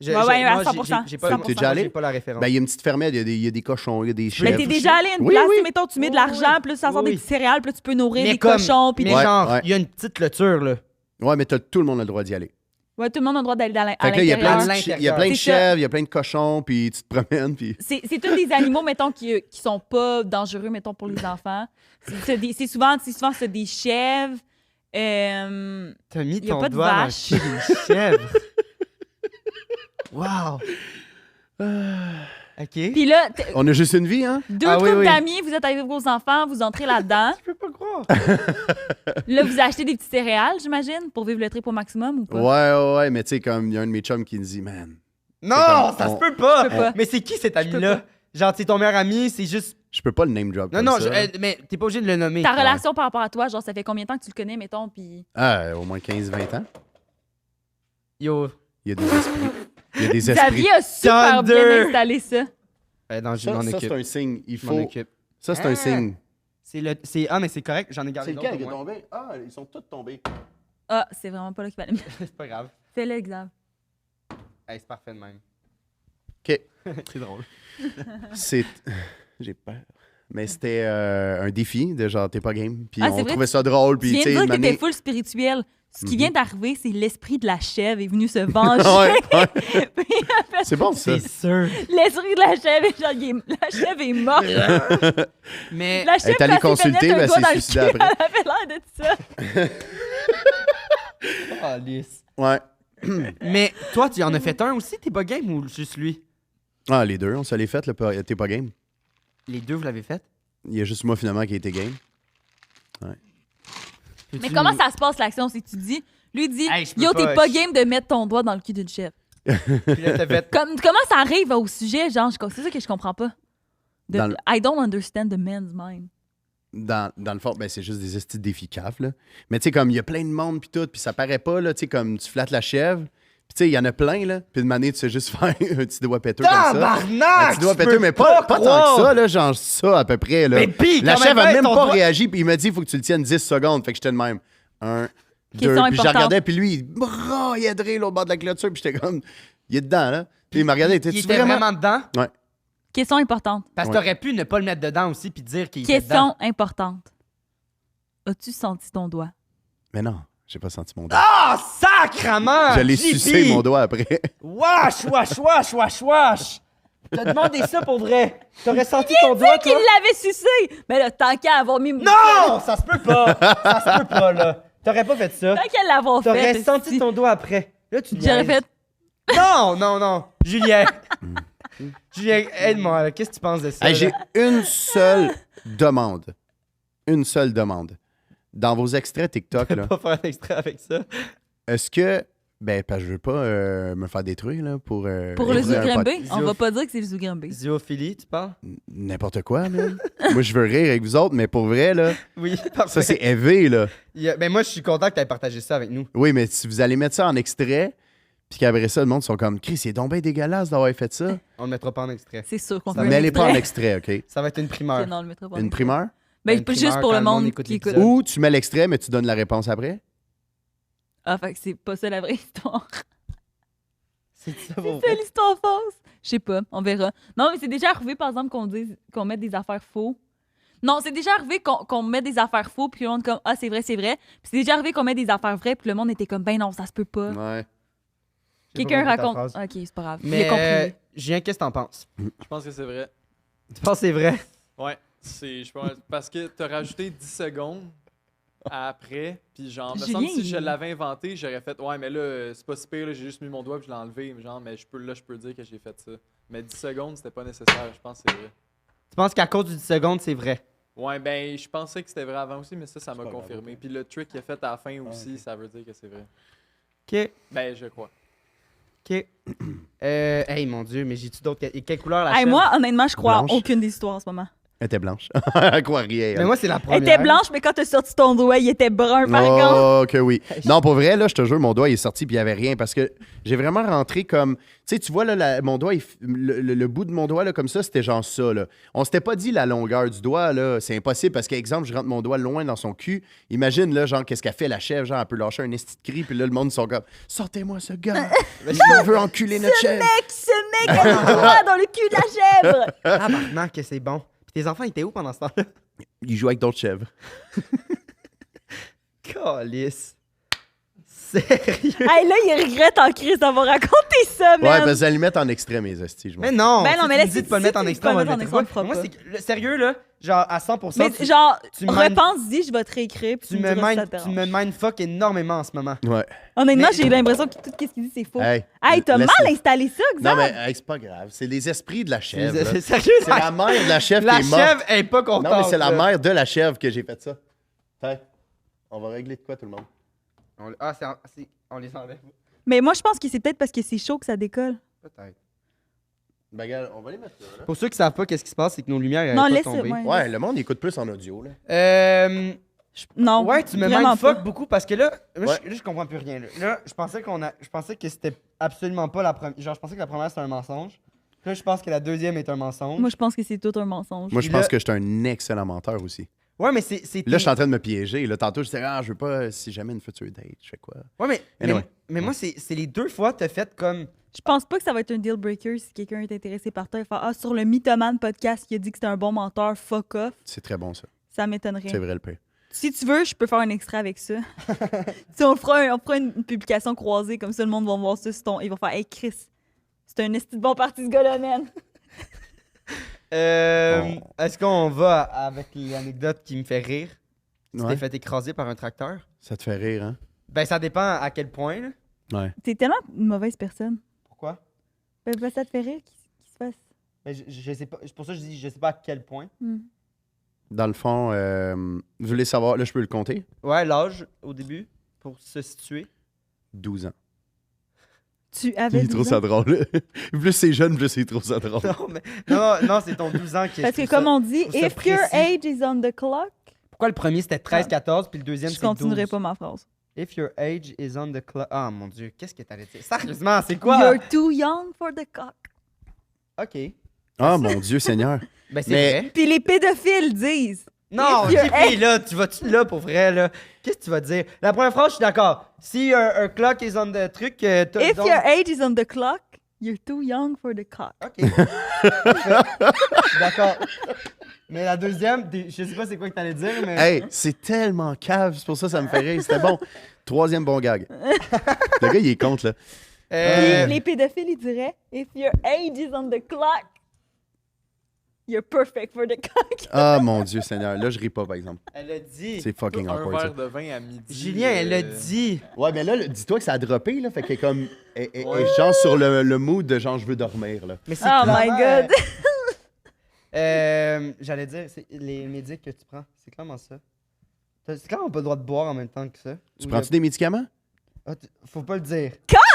Speaker 1: Je-
Speaker 2: Ouais,
Speaker 1: je-
Speaker 2: ouais, à
Speaker 1: moi,
Speaker 2: 100%.
Speaker 1: j'ai pas,
Speaker 2: 100%.
Speaker 4: T'es déjà allé?
Speaker 1: J'ai pas la référence.
Speaker 4: Ben, il y a une petite fermette, il y a des cochons, il y a des
Speaker 1: Mais
Speaker 4: chèvres.
Speaker 2: Mais t'es déjà allé à une
Speaker 4: Oui,
Speaker 2: place,
Speaker 4: oui.
Speaker 2: tu sais, mettons, tu mets de l'argent, puis là, ça sort
Speaker 1: Oui,
Speaker 2: des
Speaker 1: oui.
Speaker 2: petits céréales, puis là, tu peux nourrir
Speaker 1: Mais
Speaker 2: des
Speaker 1: comme-
Speaker 2: cochons, puis
Speaker 1: Mais
Speaker 2: des...
Speaker 4: Ouais,
Speaker 1: genre,
Speaker 4: ouais.
Speaker 1: il y a une petite clôture, là.
Speaker 4: Ouais, mais tout le monde a le droit d'y aller.
Speaker 2: Ouais, tout le monde a le droit d'aller à
Speaker 4: Fait que là, il y a
Speaker 2: l'intérieur.
Speaker 4: plein
Speaker 1: À
Speaker 4: de, il y a
Speaker 1: l'intérieur.
Speaker 4: plein de
Speaker 2: C'est ça.
Speaker 4: chèvres, il y a plein de cochons, puis tu te promènes, puis...
Speaker 2: C'est tous des animaux, mettons, qui sont pas dangereux, mettons, pour les enfants. C'est souvent c'est des chèvres.
Speaker 1: T'as mis
Speaker 2: Y a
Speaker 1: ton
Speaker 2: pas de
Speaker 1: doigt dans le
Speaker 2: vache.
Speaker 1: cul d'une chèvre. Wow. OK.
Speaker 2: Puis là,
Speaker 4: On a juste une vie, hein?
Speaker 2: deux
Speaker 1: Ah oui,
Speaker 2: couples
Speaker 1: oui.
Speaker 2: d'amis, vous êtes avec vos enfants, vous entrez là-dedans.
Speaker 1: Je peux pas croire.
Speaker 2: Là, vous achetez des petits céréales, j'imagine, pour vivre le trip au maximum ou pas?
Speaker 4: Ouais, mais tu sais, comme il y a un de mes chums qui me dit, man,
Speaker 1: Non,
Speaker 4: comme-
Speaker 1: ça
Speaker 4: on-
Speaker 1: se peut pas.
Speaker 2: Je peux pas.
Speaker 1: Mais c'est qui cet
Speaker 2: peux
Speaker 1: ami-là? Genre, c'est ton meilleur ami, c'est juste...
Speaker 4: je peux pas le name drop.
Speaker 1: Non,
Speaker 4: comme
Speaker 1: non,
Speaker 4: ça.
Speaker 1: mais t'es pas obligé de le nommer.
Speaker 2: Ta relation par rapport à toi, genre, ça fait combien de temps que tu le connais, mettons, puis...
Speaker 4: Ah, au moins 15-20 ans.
Speaker 1: Yo.
Speaker 4: Il y a des esprits. Il y a des esprits.
Speaker 2: Xavier a super
Speaker 1: Thunder.
Speaker 2: bien installé ça.
Speaker 1: Non, je m'en
Speaker 4: Ça,
Speaker 1: occupe.
Speaker 4: c'est un signe. Il
Speaker 1: Je m'en
Speaker 4: faut...
Speaker 1: occupe.
Speaker 4: Ça, c'est
Speaker 1: Ah.
Speaker 4: un signe.
Speaker 1: Ah, mais c'est correct, j'en ai gardé
Speaker 4: C'est
Speaker 1: d'autres.
Speaker 4: lequel qui
Speaker 1: au
Speaker 4: est
Speaker 1: moins.
Speaker 4: tombé? Ah, ils sont tous tombés.
Speaker 2: Ah, c'est vraiment pas là qu'il fallait me...
Speaker 1: C'est pas grave.
Speaker 2: Fais-le, Xav.
Speaker 1: Hey, c'est parfait de même.
Speaker 4: OK.
Speaker 1: C'est drôle.
Speaker 4: C'est... J'ai peur. Mais c'était un défi de genre, t'es pas game. Puis
Speaker 2: Ah,
Speaker 4: on
Speaker 2: c'est vrai,
Speaker 4: trouvait ça drôle.
Speaker 2: Tu
Speaker 4: Puis,
Speaker 2: viens
Speaker 4: tu
Speaker 2: de
Speaker 4: sais,
Speaker 2: dire que
Speaker 4: une
Speaker 2: t'étais
Speaker 4: année-
Speaker 2: full spirituel. Ce qui
Speaker 4: Mhm.
Speaker 2: vient d'arriver, c'est l'esprit de la chèvre est venu se venger.
Speaker 4: Ouais.
Speaker 2: Puis il a fait
Speaker 4: C'est bon, ça.
Speaker 1: C'est sûr.
Speaker 2: l'esprit de la chèvre, et genre, la chèvre est morte.
Speaker 1: Mais...
Speaker 2: La chèvre,
Speaker 4: est allée
Speaker 2: quand elle s'est fait
Speaker 4: consulter,
Speaker 2: mettre un
Speaker 4: ben,
Speaker 2: doigt
Speaker 4: elle
Speaker 2: dans
Speaker 4: s'est
Speaker 2: le
Speaker 4: suicidée
Speaker 2: cul,
Speaker 4: après.
Speaker 2: Elle avait l'air de ça.
Speaker 1: Ah, lisse.
Speaker 4: Ouais.
Speaker 1: Mais toi, tu en as fait un aussi, t'es pas game ou juste lui?
Speaker 4: Ah, les deux, on se l'est fait, le t'es pas game.
Speaker 1: Les deux, vous l'avez fait?
Speaker 4: Il y a juste moi, finalement, qui a été game.
Speaker 2: Mais
Speaker 1: Peux-tu
Speaker 2: comment
Speaker 1: nous-
Speaker 2: ça se passe, l'action? C'est que tu dis, lui il dit,
Speaker 1: Hey, je peux
Speaker 2: yo,
Speaker 1: pas,
Speaker 2: t'es pas
Speaker 1: je-
Speaker 2: game de mettre ton doigt dans le cul d'une chèvre.
Speaker 1: Puis là, t'as fait...
Speaker 2: Comment ça arrive au sujet, genre, c'est ça que je comprends pas.
Speaker 4: Dans le-
Speaker 2: I don't understand the man's mind.
Speaker 4: Dans le fond, ben, c'est juste des estis défis caf, là. Mais tu sais, comme il y a plein de monde, puis tout, puis ça paraît pas, là, tu sais, comme tu flattes la chèvre, puis tu sais, il y en a plein, là. Puis de manière, tu sais juste faire un petit doigt péteux comme ça. Un
Speaker 1: Tabarnak!
Speaker 4: petit doigt
Speaker 1: je
Speaker 4: péteux,
Speaker 1: peux
Speaker 4: mais pas tant
Speaker 1: croire.
Speaker 4: que ça, là, genre ça, à peu près, là.
Speaker 1: Mais pis,
Speaker 4: La
Speaker 1: quand
Speaker 4: chèvre a
Speaker 1: même,
Speaker 4: même
Speaker 1: ton
Speaker 4: pas
Speaker 1: doigt-
Speaker 4: réagi, puis il m'a dit, il faut que tu le tiennes 10 secondes. Fait que j'étais de même. 1, 2,
Speaker 2: Question
Speaker 4: puis je
Speaker 2: importante.
Speaker 4: regardais, puis lui, il braillait de rire, l'autre bord de la clôture, puis j'étais comme, il est dedans, là. Puis il m'a regardé,
Speaker 1: Il
Speaker 4: étais-tu
Speaker 1: était vraiment dedans?
Speaker 4: Ouais.
Speaker 2: Question importante.
Speaker 1: Parce que
Speaker 4: Ouais.
Speaker 1: t'aurais pu ne pas le mettre dedans aussi puis dire qu'il était
Speaker 2: Question
Speaker 1: dedans.
Speaker 2: importante. As-tu senti ton doigt?
Speaker 4: Mais non, j'ai pas senti mon doigt.
Speaker 1: Ah, sacrement!
Speaker 4: J'allais
Speaker 1: JP!
Speaker 4: sucer mon doigt après.
Speaker 1: Wesh, wesh, wesh, wesh, wesh! T'as demandé ça pour vrai? T'aurais senti ton doigt,
Speaker 2: Qu'il
Speaker 1: toi?
Speaker 2: l'avait sucé! Mais là, tant qu'à avoir mis...
Speaker 1: Non! Ça se peut pas! Ça se peut pas, là. T'aurais pas fait ça.
Speaker 2: Tant qu'à l'avoir fait...
Speaker 1: T'aurais senti
Speaker 2: esti.
Speaker 1: ton doigt après. Là, tu
Speaker 2: J'aurais
Speaker 1: niaises.
Speaker 2: fait...
Speaker 1: Non, non, non. Julien. Julien, aide-moi, là. Qu'est-ce que tu penses de ça?
Speaker 4: Hey,
Speaker 1: là?
Speaker 4: j'ai une seule demande. Une seule demande. Dans vos extraits TikTok, là,
Speaker 1: Pas faire un extrait avec ça.
Speaker 4: est-ce que... Ben, parce que je veux pas me faire détruire, là, pour...
Speaker 2: Pour le
Speaker 4: écouter un
Speaker 2: Zougrimby?
Speaker 1: pod-
Speaker 2: On va pas dire que c'est le Zougrimby.
Speaker 1: Zoophilie, tu parles?
Speaker 4: N'importe quoi, man. Moi, je veux rire avec vous autres, mais pour vrai, là,
Speaker 1: Oui,
Speaker 4: ça,
Speaker 1: parfait.
Speaker 4: c'est élevé, là.
Speaker 1: Ben moi, je suis content que tu aies partagé ça avec nous.
Speaker 4: Oui, mais si vous allez mettre ça en extrait, puis qu'après ça, le monde sont comme, Chris, c'est donc bien dégueulasse d'avoir fait ça.
Speaker 1: On le mettra pas en extrait.
Speaker 2: C'est sûr qu'on
Speaker 1: Ça
Speaker 2: fait
Speaker 4: Mais
Speaker 2: un
Speaker 4: elle est pas en
Speaker 2: extrait.
Speaker 4: extrait, OK?
Speaker 1: Ça va être une primeur.
Speaker 2: Non, on le mettra pas en
Speaker 4: Une
Speaker 2: extrait.
Speaker 4: primeur?
Speaker 2: Ben,
Speaker 1: une
Speaker 2: pas
Speaker 1: primeur
Speaker 2: juste pour
Speaker 1: quand
Speaker 2: le monde
Speaker 1: écoute
Speaker 2: qui écoute.
Speaker 1: l'épisode.
Speaker 4: Ou tu mets l'extrait, mais tu donnes la réponse après.
Speaker 2: Ah, fait que c'est pas ça la vraie histoire.
Speaker 1: C'est ça, pour
Speaker 2: C'est
Speaker 1: vrai?
Speaker 2: l'histoire fausse. Je sais pas, on verra. Non, mais c'est déjà arrivé, par exemple, qu'on mette des affaires faux. Non, c'est déjà arrivé qu'on mette des affaires faux, puis le monde comme, ah, c'est vrai, c'est vrai. Puis c'est déjà arrivé qu'on mette des affaires vraies, puis le monde était comme, ben non, ça se peut pas.
Speaker 4: Ouais.
Speaker 1: J'ai pas
Speaker 2: Quelqu'un
Speaker 1: compris ta
Speaker 2: raconte.
Speaker 1: phrase.
Speaker 2: Ok, c'est pas grave.
Speaker 1: Mais
Speaker 2: J'ai compris.
Speaker 1: Julien, qu'est-ce que t'en penses?
Speaker 3: Je pense que c'est vrai.
Speaker 1: Tu penses que c'est vrai?
Speaker 3: Ouais, je pense parce que t'as rajouté 10 secondes après, puis genre, me semble
Speaker 2: Julien,
Speaker 3: si je
Speaker 2: il-
Speaker 3: l'avais inventé, j'aurais fait ouais, mais là, c'est pas si pire, là, j'ai juste mis mon doigt puis je l'ai enlevé, genre, mais je peux dire que j'ai fait ça. Mais 10 secondes, c'était pas nécessaire, je pense que c'est vrai.
Speaker 1: Tu penses qu'à cause du 10 secondes, c'est vrai?
Speaker 3: Ouais, ben, je pensais que c'était vrai avant aussi, mais ça
Speaker 4: C'est
Speaker 3: m'a
Speaker 4: pas grave.
Speaker 3: confirmé. Puis le trick qu'il a fait à la fin aussi,
Speaker 4: ok.
Speaker 3: ça veut dire que c'est vrai.
Speaker 1: OK.
Speaker 3: Ben, je crois.
Speaker 1: OK. Hey, mon Dieu, mais j'ai-tu d'autres... Et quelle couleur la
Speaker 2: Hey,
Speaker 1: chèvre?
Speaker 2: moi, honnêtement, je crois
Speaker 4: Blanche.
Speaker 2: en aucune des histoires en ce moment.
Speaker 4: Elle était blanche. Elle croit rien.
Speaker 1: Mais moi, c'est la
Speaker 2: Elle
Speaker 1: première.
Speaker 2: était blanche, mais quand t'as sorti ton doigt, il était brun, par contre.
Speaker 4: Oh, que oui. Non, pour vrai, là, je te jure, mon doigt il est sorti puis il n'y avait rien parce que j'ai vraiment rentré comme. Tu sais, tu vois, là, mon doigt, le bout de mon doigt, là, comme ça, c'était genre ça, là. On s'était pas dit la longueur du doigt, là. C'est impossible parce qu'exemple, je rentre mon doigt loin dans son cul. Imagine, là, genre, qu'est-ce qu'a fait la chèvre, genre, elle peut lâcher un esti de cri, puis là, le monde, ils sont comme, sortez-moi ce gars. Je veux enculer notre chèvre.
Speaker 2: Ce mec a le doigt dans le cul de la chèvre!
Speaker 1: Ah, maintenant que c'est bon. Puis tes enfants étaient où pendant ce temps-là?
Speaker 4: Il joue avec d'autres chèvres.
Speaker 1: Calice. Sérieux?
Speaker 2: Hey, là, il regrette en crise d'avoir raconté ça,
Speaker 4: Ouais,
Speaker 2: man.
Speaker 4: parce qu'ils le mettent en extrême, les estis, je m'en
Speaker 1: Mais non!
Speaker 2: Ben non,
Speaker 1: si
Speaker 2: mais
Speaker 1: tu
Speaker 2: là,
Speaker 1: me dis
Speaker 2: si-
Speaker 1: de pas le
Speaker 2: si
Speaker 1: mettre en
Speaker 2: tu
Speaker 1: extra,
Speaker 2: peux
Speaker 1: on va
Speaker 2: le
Speaker 1: le
Speaker 2: mettre
Speaker 1: mettre.
Speaker 2: en extra, on le
Speaker 1: Moi,
Speaker 2: fera
Speaker 1: c'est que- sérieux, là, genre à 100%,
Speaker 2: Mais
Speaker 1: tu,
Speaker 2: genre,
Speaker 1: tu me mindes-
Speaker 2: repense-y, je vais te réécrire, puis
Speaker 1: tu
Speaker 2: tu
Speaker 1: me
Speaker 2: me diras si ça
Speaker 1: mind-
Speaker 2: te
Speaker 1: tu me
Speaker 2: dérange.
Speaker 1: mindfuck énormément en ce moment.
Speaker 4: Ouais.
Speaker 2: Honnêtement,
Speaker 1: Mais-
Speaker 2: j'ai l'impression que tout ce qu'il dit, c'est faux.
Speaker 4: Hey,
Speaker 2: Hey, t'as mal
Speaker 4: laisse-le.
Speaker 2: installé ça, Xav?
Speaker 4: Non, mais hey, c'est pas grave. C'est les esprits de la chèvre. là.
Speaker 1: C'est sérieux,
Speaker 4: C'est la mère de la chèvre
Speaker 1: la
Speaker 4: qui est morte.
Speaker 1: chèvre est pas contente.
Speaker 4: Non, mais c'est la
Speaker 1: là.
Speaker 4: mère de la chèvre que j'ai fait ça. Tiens, on va régler de quoi, tout le monde?
Speaker 1: Ah, on les enlève.
Speaker 2: Mais moi, je pense que c'est peut-être parce que c'est chaud que ça décolle.
Speaker 1: Peut-être.
Speaker 4: Ben, regarde, on va les mettre là.
Speaker 1: Pour ceux qui savent pas qu'est-ce qui se passe, c'est que nos lumières
Speaker 2: Non,
Speaker 1: pas
Speaker 2: laisse
Speaker 1: tombé.
Speaker 2: ouais.
Speaker 4: Ouais, le monde il écoute plus en audio, là.
Speaker 2: Non,
Speaker 1: Ouais, tu me
Speaker 2: vraiment
Speaker 1: mindfuck
Speaker 2: pas.
Speaker 1: beaucoup parce que là,
Speaker 4: Ouais.
Speaker 1: je comprends plus rien. Là, je pensais que c'était absolument pas la première. Genre, je pensais que la première c'était un mensonge. Là, je pense que la deuxième est un mensonge.
Speaker 2: Moi, je pense que c'est tout un mensonge.
Speaker 4: Moi, je
Speaker 1: Puis
Speaker 4: pense
Speaker 1: là-
Speaker 4: que je suis un excellent menteur aussi.
Speaker 1: Ouais, mais c'est.
Speaker 4: Là, je suis en train de me piéger. Là, tantôt, je disais, je veux pas, si jamais une future date, je fais quoi?
Speaker 1: Ouais, mais
Speaker 4: Anyway.
Speaker 1: mais moi, c'est les deux fois que t'as fait comme.
Speaker 2: Je pense pas que ça va être un deal breaker si quelqu'un est intéressé par toi et faire sur le Mythoman podcast qui a dit que c'était un bon menteur, fuck off.
Speaker 4: C'est très bon, ça.
Speaker 2: Ça m'étonnerait.
Speaker 4: C'est vrai, le pire.
Speaker 2: Si tu veux, je peux faire un extrait avec ça. Si on fera une publication croisée, comme ça, le monde va voir ça. Il va faire Hey Chris, c'est un esti de bon parti ce gars-là, man.
Speaker 1: Est-ce qu'on va avec l'anecdote qui me fait rire? Tu
Speaker 4: Ouais.
Speaker 1: t'es fait écraser par un tracteur?
Speaker 4: Ça te fait rire, hein?
Speaker 1: Ben, ça dépend à quel point, là.
Speaker 4: Ouais.
Speaker 2: T'es tellement une mauvaise personne.
Speaker 1: Pourquoi?
Speaker 2: Ben, ça te fait rire qu'il se fasse.
Speaker 1: Ben, je sais pas. C'est pour ça que je dis, je sais pas à quel point.
Speaker 4: Dans le fond, vous voulez savoir, là, je peux le compter?
Speaker 1: Ouais, l'âge, au début, pour se situer.
Speaker 4: 12 ans.
Speaker 2: Tu avais
Speaker 4: Il trouve
Speaker 2: 12
Speaker 4: ça
Speaker 2: ans?
Speaker 4: drôle. Plus c'est jeune, plus il trouve ça drôle.
Speaker 1: Non, mais, non, c'est ton 12 ans qui
Speaker 2: Parce que
Speaker 1: je trouve
Speaker 2: comme
Speaker 1: ça-
Speaker 2: on dit,
Speaker 1: je trouve ça
Speaker 2: if your
Speaker 1: précis.
Speaker 2: age is on the clock,
Speaker 1: Pourquoi le premier c'était 13-14 puis le deuxième
Speaker 2: je
Speaker 1: c'est 12?
Speaker 2: continuerai pas ma phrase.
Speaker 1: If your age is on the clock. Ah mon dieu, qu'est-ce que t'allais dire? Sérieusement, c'est quoi?
Speaker 2: You're too young for the cock.
Speaker 1: Ok.
Speaker 4: Ah, mon Dieu Seigneur.
Speaker 1: Ben c'est
Speaker 4: Mais-
Speaker 1: vrai.
Speaker 2: Puis les pédophiles disent.
Speaker 1: Non,
Speaker 2: If your
Speaker 1: JP, là, tu vas-tu là pour vrai, là? Qu'est-ce que tu vas dire? La première phrase, je suis d'accord. Si un clock is on the truc, t'as-
Speaker 2: If
Speaker 1: donc-
Speaker 2: your age is on the clock, you're too young for the cock.
Speaker 1: Ok. Je suis d'accord. Mais la deuxième, je sais pas c'est quoi que t'allais dire, mais.
Speaker 4: Hey, c'est tellement cave, c'est pour ça que ça me fait rire. C'était bon. Troisième bon gag. Le gars, il est contre, là.
Speaker 2: Puis les pédophiles, ils diraient If your age is on the clock, you're perfect for the cock.
Speaker 4: Ah, mon Dieu Seigneur. Là, je ris pas, par exemple.
Speaker 1: Elle a dit.
Speaker 4: C'est fucking
Speaker 3: Un
Speaker 4: awkward, ça.
Speaker 3: verre de vin à midi.
Speaker 1: Julien, elle a dit.
Speaker 4: Ouais, mais là, dis-toi que ça a droppé, là. Fait qu'elle est comme. Elle
Speaker 3: Ouais.
Speaker 4: est genre sur le mood de genre, je veux dormir, là.
Speaker 1: Mais c'est
Speaker 2: Oh my
Speaker 1: clairement,
Speaker 2: God.
Speaker 1: J'allais dire, c'est les médics que tu prends, c'est clairement ça. C'est clairement pas le droit de boire en même temps que ça.
Speaker 4: Tu
Speaker 1: Ou
Speaker 4: prends-tu des médicaments?
Speaker 1: Faut pas le dire.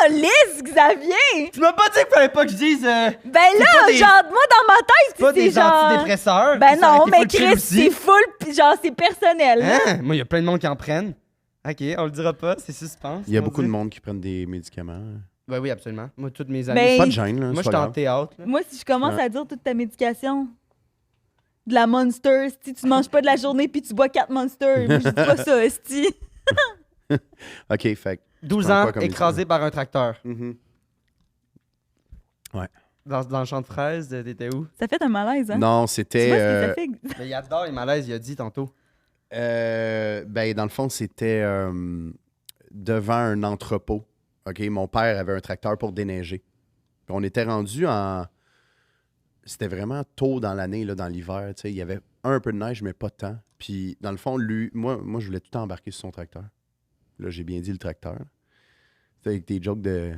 Speaker 2: Lise, Xavier!
Speaker 1: Tu m'as pas dit qu'il fallait pas que je dise.
Speaker 2: Ben
Speaker 1: C'est
Speaker 2: là,
Speaker 1: pas des-
Speaker 2: genre, moi, dans ma tête,
Speaker 1: Pas
Speaker 2: c'est
Speaker 1: des
Speaker 2: genre...
Speaker 1: antidépresseurs.
Speaker 2: Ben
Speaker 1: puis ça aurait
Speaker 2: non,
Speaker 1: été
Speaker 2: mais
Speaker 1: full chill
Speaker 2: Chris,
Speaker 1: aussi.
Speaker 2: c'est full, pis genre, c'est personnel. là.
Speaker 1: Hein? Moi, il y a plein de monde qui en prennent. Ok, on le dira pas, c'est suspense.
Speaker 4: Il y a
Speaker 1: on
Speaker 4: beaucoup
Speaker 1: dit.
Speaker 4: de monde qui prennent des médicaments.
Speaker 1: Ben oui, absolument. Moi, toutes mes amies.
Speaker 2: Ben,
Speaker 4: Pas de gêne, là.
Speaker 1: Moi,
Speaker 4: c'est
Speaker 1: je
Speaker 4: pas
Speaker 1: suis en
Speaker 4: grave.
Speaker 1: théâtre. là.
Speaker 2: Moi, si je commence
Speaker 4: Ouais.
Speaker 2: à dire toute ta médication, de la Monster, si tu manges pas de la journée puis tu bois 4 Monster. Moi, je dis pas ça, esti.
Speaker 4: OK, fait que
Speaker 1: 12
Speaker 4: prends
Speaker 1: ans,
Speaker 4: quoi comme
Speaker 1: écrasé par un tracteur.
Speaker 4: Mhm.
Speaker 1: Dans le champ de fraises, t'étais où?
Speaker 2: Ça fait un malaise, hein?
Speaker 4: Non,
Speaker 2: Tu vois
Speaker 4: c'était...
Speaker 2: ce que ça fait?
Speaker 1: Mais il adore les malaises, il a dit tantôt.
Speaker 4: Ben, dans le fond, c'était devant un entrepôt. OK, mon père avait un tracteur pour déneiger. Puis on était rendu en... C'était vraiment tôt dans l'année, là, dans l'hiver. Tu sais, il y avait un peu de neige, mais pas tant. Puis, dans le fond, lui, moi, je voulais tout le temps embarquer sur son tracteur. Là, j'ai bien dit le tracteur. C'était avec tes jokes de...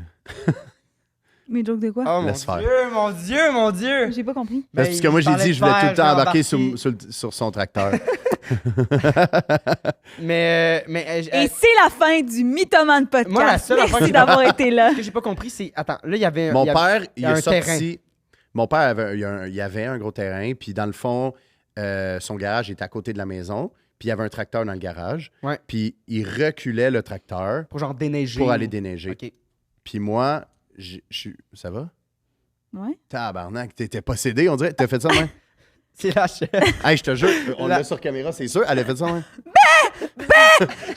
Speaker 2: Mes jokes de quoi?
Speaker 1: Oh mon
Speaker 4: Laisse faire.
Speaker 1: Dieu, mon Dieu, mon Dieu!
Speaker 2: J'ai pas compris.
Speaker 4: Parce
Speaker 1: Ben,
Speaker 4: que moi,
Speaker 1: il
Speaker 4: j'ai
Speaker 1: parlait
Speaker 4: dit,
Speaker 1: de
Speaker 4: je voulais tout le
Speaker 1: faire,
Speaker 4: temps embarquer
Speaker 1: embarquer.
Speaker 4: sur son tracteur.
Speaker 1: Mais
Speaker 2: Et c'est la fin du Mythoman Podcast.
Speaker 1: Moi, la seule affaire
Speaker 2: Merci
Speaker 1: que-
Speaker 2: d'avoir été là.
Speaker 1: ce que j'ai pas compris, c'est... Attends, là, il y avait...
Speaker 4: Mon
Speaker 1: il y avait-
Speaker 4: père, il
Speaker 1: y a
Speaker 4: a
Speaker 1: un
Speaker 4: sorti...
Speaker 1: terrain.
Speaker 4: Mon père il y avait un gros terrain, puis dans le fond, son garage était à côté de la maison, puis il y avait un tracteur dans le garage.
Speaker 1: Ouais.
Speaker 4: Puis il reculait le tracteur
Speaker 1: Pour genre déneiger.
Speaker 4: pour
Speaker 1: ou-
Speaker 4: aller déneiger.
Speaker 1: OK.
Speaker 4: Puis moi, je suis... Ça va?
Speaker 2: Ouais.
Speaker 4: Tabarnak, t'étais possédé, on dirait. T'as fait ça, ouais?
Speaker 1: C'est la chef.
Speaker 4: Hey, je te jure, on
Speaker 1: La-
Speaker 4: l'a sur caméra, c'est sûr. Elle a fait ça, ouais?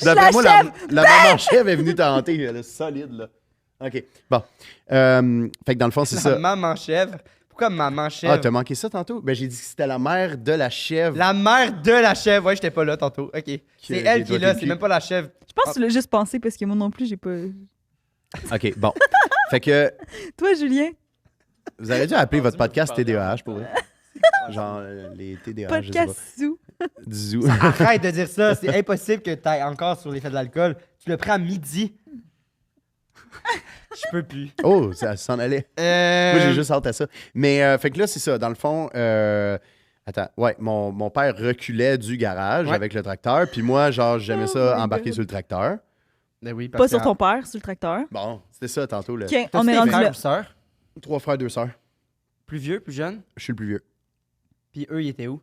Speaker 2: Je
Speaker 4: D'après
Speaker 2: la
Speaker 4: moi,
Speaker 2: chèvre!
Speaker 4: la maman chèvre est venue te hanter. Elle est solide, là. OK. Bon. Fait que dans le fond, c'est
Speaker 1: La
Speaker 4: ça.
Speaker 1: maman chèvre. Pourquoi maman chèvre?
Speaker 4: Ah, t'as manqué ça tantôt? Ben, j'ai dit que c'était la mère de la chèvre.
Speaker 1: La mère de la chèvre. Ouais, j'étais pas là tantôt. OK. C'est
Speaker 4: a
Speaker 1: elle
Speaker 4: des
Speaker 1: qui est
Speaker 4: doigts
Speaker 1: là,
Speaker 4: de
Speaker 1: c'est
Speaker 4: pied.
Speaker 1: même pas la chèvre.
Speaker 2: Je pense que tu l'as juste pensé parce que moi non plus, j'ai pas.
Speaker 4: OK, bon. Fait que
Speaker 2: Toi, Julien,
Speaker 4: vous auriez dû appeler votre
Speaker 3: Moi, je
Speaker 4: podcast
Speaker 3: parle
Speaker 4: TDAH,
Speaker 3: de-
Speaker 4: pour vrai. Genre, les TDAH,
Speaker 2: podcast sous.
Speaker 4: je sais pas. Du zoo.
Speaker 1: Arrête de dire ça. C'est impossible que t'ailles encore sur l'effet de l'alcool. Tu le prends à midi. Je peux plus.
Speaker 4: Oh, ça s'en allait. Moi, j'ai juste hâte à ça. Mais, fait que là, c'est ça. Dans le fond, attends, ouais, mon père reculait du garage
Speaker 1: Ouais.
Speaker 4: avec le tracteur. Puis moi, genre, j'aimais
Speaker 2: Oh
Speaker 4: ça
Speaker 2: my
Speaker 4: embarquer
Speaker 2: God.
Speaker 4: sur le tracteur.
Speaker 1: Ben oui,
Speaker 2: Pas sur ton père, sur le tracteur.
Speaker 4: Bon, c'était ça tantôt. Là.
Speaker 2: OK,
Speaker 1: T'as-tu
Speaker 2: on est
Speaker 1: des
Speaker 2: rendu
Speaker 1: frères
Speaker 2: là.
Speaker 1: ou sœurs?
Speaker 4: 3 frères, 2 sœurs.
Speaker 1: Plus vieux, plus jeunes?
Speaker 4: Je suis le plus vieux.
Speaker 1: Puis eux, ils étaient où?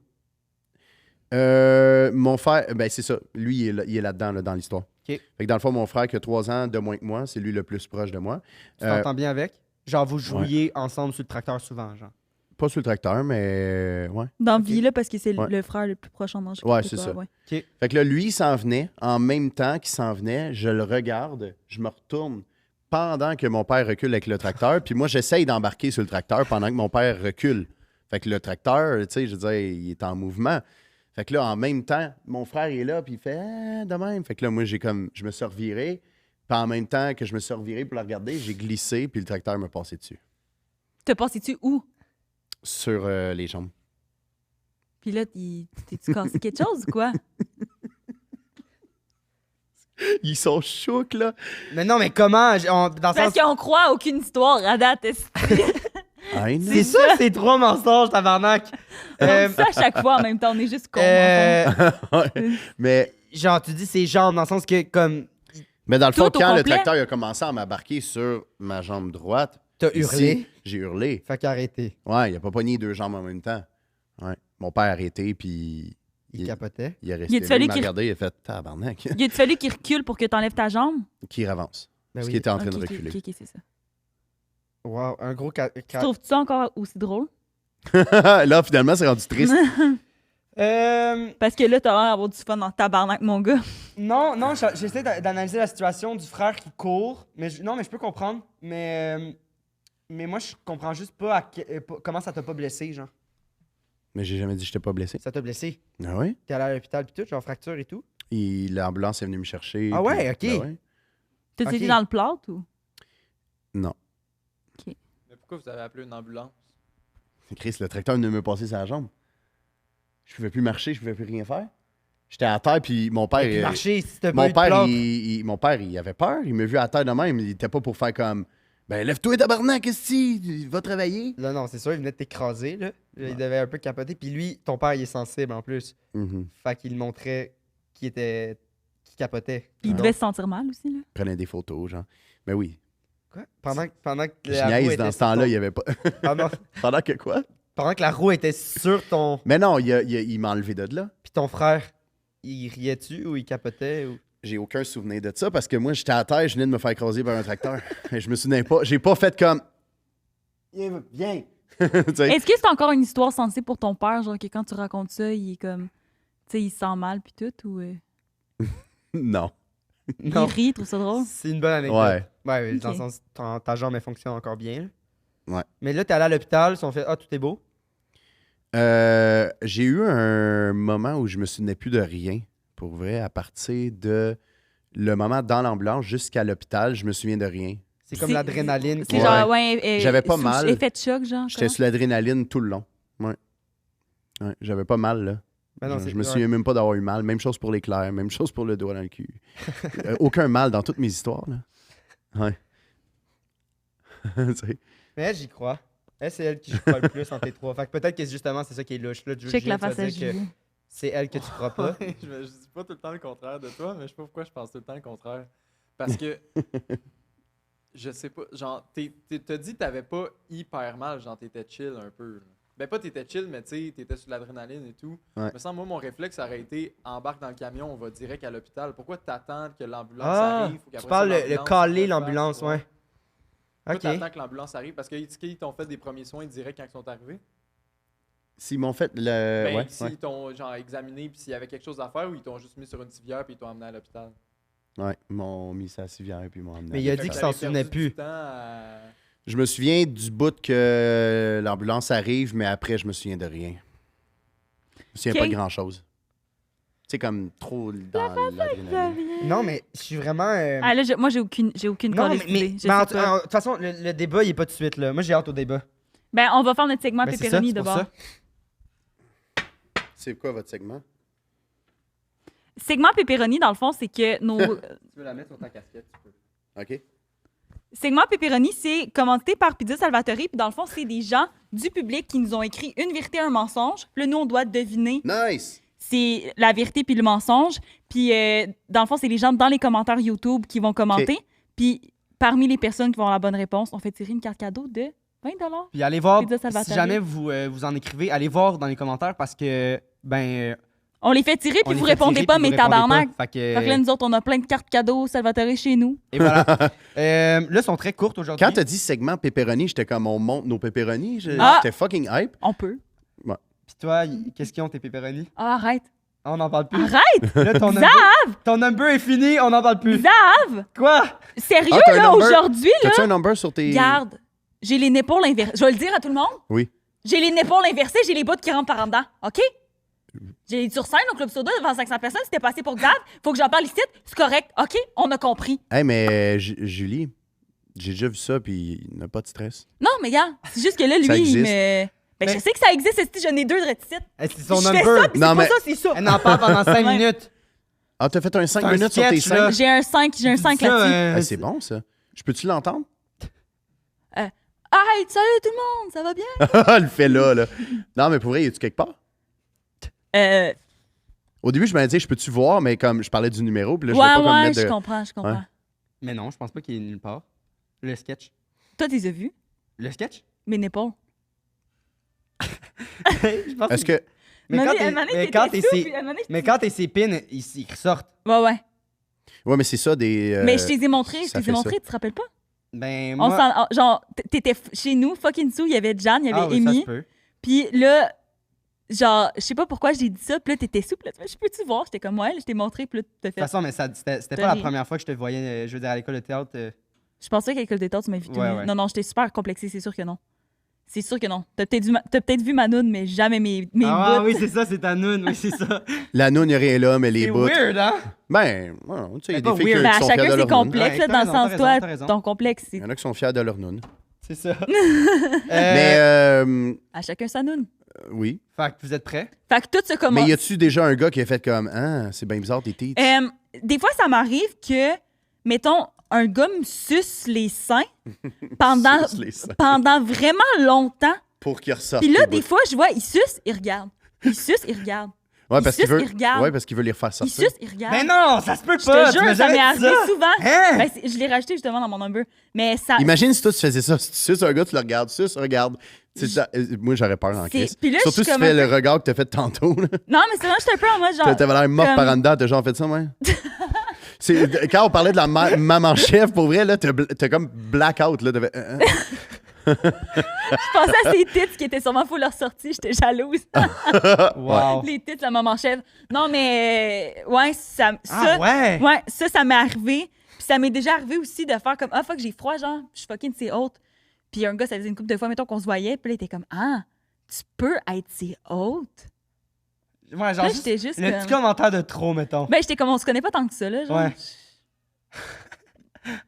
Speaker 4: Mon frère, ben c'est ça. Lui, il est là-dedans, là, dans l'histoire.
Speaker 1: OK.
Speaker 4: Fait que dans le fond, mon frère qui a 3 ans de moins que moi, c'est lui le plus proche de moi.
Speaker 1: Tu t'entends bien avec? Genre, vous jouiez ensemble sur le tracteur souvent, genre.
Speaker 4: Pas sur le tracteur, mais ouais.
Speaker 2: Dans
Speaker 1: Ok.
Speaker 2: vie, là, parce que c'est
Speaker 4: Ouais.
Speaker 2: le frère le plus proche en âge. que
Speaker 4: Ouais,
Speaker 2: toi,
Speaker 4: c'est ça.
Speaker 2: ouais.
Speaker 4: Fait que là, lui, il s'en venait. En même temps qu'il s'en venait, je le regarde, je me retourne pendant que mon père recule avec le tracteur. Puis moi, j'essaye d'embarquer sur le tracteur pendant que mon père recule. Fait que le tracteur, tu sais, je veux dire, il est en mouvement. Fait que là, en même temps, mon frère est là, puis il fait de même. Fait que là, moi, je me suis reviré. Puis en même temps que je me suis reviré pour le regarder, j'ai glissé, puis le tracteur m'a passé dessus.
Speaker 2: Te passais-tu où?
Speaker 4: Sur les jambes.
Speaker 2: Puis là, t'es-tu cassé quelque chose ou quoi?
Speaker 4: Ils sont choucs, là.
Speaker 1: Mais non, mais comment? Dans le
Speaker 2: Parce
Speaker 1: sens...
Speaker 2: qu'on croit à aucune histoire à date.
Speaker 4: I know.
Speaker 1: C'est ça, c'est trois mensonges, tabarnak.
Speaker 2: On
Speaker 1: Euh,
Speaker 2: dit ça à chaque fois en même temps, on est juste con.
Speaker 1: euh,
Speaker 4: mais,
Speaker 1: genre, tu dis c'est jambes, dans le sens que, comme,
Speaker 4: mais dans le fond,
Speaker 2: Tout au
Speaker 4: quand le
Speaker 2: complet?
Speaker 4: tracteur il a commencé à m'embarquer sur ma jambe droite,
Speaker 1: t'as
Speaker 4: ici,
Speaker 1: hurlé.
Speaker 4: j'ai hurlé.
Speaker 1: Fait qu'arrêter.
Speaker 4: Ouais, il a pas pogné 2 jambes en même temps. Ouais. Mon père a arrêté, puis
Speaker 1: Il capotait.
Speaker 4: il est resté
Speaker 2: Il a
Speaker 4: là,
Speaker 2: fallu
Speaker 4: il m'a
Speaker 2: qu'il-
Speaker 4: regardé, il a fait tabarnak.
Speaker 2: Il a fallu qu'il recule pour que t'enlèves ta jambe?
Speaker 4: Qui avance.
Speaker 1: Ben
Speaker 4: Ce
Speaker 1: oui.
Speaker 4: qui était en train
Speaker 2: Ok,
Speaker 4: de
Speaker 2: ok,
Speaker 4: reculer.
Speaker 2: ok, c'est ça.
Speaker 1: Wow, un gros...
Speaker 2: Tu trouves-tu ça encore aussi drôle?
Speaker 4: Là, finalement, c'est rendu triste.
Speaker 2: Parce que là, t'as l'air d'avoir du fun dans tabarnak, mon gars.
Speaker 1: Non, non, j'essaie d'analyser la situation du frère qui court. Mais non, mais je peux comprendre. Mais moi, je comprends juste pas, comment ça t'a pas blessé, genre.
Speaker 4: Mais j'ai jamais dit que j'étais pas blessé.
Speaker 1: Ça t'a blessé.
Speaker 4: Ah oui?
Speaker 1: T'es allé à l'hôpital pis tout, genre fracture et tout.
Speaker 4: L'ambulance est venue me chercher.
Speaker 1: Ah ouais,
Speaker 4: puis-
Speaker 1: ok.
Speaker 4: Ben ouais.
Speaker 2: T'as
Speaker 1: Ok.
Speaker 2: été dans le plâtre ou?
Speaker 4: Non.
Speaker 3: Mais pourquoi vous avez appelé une ambulance?
Speaker 4: Chris, le tracteur venait me passer sa jambe. Je pouvais plus marcher, je pouvais plus rien faire. J'étais à terre, puis mon père...
Speaker 1: Puis marcher, si t'as pas eu
Speaker 4: Mon
Speaker 1: de
Speaker 4: père,
Speaker 1: plâtre.
Speaker 4: mon père, il avait peur. Il m'a vu à terre de même. Il était pas pour faire comme... Ben, lève-toi, tabarnak, qu'est-ce que va travailler.
Speaker 1: Là, non, c'est sûr, il venait de t'écraser, là. Il devait un peu capoter. Puis lui, ton père, il est sensible en plus.
Speaker 4: Mhm.
Speaker 1: Fait qu'il montrait qu'il capotait.
Speaker 2: Puis il
Speaker 1: Ah
Speaker 2: devait
Speaker 1: non.
Speaker 2: se sentir mal aussi, là.
Speaker 4: Prenait des photos, genre. Mais oui.
Speaker 1: Quoi? Pendant que
Speaker 4: Je
Speaker 1: la roue
Speaker 4: niaise
Speaker 1: était
Speaker 4: dans ce
Speaker 1: sur
Speaker 4: temps-là,
Speaker 1: ton-
Speaker 4: il y avait pas... Pendant que quoi?
Speaker 1: Pendant que la roue était sur ton...
Speaker 4: Mais non, il m'a enlevé de là.
Speaker 1: Puis ton frère, il riait-tu ou il capotait? Ou...
Speaker 4: J'ai aucun souvenir de ça parce que moi, j'étais à terre, je venais de me faire écraser par un tracteur. Et je me souviens pas. J'ai pas fait comme. Viens, Tu sais.
Speaker 2: Est-ce que c'est encore une histoire sensée pour ton père, genre que quand tu racontes ça, il est comme, tu sais, il se sent mal puis tout, ou
Speaker 4: Non.
Speaker 2: il rit, il trouve ça drôle?
Speaker 1: C'est une bonne anecdote.
Speaker 4: Ouais.
Speaker 1: Ouais, dans
Speaker 2: Ok.
Speaker 1: le sens, ta jambe, elle fonctionne encore bien.
Speaker 4: Ouais.
Speaker 1: Mais là, t'es allé à l'hôpital, ils ont fait « Ah, tout est beau.
Speaker 4: J'ai eu un moment où je me souvenais plus de rien, pour vrai, à partir de le moment dans l'ambulance jusqu'à l'hôpital, je me souviens de rien. »
Speaker 1: C'est comme
Speaker 2: C'est-
Speaker 1: l'adrénaline.
Speaker 2: C'est
Speaker 4: Ouais.
Speaker 2: genre, ouais.
Speaker 4: J'avais pas
Speaker 2: sous
Speaker 4: mal.
Speaker 2: Effet de choc, genre.
Speaker 4: J'étais sur l'adrénaline tout le long. Ouais. Ouais, j'avais pas mal, là.
Speaker 1: Ben non, c'est-
Speaker 4: je me
Speaker 1: ouais.
Speaker 4: souviens même pas d'avoir eu mal. Même chose pour l'éclair, même chose pour le doigt dans le cul. Aucun mal dans toutes mes histoires, là. Ouais. Tu sais.
Speaker 1: Mais elle, j'y crois. Elle, c'est elle qui j'y crois le plus entre les trois. Fait que peut-être que justement, c'est ça qui est louche. Là,
Speaker 2: Check la face à
Speaker 1: dire que
Speaker 2: Julie.
Speaker 1: c'est elle que tu crois pas.
Speaker 3: Je dis pas tout le temps le contraire de toi, mais je sais pas pourquoi je pense tout le temps le contraire. Parce que, je sais pas, genre, t'as dit que t'avais pas hyper mal, genre, t'étais chill un peu. Là. Ben, pas t'étais chill, mais tu sais, t'étais sur l'adrénaline et tout.
Speaker 4: Ouais.
Speaker 3: Me semble, moi, mon réflexe aurait été embarque dans le camion, on va direct à l'hôpital. Pourquoi t'attends que l'ambulance
Speaker 1: Ah,
Speaker 3: arrive? Faut qu'après
Speaker 1: tu
Speaker 3: ça,
Speaker 1: parles le
Speaker 3: l'ambulance
Speaker 1: caler
Speaker 3: se fasse,
Speaker 1: l'ambulance, ouais.
Speaker 3: Pourquoi
Speaker 1: Ok.
Speaker 3: t'attends que l'ambulance arrive? Parce qu'ils t'ont fait des premiers soins direct quand ils sont arrivés?
Speaker 4: S'ils m'ont fait le.
Speaker 3: Ben,
Speaker 4: ouais,
Speaker 3: s'ils
Speaker 4: ouais.
Speaker 3: t'ont genre examiné puis s'il y avait quelque chose à faire ou ils t'ont juste mis sur une civière puis ils t'ont amené à l'hôpital.
Speaker 4: Ouais, ils m'ont mis ça à civière puis ils m'ont emmené.
Speaker 1: Mais il a
Speaker 3: Fait
Speaker 1: dit
Speaker 3: que
Speaker 1: qu'il s'en
Speaker 3: t'avais
Speaker 1: souvenait
Speaker 3: perdu du
Speaker 1: plus.
Speaker 3: temps à-
Speaker 4: Je me souviens du bout que l'ambulance arrive, mais après, je me souviens de rien. Je me souviens
Speaker 2: Ok.
Speaker 4: pas de grand-chose. Tu sais, comme trop dans l'adrénaline.
Speaker 1: Non, mais je suis vraiment.
Speaker 2: Ah là, moi, j'ai aucune
Speaker 1: non,
Speaker 2: calice d'idée. Je sais
Speaker 1: en
Speaker 2: pas.
Speaker 1: toute façon, le débat, il est pas tout de suite là. Moi, j'ai hâte au débat.
Speaker 2: Ben, on va faire notre segment
Speaker 1: Ben, c'est ça,
Speaker 2: pepperoni
Speaker 1: c'est
Speaker 2: de
Speaker 1: pour
Speaker 2: bord.
Speaker 1: ça.
Speaker 4: C'est quoi votre segment?
Speaker 2: Segment pepperoni, dans le fond, c'est que nos.
Speaker 1: Tu veux la mettre sur ta casquette, tu peux.
Speaker 4: OK.
Speaker 2: Segment pepperoni, c'est commenté par Pizza Salvatore. Puis dans le fond, c'est des gens du public qui nous ont écrit une vérité, un mensonge. Puis là, nous, on doit deviner
Speaker 4: Nice!
Speaker 2: c'est la vérité puis le mensonge. Puis dans le fond, c'est les gens dans les commentaires YouTube qui vont commenter. Puis parmi les personnes qui vont avoir la bonne réponse, on fait tirer une carte cadeau de 20 $.
Speaker 1: Puis allez voir,
Speaker 2: Pizza Salvatore.
Speaker 1: si jamais vous en écrivez, allez voir dans les commentaires parce que, ben.
Speaker 2: On les fait tirer
Speaker 1: on
Speaker 2: puis
Speaker 1: les
Speaker 2: vous
Speaker 1: fait
Speaker 2: répondez
Speaker 1: tirer,
Speaker 2: pas,
Speaker 1: puis vous
Speaker 2: mais
Speaker 1: répondez
Speaker 2: tabarnak.
Speaker 1: pas. Fait que.
Speaker 2: Fait que là, nous autres, on a plein de cartes cadeaux Salvatore chez nous.
Speaker 1: Et voilà. Là, elles sont très courtes aujourd'hui.
Speaker 4: Quand t'as dit segment pepperoni, j'étais comme on monte nos pepperoni.
Speaker 2: Ah!
Speaker 4: J'étais fucking hype.
Speaker 2: On peut.
Speaker 1: Puis toi, qu'est-ce qu'ils ont tes pepperoni?
Speaker 2: Ah, arrête.
Speaker 1: Ah, on n'en parle plus.
Speaker 2: Arrête!
Speaker 1: Là, ton number est fini, on n'en parle plus.
Speaker 2: Zav!
Speaker 1: Quoi?
Speaker 2: Sérieux,
Speaker 4: Ah, t'as un
Speaker 2: là,
Speaker 4: number?
Speaker 2: aujourd'hui, là?
Speaker 4: T'as-tu un number sur tes.
Speaker 2: Garde, j'ai les épaules inversées. Je vais le dire à tout le monde.
Speaker 4: Oui.
Speaker 2: J'ai les épaules inversées, j'ai les bouts qui rentrent par en dedans. OK? J'ai sur scène au Club Soda devant 500 personnes. C'était passé pour Xav. Faut que j'en parle ici. C'est correct. OK? On a compris.
Speaker 4: Hey, mais Julie, j'ai déjà vu ça, puis il n'a pas de stress.
Speaker 2: Non, mais gars, c'est juste que là, lui,
Speaker 4: Ça
Speaker 2: il
Speaker 4: existe.
Speaker 2: me. Ben,
Speaker 1: Mais-
Speaker 2: je sais que ça existe. Si j'en ai deux de réticite.
Speaker 1: Eh, c'est son
Speaker 2: Je fais
Speaker 1: number.
Speaker 2: ça, puis
Speaker 4: Non,
Speaker 2: c'est
Speaker 4: mais-
Speaker 2: pas ça, c'est ça.
Speaker 1: Elle en parle pendant 5
Speaker 2: Ouais.
Speaker 1: minutes.
Speaker 4: Ah, t'as fait un 5
Speaker 1: C'est un
Speaker 4: minutes sur tes
Speaker 1: sketch, là.
Speaker 4: 5?
Speaker 2: J'ai un 5
Speaker 1: Ça,
Speaker 2: là-dessus.
Speaker 4: Ah, c'est bon, ça. Je peux-tu l'entendre?
Speaker 2: Hey, salut tout le monde, ça va bien?
Speaker 4: Le fait là. Non, mais pour vrai, y a-tu quelque part?
Speaker 2: Euh,
Speaker 4: Au début, je m'avais dit, je peux-tu voir, mais comme je parlais du numéro, puis là, je
Speaker 2: ouais,
Speaker 4: voulais pas comme
Speaker 2: ouais,
Speaker 4: mettre
Speaker 2: je
Speaker 4: de...
Speaker 2: comprends, je comprends.
Speaker 4: Ouais.
Speaker 1: Mais non, je pense pas qu'il est nulle part. Le sketch.
Speaker 2: Toi, tu les as vus,
Speaker 1: Le sketch?
Speaker 2: mes épaules.
Speaker 1: Je pense
Speaker 4: Est-ce que...
Speaker 1: Mais quand t'es- mais quand t'es ses- mais quand t'es ses pins, ils ressortent.
Speaker 2: Ouais, ouais.
Speaker 4: Ouais, mais c'est ça, des...
Speaker 2: Mais je t'ai ai montré,
Speaker 4: ça fait
Speaker 2: tu te rappelles pas?
Speaker 1: Ben,
Speaker 2: On
Speaker 1: moi...
Speaker 2: genre, t'étais chez nous, fucking sous, il y avait Jan, il y avait
Speaker 1: Ah oui, ça
Speaker 2: Amy.
Speaker 1: se peut.
Speaker 2: Puis là, genre, je sais pas pourquoi j'ai dit ça, puis là, t'étais souple. Là, tu fais, je peux-tu voir? J'étais comme, ouais, là, je t'ai montré, puis là, t'as
Speaker 1: De toute
Speaker 2: fait.
Speaker 1: façon, mais c'était
Speaker 2: T'as
Speaker 1: pas la
Speaker 2: ri.
Speaker 1: première fois que je te voyais, je veux dire, à l'école de théâtre.
Speaker 2: Je pensais qu'à l'école des torts, tu m'as vu tout
Speaker 1: Ouais,
Speaker 2: nu.
Speaker 1: ouais.
Speaker 2: Non, non, j'étais super complexée, c'est sûr que non. C'est sûr que non. T'as peut-être vu ma noune, mais jamais mes
Speaker 1: Ah
Speaker 2: bouts.
Speaker 1: oui, c'est ça, c'est ta noune, oui, c'est ça.
Speaker 4: La noune, il n'y a rien là, mais les
Speaker 1: C'est
Speaker 4: bouts...
Speaker 1: weird, hein?
Speaker 4: Ben, ouais, tu sais, il y a
Speaker 1: C'est pas
Speaker 4: des filles
Speaker 1: weird.
Speaker 2: Ben,
Speaker 4: qui
Speaker 2: à
Speaker 4: sont fières
Speaker 2: chacun
Speaker 4: de
Speaker 2: ses
Speaker 4: leur noune.
Speaker 2: complexes,
Speaker 1: Ouais,
Speaker 2: là,
Speaker 1: t'as
Speaker 2: dans le
Speaker 1: raison,
Speaker 2: sens,
Speaker 1: t'as
Speaker 2: toi,
Speaker 1: raison, t'as raison.
Speaker 2: ton complexe, c'est
Speaker 4: Il y en a qui sont fiers de leur noune.
Speaker 1: C'est ça.
Speaker 4: Mais,
Speaker 2: à chacun sa noune.
Speaker 4: oui.
Speaker 1: Fait que vous êtes prêts?
Speaker 2: Fait que tout se commence.
Speaker 4: Mais y a-tu déjà un gars qui a fait comme, ah, c'est bien bizarre tes teats?
Speaker 2: Des fois, ça m'arrive que, mettons, un gars me suce les seins pendant,
Speaker 4: Suce les seins.
Speaker 2: pendant vraiment longtemps.
Speaker 4: Pour qu'il ressorte.
Speaker 2: Puis là,
Speaker 4: tes
Speaker 2: des
Speaker 4: bouts.
Speaker 2: fois, je vois, il suce, il regarde. Il suce, il regarde.
Speaker 4: Ouais,
Speaker 2: il
Speaker 4: parce qu'il
Speaker 2: suce,
Speaker 4: veut...
Speaker 2: il regarde.
Speaker 4: Ouais, parce qu'il veut les refaire
Speaker 2: Il
Speaker 4: sortir.
Speaker 2: suce, il regarde.
Speaker 1: Mais non, ça se peut
Speaker 2: Je
Speaker 1: pas!
Speaker 2: te
Speaker 1: tu m'as
Speaker 2: jure, ça
Speaker 1: jamais
Speaker 2: m'est
Speaker 1: dit
Speaker 2: arrivé
Speaker 1: ça.
Speaker 2: souvent.
Speaker 1: Hein?
Speaker 2: Ben, je l'ai rajouté justement dans mon number. Mais ça.
Speaker 4: Imagine si toi, tu faisais ça. Si tu suces un gars, tu le regardes. Suce, regarde. Tu sais, moi, j'aurais peur en
Speaker 2: C'est-
Speaker 4: crise.
Speaker 2: puis là,
Speaker 4: Surtout
Speaker 2: je
Speaker 4: si
Speaker 2: suis
Speaker 4: tu fais
Speaker 2: comme un
Speaker 4: le regard que t'as fait tantôt. là.
Speaker 2: Non, mais c'est vrai, j'étais un peu en mode genre.
Speaker 4: T'avais l'air mort
Speaker 2: comme-
Speaker 4: par en dedans. T'as genre fait ça, ouais? Quand on parlait de la maman chef, pour vrai, là, t'as comme blackout. Là,
Speaker 2: Je pensais à ces titres qui étaient sûrement full leur sortie. J'étais jalouse.
Speaker 1: Wow.
Speaker 2: Les titres, la maman chef. Non, mais ouais, ça
Speaker 1: ouais.
Speaker 2: ouais, ça m'est arrivé. Puis ça m'est déjà arrivé aussi de faire comme, ah, fuck, j'ai froid, genre, je suis fucking c'est haute. Puis un gars, ça faisait une couple de fois, mettons qu'on se voyait, puis là, il était comme, ah, tu peux être si haute.
Speaker 1: Ouais, genre
Speaker 2: Là,
Speaker 1: juste
Speaker 2: j'étais juste
Speaker 1: le
Speaker 2: comme...
Speaker 1: petit commentaire de trop, mettons.
Speaker 2: Ben, j'étais comme, on se connaît pas tant que ça, là, genre.
Speaker 1: Ouais.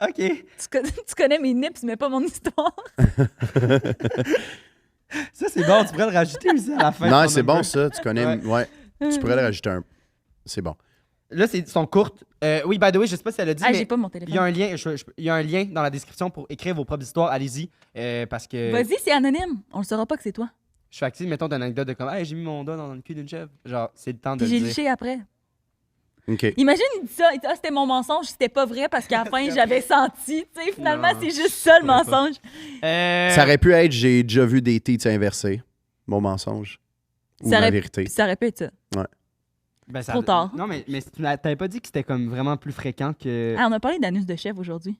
Speaker 1: OK.
Speaker 2: Tu connais mes nips, mais pas mon histoire.
Speaker 1: Ça, c'est bon. Tu pourrais le rajouter aussi à la fin.
Speaker 4: Non,
Speaker 1: ton
Speaker 4: c'est bon,
Speaker 1: number.
Speaker 4: ça. Tu connais. Ouais. Tu pourrais le rajouter un. C'est bon.
Speaker 1: Là, c'est son courte. Oui, by the way, je sais pas si elle a dit,
Speaker 2: Ah,
Speaker 1: mais
Speaker 2: j'ai pas mon
Speaker 1: il y a
Speaker 2: téléphone.
Speaker 1: un lien, il y a un lien dans la description pour écrire vos propres histoires. Allez-y. Parce que
Speaker 2: Vas-y, c'est anonyme. On le saura pas que c'est toi.
Speaker 1: je suis actif, mettons, d'une anecdote de comme, hey, j'ai mis mon doigt dans le cul d'une chèvre. Genre, c'est le temps de
Speaker 2: Puis
Speaker 1: le
Speaker 2: j'ai
Speaker 1: dire.
Speaker 2: liché après.
Speaker 4: OK.
Speaker 2: Imagine, il dit ça. Il dit, ah, c'était mon mensonge. C'était pas vrai parce qu'à la fin, j'avais senti. Tu sais, finalement,
Speaker 1: Non,
Speaker 2: c'est juste ça le
Speaker 1: je pourrais pas.
Speaker 2: mensonge.
Speaker 4: Ça aurait pu être j'ai déjà vu des titres inversés. Mon mensonge. Ou
Speaker 2: Ça
Speaker 4: ma
Speaker 2: aurait-
Speaker 4: vérité.
Speaker 2: Puis ça aurait pu être ça.
Speaker 1: Ben, ça-
Speaker 2: Trop tard.
Speaker 1: Non, mais t'avais pas dit que c'était comme vraiment plus fréquent que.
Speaker 2: Ah, on a parlé d'anus de chèvre aujourd'hui.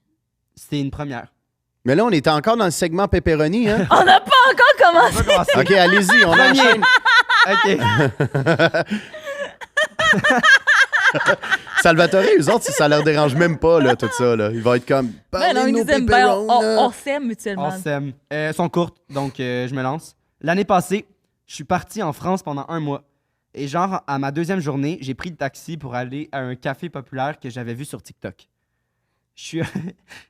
Speaker 1: C'était une première.
Speaker 4: Mais là, on était encore dans le segment pepperoni, hein?
Speaker 2: On n'a pas encore
Speaker 1: On
Speaker 2: commencé.
Speaker 1: va commencer.
Speaker 4: OK, allez-y, on
Speaker 1: Premier.
Speaker 4: enchaîne.
Speaker 1: OK.
Speaker 4: Salvatore, eux autres, ça leur dérange même pas, là, tout ça. Là. Ils vont être comme.
Speaker 2: Ben non,
Speaker 4: Parlez
Speaker 2: ils
Speaker 4: de
Speaker 2: nous
Speaker 4: nos
Speaker 2: aiment bien.
Speaker 4: pepperons, là.
Speaker 2: On s'aime mutuellement.
Speaker 1: On s'aime. Sont courtes, donc je me lance. L'année passée, je suis parti en France pendant 1 mois. Et genre, à ma 2e journée, j'ai pris le taxi pour aller à un café populaire que j'avais vu sur TikTok. Je suis...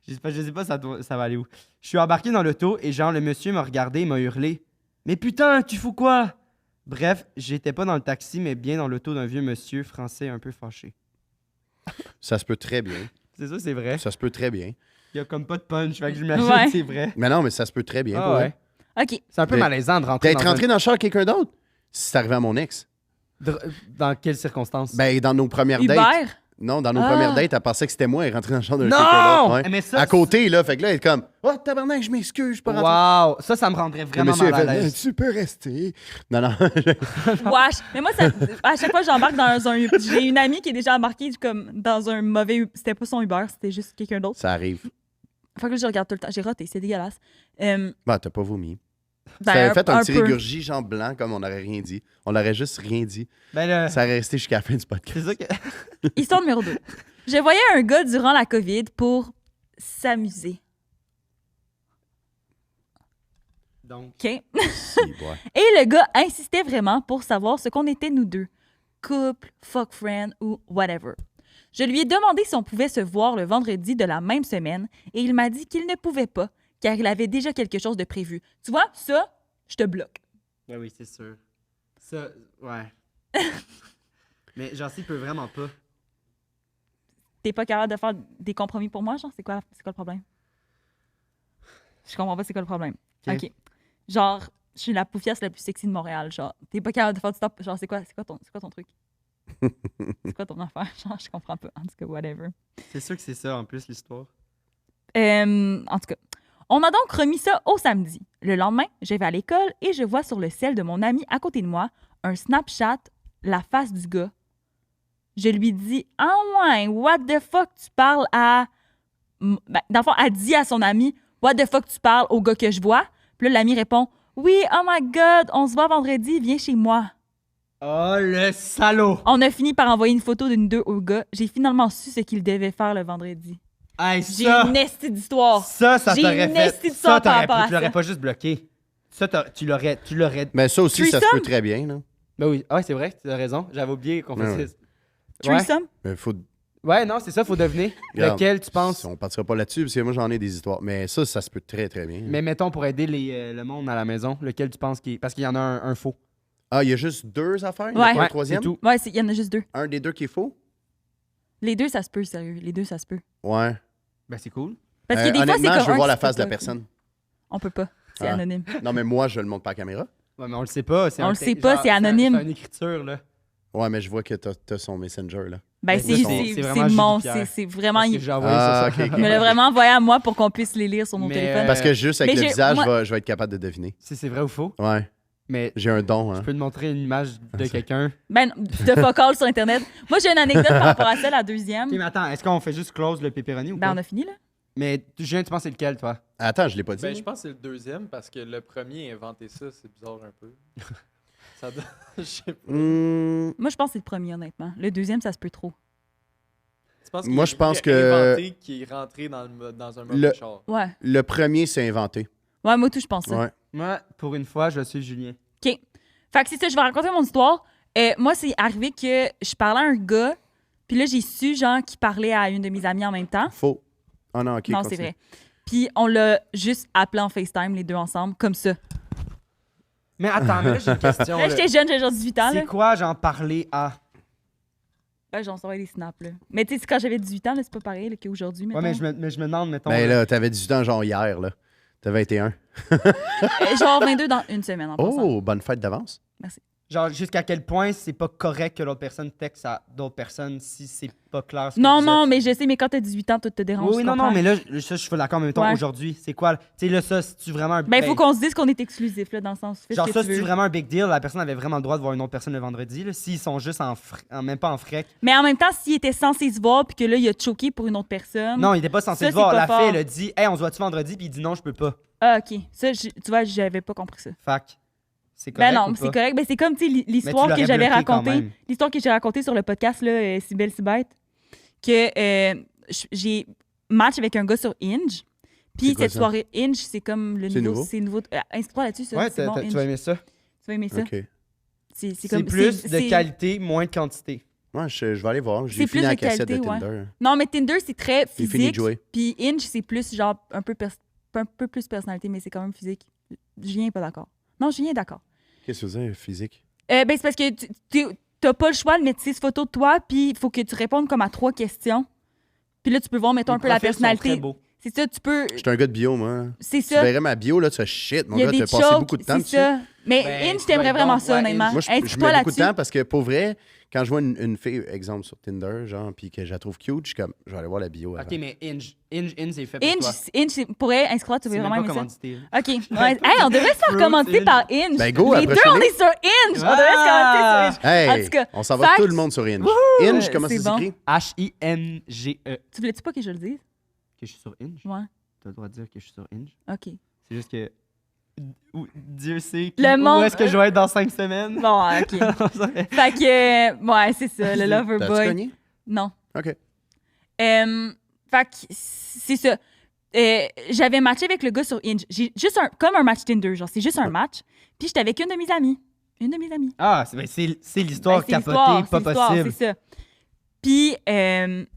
Speaker 1: je sais pas ça va aller où. Je suis embarqué dans l'auto et genre, le monsieur m'a regardé et m'a hurlé. « Mais putain, tu fous quoi? » Bref, j'étais pas dans le taxi, mais bien dans l'auto d'un vieux monsieur français un peu fâché.
Speaker 4: Ça se peut très bien.
Speaker 1: C'est ça, c'est vrai.
Speaker 4: Ça se peut très bien.
Speaker 1: Il y a comme pas de punch, fait que j'imagine
Speaker 2: Ouais.
Speaker 1: que c'est vrai.
Speaker 4: Mais non, mais ça se peut très bien.
Speaker 1: Ah
Speaker 4: pour
Speaker 1: ouais.
Speaker 4: vrai.
Speaker 2: OK.
Speaker 1: C'est un peu
Speaker 4: Mais-
Speaker 1: malaisant de rentrer
Speaker 4: D'être
Speaker 1: dans
Speaker 4: rentré dans le char avec quelqu'un d'autre? Si c'est arrivé à mon ex.
Speaker 1: Dans quelles circonstances?
Speaker 4: Ben, dans nos premières dates.
Speaker 2: Hubert.
Speaker 4: Non, dans nos
Speaker 2: Ah.
Speaker 4: premières dates, elle pensait que c'était moi, elle est rentrée dans le char d'un
Speaker 1: Non!
Speaker 4: quelqu'un d'autre. Ouais.
Speaker 1: Mais ça,
Speaker 4: À côté, là. Fait que là, elle est comme, oh, tabarnak, je m'excuse, je suis pas rentré.
Speaker 1: Wow! Ça me rendrait
Speaker 4: Le
Speaker 1: vraiment
Speaker 4: monsieur,
Speaker 1: mal à
Speaker 4: elle fait,
Speaker 1: l'aise.
Speaker 4: tu peux rester. Non, non.
Speaker 2: Wesh. Mais moi, à chaque fois que j'embarque dans un... J'ai une amie qui est déjà embarquée comme dans un mauvais... C'était pas son Uber, c'était juste quelqu'un d'autre.
Speaker 4: Ça arrive.
Speaker 2: Fait que là, je regarde tout le temps. J'ai raté, c'est dégueulasse.
Speaker 4: Bah, t'as pas vomi.
Speaker 2: Ben,
Speaker 4: T'avais fait un petit
Speaker 2: peu.
Speaker 4: régurgie, genre blanc, comme on n'aurait rien dit. On n'aurait juste rien dit.
Speaker 1: Ben là,
Speaker 4: Ça aurait resté jusqu'à la fin du podcast.
Speaker 1: c'est ça que.
Speaker 2: Histoire numéro 2. Je voyais un gars durant la COVID pour s'amuser.
Speaker 1: Donc.
Speaker 2: OK? Et
Speaker 4: Si, ouais.
Speaker 2: le gars insistait vraiment pour savoir ce qu'on était nous deux. Couple, fuck friend ou whatever. Je lui ai demandé si on pouvait se voir le vendredi de la même semaine et il m'a dit qu'il ne pouvait pas car il avait déjà quelque chose de prévu. Tu vois, ça, je te bloque.
Speaker 1: Ben oui, c'est sûr. Ça, ouais. Mais genre, s'il peut vraiment pas.
Speaker 2: T'es pas capable de faire des compromis pour moi, genre? C'est quoi le problème? Je comprends pas c'est quoi le problème.
Speaker 1: Ok.
Speaker 2: OK. Genre, je suis la poufiasse la plus sexy de Montréal, genre. T'es pas capable de faire du stop. Genre, c'est quoi ton truc? C'est quoi ton affaire? Genre, je comprends pas. En tout cas, whatever.
Speaker 1: C'est sûr que c'est ça en plus, l'histoire.
Speaker 2: En tout cas, on a donc remis ça au samedi. Le lendemain, je vais à l'école et je vois sur le cell de mon ami à côté de moi un Snapchat, la face du gars. Je lui dis « Ah ouais, what the fuck tu parles à... » Ben, dans le fond, elle dit à son ami « What the fuck tu parles au gars que je vois? » Puis là, l'ami répond « Oui, oh my God, on se voit vendredi, viens chez moi. »
Speaker 1: Oh, le salaud!
Speaker 2: On a fini par envoyer une photo d'une d'eux au gars. J'ai finalement su ce qu'il devait faire le vendredi.
Speaker 1: Hey,
Speaker 2: J'ai
Speaker 1: ça!
Speaker 2: une estie d'histoire.
Speaker 1: Ça
Speaker 2: J'ai
Speaker 1: t'aurait
Speaker 2: une
Speaker 1: fait.
Speaker 2: esti de sang
Speaker 1: Ça,
Speaker 2: par
Speaker 1: t'aurais
Speaker 2: rapport à
Speaker 1: tu l'aurais
Speaker 2: ça.
Speaker 1: pas juste bloqué. Ça, tu l'aurais.
Speaker 4: Mais ça aussi, ça se
Speaker 2: Threesome?
Speaker 4: peut très bien. Là.
Speaker 1: Ben oui. Ah, c'est vrai, tu as raison. J'avais oublié qu'on
Speaker 4: Ouais,
Speaker 1: faisait
Speaker 4: ouais.
Speaker 1: ça. Ouais.
Speaker 2: Threesome?
Speaker 4: Mais faut...
Speaker 1: Ouais, non, c'est ça, faut deviner.
Speaker 4: Regarde,
Speaker 1: Lequel tu penses.
Speaker 4: On partira pas là-dessus, parce que moi, j'en ai des histoires. Mais ça se peut très, très bien.
Speaker 1: Mais mettons, pour aider le monde à la maison, lequel tu penses qui est. Parce qu'il y en a un faux.
Speaker 4: Ah, il y a juste 2 affaires? Il y
Speaker 2: Ouais.
Speaker 4: a pas un
Speaker 1: Ouais,
Speaker 4: troisième?
Speaker 1: c'est tout.
Speaker 2: Ouais, il y en a juste 2.
Speaker 4: Un des 2 qui est faux?
Speaker 2: Les 2, ça se peut, sérieux. Les 2, ça se peut.
Speaker 4: Ouais.
Speaker 1: Ben, c'est cool.
Speaker 2: Parce que des fois, c'est
Speaker 4: honnêtement,
Speaker 2: comme
Speaker 4: je veux
Speaker 2: un
Speaker 4: voir
Speaker 2: qui
Speaker 4: la
Speaker 2: se
Speaker 4: face de
Speaker 2: peut
Speaker 4: la
Speaker 2: pas.
Speaker 4: personne.
Speaker 2: On peut pas. C'est
Speaker 4: Ah.
Speaker 2: anonyme.
Speaker 4: Non, mais moi, je le montre pas à la caméra.
Speaker 1: Ouais, mais on le sait pas.
Speaker 2: On le sait pas, c'est anonyme.
Speaker 1: C'est une écriture, là.
Speaker 4: Ouais, mais je vois que t'as son Messenger, là.
Speaker 2: Ben,
Speaker 1: Mais
Speaker 2: c'est
Speaker 1: c'est
Speaker 2: c'est
Speaker 1: vraiment
Speaker 2: mon...
Speaker 1: Julie Pierre.
Speaker 2: C'est vraiment...
Speaker 1: Parce que
Speaker 2: Il
Speaker 1: j'ai envoyé
Speaker 4: Ah,
Speaker 1: ça sur
Speaker 4: ok,
Speaker 2: me l'a vraiment envoyé à moi pour qu'on puisse les lire sur mon
Speaker 1: Mais,
Speaker 2: téléphone.
Speaker 4: Parce que juste avec
Speaker 2: Mais
Speaker 4: le
Speaker 2: j'ai-
Speaker 4: visage,
Speaker 2: moi-
Speaker 4: je vais être capable de deviner.
Speaker 1: Si c'est vrai ou faux.
Speaker 4: Ouais.
Speaker 1: Mais
Speaker 4: J'ai un don,
Speaker 1: je
Speaker 4: hein.
Speaker 1: peux te montrer une image de
Speaker 4: ça.
Speaker 1: quelqu'un.
Speaker 2: Ben, de focal sur Internet. Moi, j'ai une anecdote par rapport à ça, la deuxième.
Speaker 1: Ok, mais attends, est-ce qu'on fait juste close le pepperoni ou
Speaker 2: Ben,
Speaker 1: pas?
Speaker 2: on a fini, là.
Speaker 1: Mais Julien, tu penses c'est lequel, toi?
Speaker 4: Attends, je l'ai pas dit.
Speaker 3: Ben, je pense que c'est le deuxième parce que le premier a inventé ça, c'est bizarre un peu. Ça donne- Je sais pas.
Speaker 2: Moi, je pense que c'est le premier, honnêtement. Le deuxième, ça se peut trop.
Speaker 3: Tu penses
Speaker 4: Moi,
Speaker 3: qu'il
Speaker 4: je pense
Speaker 3: est
Speaker 4: que-
Speaker 3: inventé qui est rentré dans un mauvais char.
Speaker 2: Ouais.
Speaker 4: Le premier, c'est inventé.
Speaker 2: Ouais, moi, tout, je pense ça.
Speaker 4: Ouais.
Speaker 1: Moi, pour une fois, je suis Julien.
Speaker 2: OK. Fait que c'est ça, je vais raconter mon histoire. Moi, c'est arrivé que je parlais à un gars, puis là, j'ai su, genre, qu'il parlait à une de mes amies en même temps.
Speaker 4: Faux. Ah non, OK.
Speaker 2: Non, c'est
Speaker 4: continue.
Speaker 2: vrai. Puis on l'a juste appelé en FaceTime, les deux ensemble, comme ça.
Speaker 1: Mais attends, mais là, j'ai une question.
Speaker 2: Là,
Speaker 1: là.
Speaker 2: j'étais jeune, j'avais genre 18 ans, là.
Speaker 1: C'est quoi, j'en parlais à...
Speaker 2: Ben, j'en savais des snaps, là. Mais tu sais, quand j'avais 18 ans, là, c'est pas pareil là, qu'aujourd'hui,
Speaker 1: Ouais,
Speaker 2: mettons.
Speaker 1: mais je me demande, mettons...
Speaker 4: Ben là, t'avais 18 ans, genre hier, là. T'as 21.
Speaker 2: Genre 22 dans une semaine, en passant.
Speaker 4: Oh, bonne fête d'avance.
Speaker 1: Genre, jusqu'à quel point c'est pas correct que l'autre personne texte à d'autres personnes si c'est pas clair ce que
Speaker 2: Non,
Speaker 1: vous
Speaker 2: non,
Speaker 1: êtes.
Speaker 2: mais je sais, mais quand t'as 18 ans, tout te dérange.
Speaker 1: Oui, oui,
Speaker 2: tu
Speaker 1: non, non,
Speaker 2: comprends?
Speaker 1: mais là, ça, je suis d'accord, mais mettons,
Speaker 2: Ouais.
Speaker 1: aujourd'hui, c'est quoi? Tu sais, là, ça, c'est-tu vraiment un...
Speaker 2: Ben, il faut qu'on se dise qu'on est exclusif, là, dans le sens. Fais
Speaker 1: Genre,
Speaker 2: ce que
Speaker 1: ça,
Speaker 2: tu
Speaker 1: c'est
Speaker 2: veux.
Speaker 1: vraiment un big deal. La personne avait vraiment le droit de voir une autre personne le vendredi, là, s'ils sont juste même pas en frec.
Speaker 2: Mais en même temps, s'il était censé se voir, puis que là, il a choqué pour une autre personne.
Speaker 1: Non, il était pas censé
Speaker 2: Ça,
Speaker 1: le voir.
Speaker 2: c'est
Speaker 1: La
Speaker 2: pas
Speaker 1: fille,
Speaker 2: fort.
Speaker 1: elle a dit, hey, on se voit-tu vendredi? Puis il dit non, je peux pas.
Speaker 2: Ah, OK. Ça, tu vois, j'avais pas compris ça.
Speaker 1: Fac. C'est correct.
Speaker 2: Ben non,
Speaker 1: ou
Speaker 2: c'est
Speaker 1: pas?
Speaker 2: correct. Ben, c'est comme, tu sais,
Speaker 1: Mais
Speaker 2: l'histoire
Speaker 1: tu
Speaker 2: que
Speaker 1: l'aurais
Speaker 2: j'avais
Speaker 1: bloqué quand
Speaker 2: racontée.
Speaker 1: même.
Speaker 2: L'histoire que j'ai racontée sur le podcast, là, Si belle, si bête. Que j'ai match avec un gars sur Hinge. Puis
Speaker 4: C'est quoi
Speaker 2: cette
Speaker 4: ça?
Speaker 2: soirée, Hinge, c'est comme le
Speaker 4: C'est
Speaker 2: nouveau.
Speaker 4: nouveau?
Speaker 2: C'est nouveau. Inscris-toi là-dessus, ça.
Speaker 1: Ouais,
Speaker 2: c'est bon,
Speaker 1: tu
Speaker 2: Hinge.
Speaker 1: vas aimer ça.
Speaker 2: Tu vas aimer ça.
Speaker 4: OK.
Speaker 2: C'est
Speaker 1: C'est
Speaker 2: comme.
Speaker 1: plus
Speaker 2: c'est-
Speaker 1: de
Speaker 2: c'est-
Speaker 1: qualité, moins de quantité.
Speaker 4: Ouais, je vais aller voir.
Speaker 2: C'est
Speaker 4: J'ai
Speaker 2: plus
Speaker 4: fini
Speaker 2: de
Speaker 4: la cassette de
Speaker 2: qualité, ouais.
Speaker 4: Tinder.
Speaker 2: Non, mais Tinder, c'est très
Speaker 4: J'ai fini de
Speaker 2: physique.
Speaker 4: jouer.
Speaker 2: Puis Hinge, c'est plus genre un peu plus personnalité, mais c'est quand même physique. Julien est pas d'accord. Non, Julien est d'accord.
Speaker 4: Qu'est-ce que tu veux dire, physique?
Speaker 2: Ben, c'est parce que t'as pas le choix de mettre 6 photos de toi, puis il faut que tu répondes comme à 3 questions. Puis là, tu peux voir, mettons, un
Speaker 1: Les
Speaker 2: peu la
Speaker 1: profils sont
Speaker 2: personnalité.
Speaker 1: très beaux.
Speaker 2: C'est ça, tu peux.
Speaker 4: J'étais un gars de bio, moi.
Speaker 2: C'est
Speaker 4: Tu
Speaker 2: ça.
Speaker 4: verrais ma bio, là, tu fais shit, mon
Speaker 2: Il y a
Speaker 4: gars,
Speaker 2: des
Speaker 4: t'as passé
Speaker 2: jokes,
Speaker 4: beaucoup de temps
Speaker 2: c'est
Speaker 4: dessus.
Speaker 2: ça. Mais
Speaker 1: Ben,
Speaker 2: Hinge,
Speaker 1: tu
Speaker 2: t'aimerais
Speaker 1: dois être
Speaker 2: vraiment
Speaker 1: bon.
Speaker 2: ça,
Speaker 1: Ouais,
Speaker 2: honnêtement.
Speaker 4: Moi, je
Speaker 2: Inscris-toi
Speaker 4: mets beaucoup de
Speaker 2: là-dessus.
Speaker 4: temps parce que, pour vrai, quand je vois une fille, exemple, sur Tinder, genre, puis que je la trouve cute, je suis comme, je vais aller voir la bio. avant.
Speaker 1: Ok, mais Hinge, c'est fait pour toi.
Speaker 2: Inge, c'est pour elle, inscris-toi, tu veux
Speaker 1: C'est même
Speaker 2: vraiment
Speaker 1: pas
Speaker 2: aimer ça.
Speaker 1: commandité.
Speaker 2: OK. Ouais. Hey, on devrait se faire
Speaker 1: Fruit
Speaker 2: commenter
Speaker 1: Inge.
Speaker 2: par Inge.
Speaker 4: Ben, go,
Speaker 2: Les deux,
Speaker 4: approchez-les.
Speaker 2: on est sur Inge. On devrait se commenter sur Inge.
Speaker 4: Hey,
Speaker 2: En tout cas,
Speaker 4: on s'en va
Speaker 2: fact-
Speaker 4: tout le monde sur Inge. Inge, comment
Speaker 2: c'est
Speaker 4: ça
Speaker 2: bon.
Speaker 4: s'écrit?
Speaker 1: H-I-N-G-E.
Speaker 2: Tu voulais-tu pas que je le dise?
Speaker 1: Que je suis sur Hinge?
Speaker 2: Ouais.
Speaker 1: T'as le droit de dire que je suis sur Hinge?
Speaker 2: OK.
Speaker 1: C'est juste que... Dieu sait
Speaker 2: Le monde-
Speaker 1: où est-ce que je vais être dans 5 semaines.
Speaker 2: Bon, OK. Fait que, ouais, c'est ça, le lover
Speaker 4: T'as-tu
Speaker 2: boy.
Speaker 4: cogné?
Speaker 2: Non.
Speaker 4: OK.
Speaker 2: Fait que c'est ça. J'avais matché avec le gars sur Hinge. J'ai juste comme un match Tinder, genre, c'est juste un match. Puis j'étais avec une de mes amies. Une de mes amies.
Speaker 1: Ah, c'est l'histoire
Speaker 2: Ben, c'est
Speaker 1: capotée,
Speaker 2: l'histoire,
Speaker 1: pas
Speaker 2: c'est l'histoire,
Speaker 1: possible.
Speaker 2: C'est ça. Puis,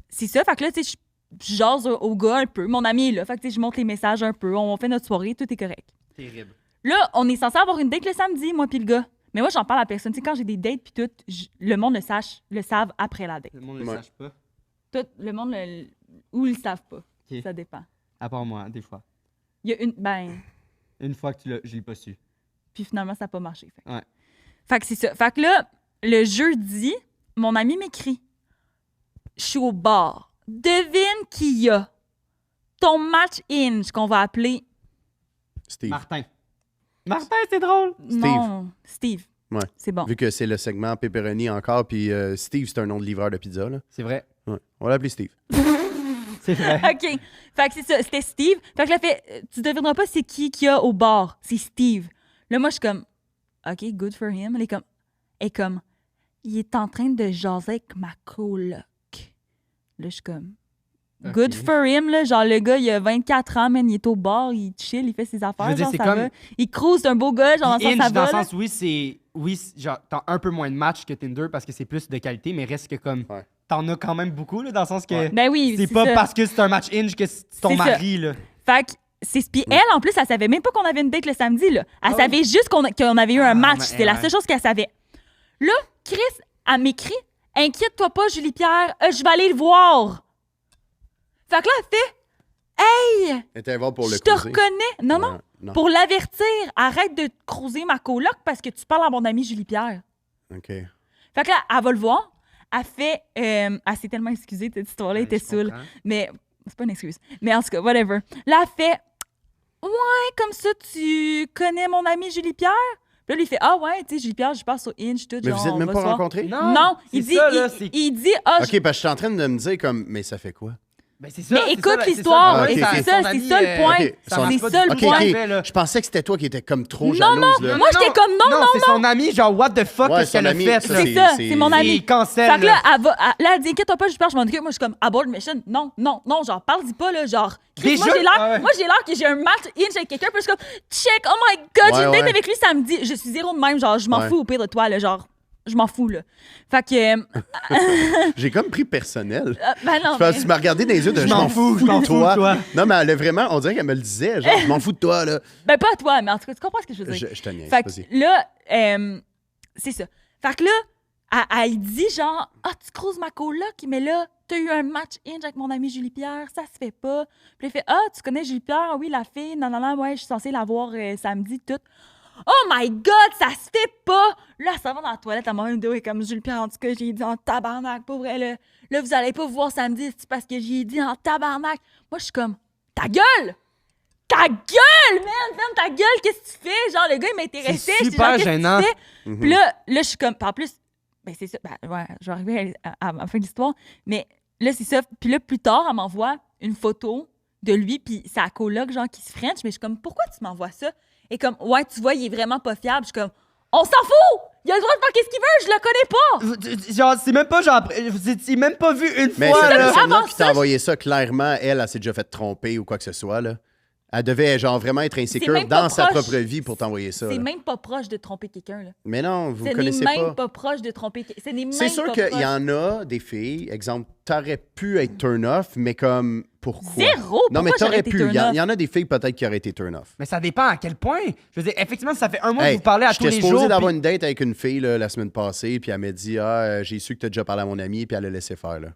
Speaker 2: c'est ça. Fait que là, tu sais, je jase au gars un peu. Mon ami est là. Fait que, tu sais, je monte les messages un peu. On fait notre soirée, tout est correct.
Speaker 1: Terrible.
Speaker 2: Là, on est censé avoir une date le samedi, moi puis le gars. Mais moi, j'en parle à personne. Tu sais, quand j'ai des dates puis tout, le monde le savent après la date.
Speaker 1: Le monde ne le
Speaker 4: Ouais.
Speaker 1: sache pas.
Speaker 2: Tout, le monde ou ils le savent pas.
Speaker 1: Ok.
Speaker 2: Ça dépend.
Speaker 1: À part moi, des fois.
Speaker 2: Il y a une... Ben...
Speaker 1: Une fois que je l'ai pas su.
Speaker 2: Puis finalement, ça n'a pas marché. Fait.
Speaker 1: Ouais.
Speaker 2: Fait que c'est ça. Fait que là, le jeudi, mon ami m'écrit. Je suis au bar. Devine qui y a. Ton match Hinge qu'on va appeler...
Speaker 4: Steve.
Speaker 1: Martin. Martin, c'est drôle.
Speaker 2: Non, Steve.
Speaker 4: Ouais.
Speaker 2: C'est bon.
Speaker 4: Vu que c'est le segment pepperoni encore, puis Steve, c'est un nom de livreur de pizza, là.
Speaker 1: C'est vrai.
Speaker 4: Ouais. On va l'appeler Steve.
Speaker 1: C'est vrai.
Speaker 2: OK. Fait que c'est ça. C'était Steve. Fait que là, tu devineras pas c'est qui qu'il y a au bar. C'est Steve. Là, moi, je suis comme, OK, good for him. Elle est comme, il est en train de jaser avec ma coloc. Là, je suis comme,
Speaker 1: OK.
Speaker 2: good for him, là. Genre, le gars, il a 24 ans, man, il est au bar, il chill, il fait ses affaires.
Speaker 1: Je veux dire,
Speaker 2: genre,
Speaker 1: c'est
Speaker 2: ça
Speaker 1: comme-
Speaker 2: va. Il cruise, c'est un beau gars, genre,
Speaker 1: Puis
Speaker 2: dans le sens,
Speaker 1: Hinge,
Speaker 2: ça
Speaker 1: dans
Speaker 2: va.
Speaker 1: le
Speaker 2: là.
Speaker 1: sens, genre, t'as un peu moins de matchs que Tinder parce que c'est plus de qualité, mais reste que comme,
Speaker 4: Ouais.
Speaker 1: t'en as quand même beaucoup, là, dans le sens que
Speaker 4: Ouais.
Speaker 2: Ben oui,
Speaker 1: c'est pas
Speaker 2: ça.
Speaker 1: parce que c'est un match Hinge que c'est ton
Speaker 2: C'est ça.
Speaker 1: mari, là.
Speaker 2: Fait que c'est puis elle en plus elle savait même pas qu'on avait une date le samedi là. Elle
Speaker 1: Ah
Speaker 2: savait juste qu'on avait eu un match,
Speaker 1: mais
Speaker 2: c'était la
Speaker 1: ouais.
Speaker 2: seule chose qu'elle savait. Là, Chris elle m'écrit "Inquiète-toi pas Julie Pierre, je vais aller le voir." Fait que là elle fait "Hey,
Speaker 4: Elle était voir pour le
Speaker 2: je te
Speaker 4: cruiser.
Speaker 2: reconnais." Non non,
Speaker 4: Ouais, non.
Speaker 2: pour l'avertir, arrête de cruiser ma coloc parce que tu parles à mon amie Julie Pierre.
Speaker 4: OK.
Speaker 2: Fait que là, elle va le voir. Elle fait elle s'est tellement excusée, cette histoire-là était
Speaker 1: Je
Speaker 2: saoule.
Speaker 1: comprends.
Speaker 2: Mais c'est pas une excuse. Mais en tout cas, whatever. Là, elle fait "Ouais, comme ça, tu connais mon ami Julie Pierre?" Puis là, lui, il fait "Ah ouais, tu sais, Julie Pierre, je passe sur Inch, tout.
Speaker 4: Mais
Speaker 2: genre,
Speaker 4: vous êtes
Speaker 2: on
Speaker 4: même
Speaker 2: va
Speaker 4: pas
Speaker 2: se voir.
Speaker 4: rencontrés?
Speaker 2: Non, il
Speaker 1: c'est
Speaker 2: dit,
Speaker 1: ça, là, c'est-
Speaker 2: il dit "Ah,
Speaker 4: OK, parce que je suis en train de me dire comme, mais ça fait quoi?
Speaker 1: Ben, c'est ça.
Speaker 2: Mais
Speaker 1: c'est
Speaker 2: écoute
Speaker 1: ça,
Speaker 2: l'histoire,
Speaker 4: Ah, ok,
Speaker 2: et
Speaker 4: ok.
Speaker 2: c'est ça le point.
Speaker 4: ok,
Speaker 1: ça
Speaker 4: son-
Speaker 1: marche
Speaker 2: C'est
Speaker 1: pas
Speaker 2: ça
Speaker 1: du
Speaker 2: le
Speaker 1: tout,
Speaker 4: Ok,
Speaker 2: point.
Speaker 1: ce qu'il
Speaker 4: ok.
Speaker 1: fait, là.
Speaker 4: Je pensais que c'était toi qui étais comme trop
Speaker 2: Non,
Speaker 4: jalouse. là.
Speaker 2: Moi, j'étais comme non.
Speaker 1: c'est son ami, genre, what the fuck,
Speaker 4: Ouais,
Speaker 1: qu'est-ce qu'elle
Speaker 4: son
Speaker 1: a
Speaker 4: ami,
Speaker 1: fait,
Speaker 4: ça,
Speaker 1: là?
Speaker 2: C'est ça, c'est mon ami.
Speaker 1: Il cancelle,
Speaker 2: Fait que
Speaker 1: là.
Speaker 2: là, elle dit, inquiète-toi pas, je m'en occupe. Moi, je suis comme, abort mission. Non, genre, parle-y pas, là. Genre, Chris,
Speaker 1: Déjà?
Speaker 2: moi,
Speaker 1: Ah ouais.
Speaker 2: j'ai l'air que j'ai un match inch avec quelqu'un, puis je suis comme, check, oh my god, j'ai une
Speaker 4: Ouais,
Speaker 2: date
Speaker 4: ouais.
Speaker 2: avec lui samedi. Je suis zéro de même, genre, je m'en
Speaker 4: Ouais.
Speaker 2: fous au pire de toi, là. Genre, je m'en fous, là. Fait que,
Speaker 4: J'ai comme pris personnel.
Speaker 2: ben non.
Speaker 4: Parce que tu m'as regardé dans les yeux de
Speaker 1: Je m'en fous, je m'en fous de toi.
Speaker 4: Non, mais elle a vraiment, on dirait qu'elle me le disait, genre, je m'en fous de toi, là.
Speaker 2: Ben, pas à toi, mais en tout cas, tu comprends ce que je veux dire.
Speaker 4: Je te niaise,
Speaker 2: Fait
Speaker 4: vas-y.
Speaker 2: que là, c'est ça. Fait que là, elle dit genre, ah, tu croises ma coloc, mais là, t'as eu un match inch avec mon ami Julie Pierre, ça se fait pas. Puis elle fait, ah, tu connais Julie Pierre? Ah oui, la fille, non, ouais, je suis censée la voir samedi, tout. Oh my god, ça se fait pas! Là, ça va dans la toilette, à mon vidéo, et comme Julie Pierre, en tout cas, j'ai dit en tabarnak, pour vrai, là. Là, vous allez pas vous voir samedi, c'est parce que j'ai dit en tabarnak. Moi, je suis comme, ta gueule! Ta gueule, man! Ferme ta gueule, qu'est-ce que tu fais? Genre, le gars, il m'intéressait.
Speaker 1: C'est
Speaker 2: j'étais
Speaker 1: super
Speaker 2: genre, qu'est-ce que
Speaker 1: gênant.
Speaker 2: tu fais? Puis là, je suis comme, en plus, ben c'est ça, ben ouais, je vais arriver à la fin de l'histoire, mais là, c'est ça. Puis là, plus tard, elle m'envoie une photo de lui, puis sa coloc, genre, qui se french, mais je suis comme, pourquoi tu m'envoies ça? Et comme, ouais, tu vois, il est vraiment pas fiable. Je suis comme, on s'en fout! Il a le droit de faire qu'est-ce qu'il veut, je le connais pas!
Speaker 1: Genre, c'est même pas genre. Vous étiez même pas vu une
Speaker 4: Mais
Speaker 1: fois,
Speaker 4: cette
Speaker 1: là.
Speaker 4: personne-là
Speaker 2: Avant
Speaker 4: qui
Speaker 2: ça,
Speaker 4: t'a envoyé ça, clairement, elle s'est déjà fait tromper ou quoi que ce soit, là. Elle devait, genre, vraiment être insécure
Speaker 2: même pas
Speaker 4: dans sa
Speaker 2: proche.
Speaker 4: propre vie pour t'envoyer ça.
Speaker 2: C'est
Speaker 4: là.
Speaker 2: même pas proche de tromper quelqu'un, là.
Speaker 4: Mais non, vous
Speaker 2: Ce n'est
Speaker 4: connaissez
Speaker 2: même
Speaker 4: pas.
Speaker 2: pas proche de tromper quelqu'un. Ce n'est même
Speaker 4: C'est sûr
Speaker 2: pas
Speaker 4: qu'il
Speaker 2: proche.
Speaker 4: y en a des filles, exemple, t'aurais pu être turn-off, mais comme, pourquoi?
Speaker 2: Zéro!
Speaker 4: Non, mais
Speaker 2: Pourquoi j'aurais
Speaker 4: t'aurais
Speaker 2: été
Speaker 4: pu. Il y
Speaker 2: turn-off?
Speaker 4: en a des filles peut-être qui auraient été turn-off.
Speaker 1: Mais ça dépend à quel point. Je veux dire, effectivement, ça fait un mois
Speaker 4: Hey,
Speaker 1: que vous parlez à tous
Speaker 4: j'étais
Speaker 1: les
Speaker 4: supposé
Speaker 1: jours.
Speaker 4: d'avoir
Speaker 1: puis-
Speaker 4: une date avec une fille là, la semaine passée, puis elle m'a dit j'ai su que tu as déjà parlé à mon ami, puis elle a laissé faire. Là.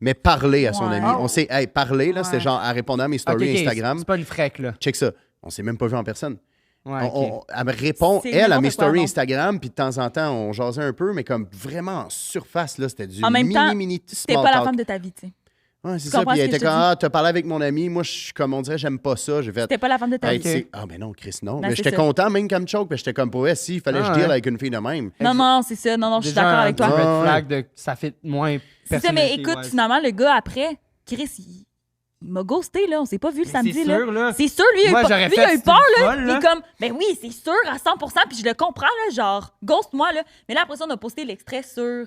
Speaker 4: Mais parler à son
Speaker 2: Ouais.
Speaker 4: ami, on s'est parler, là, c'était
Speaker 1: Ouais.
Speaker 4: genre, elle répondait à mes
Speaker 1: Ok,
Speaker 4: stories
Speaker 1: ok,
Speaker 4: Instagram.
Speaker 1: C'est pas une frec, là.
Speaker 4: Check ça. On s'est même pas vu en personne.
Speaker 1: Ouais, ok.
Speaker 4: Elle me répond,
Speaker 2: C'est
Speaker 4: elle, à
Speaker 2: n'importe
Speaker 4: mes
Speaker 2: quoi,
Speaker 4: stories
Speaker 2: non.
Speaker 4: Instagram, puis de temps en temps, on jasait un peu, mais comme vraiment en surface, là, c'était du
Speaker 2: En même temps,
Speaker 4: mini
Speaker 2: C'était
Speaker 4: small
Speaker 2: pas la
Speaker 4: talk.
Speaker 2: femme de ta vie, tu sais.
Speaker 4: Ouais, c'est
Speaker 2: Tu
Speaker 4: ça.
Speaker 2: comprends
Speaker 4: Puis elle
Speaker 2: ce que
Speaker 4: était
Speaker 2: je te
Speaker 4: comme,
Speaker 2: dis?
Speaker 4: t'as parlé avec mon ami. Moi, je suis comme, on dirait, j'aime pas ça. J'ai fait,
Speaker 2: C'était pas la femme de ta
Speaker 4: hey,
Speaker 2: vie.
Speaker 4: ah, mais non, Chris, non.
Speaker 2: Ben,
Speaker 4: Mais
Speaker 2: c'est
Speaker 4: j'étais
Speaker 2: ça.
Speaker 4: content, même qu'elle me choke, puis j'étais comme, pour elle, si, il fallait que
Speaker 1: Ah,
Speaker 4: je deal
Speaker 1: ouais.
Speaker 4: avec une fille de même.
Speaker 2: Non, c'est ça. Non, je suis
Speaker 1: Déjà,
Speaker 2: d'accord avec
Speaker 1: un
Speaker 2: toi.
Speaker 1: red
Speaker 4: Ouais.
Speaker 1: flag de ça fait moins
Speaker 2: C'est ça, mais
Speaker 1: personnalité,
Speaker 2: écoute,
Speaker 1: ouais.
Speaker 2: finalement, le gars, après, Chris, il m'a ghosté, là. On s'est pas vu le
Speaker 1: Mais
Speaker 2: samedi,
Speaker 1: c'est
Speaker 2: là.
Speaker 1: sûr, là.
Speaker 2: C'est sûr, lui, il
Speaker 1: Moi,
Speaker 2: a eu peur,
Speaker 1: j'aurais
Speaker 2: lui,
Speaker 1: fait
Speaker 2: il a eu
Speaker 1: c'est
Speaker 2: peur,
Speaker 1: une
Speaker 2: là.
Speaker 1: folle,
Speaker 2: Il
Speaker 1: là.
Speaker 2: est comme, ben oui, c'est sûr, à 100%, puis je le comprends, là, genre, ghost-moi, là. Mais là, après ça, on a posté l'extrait sur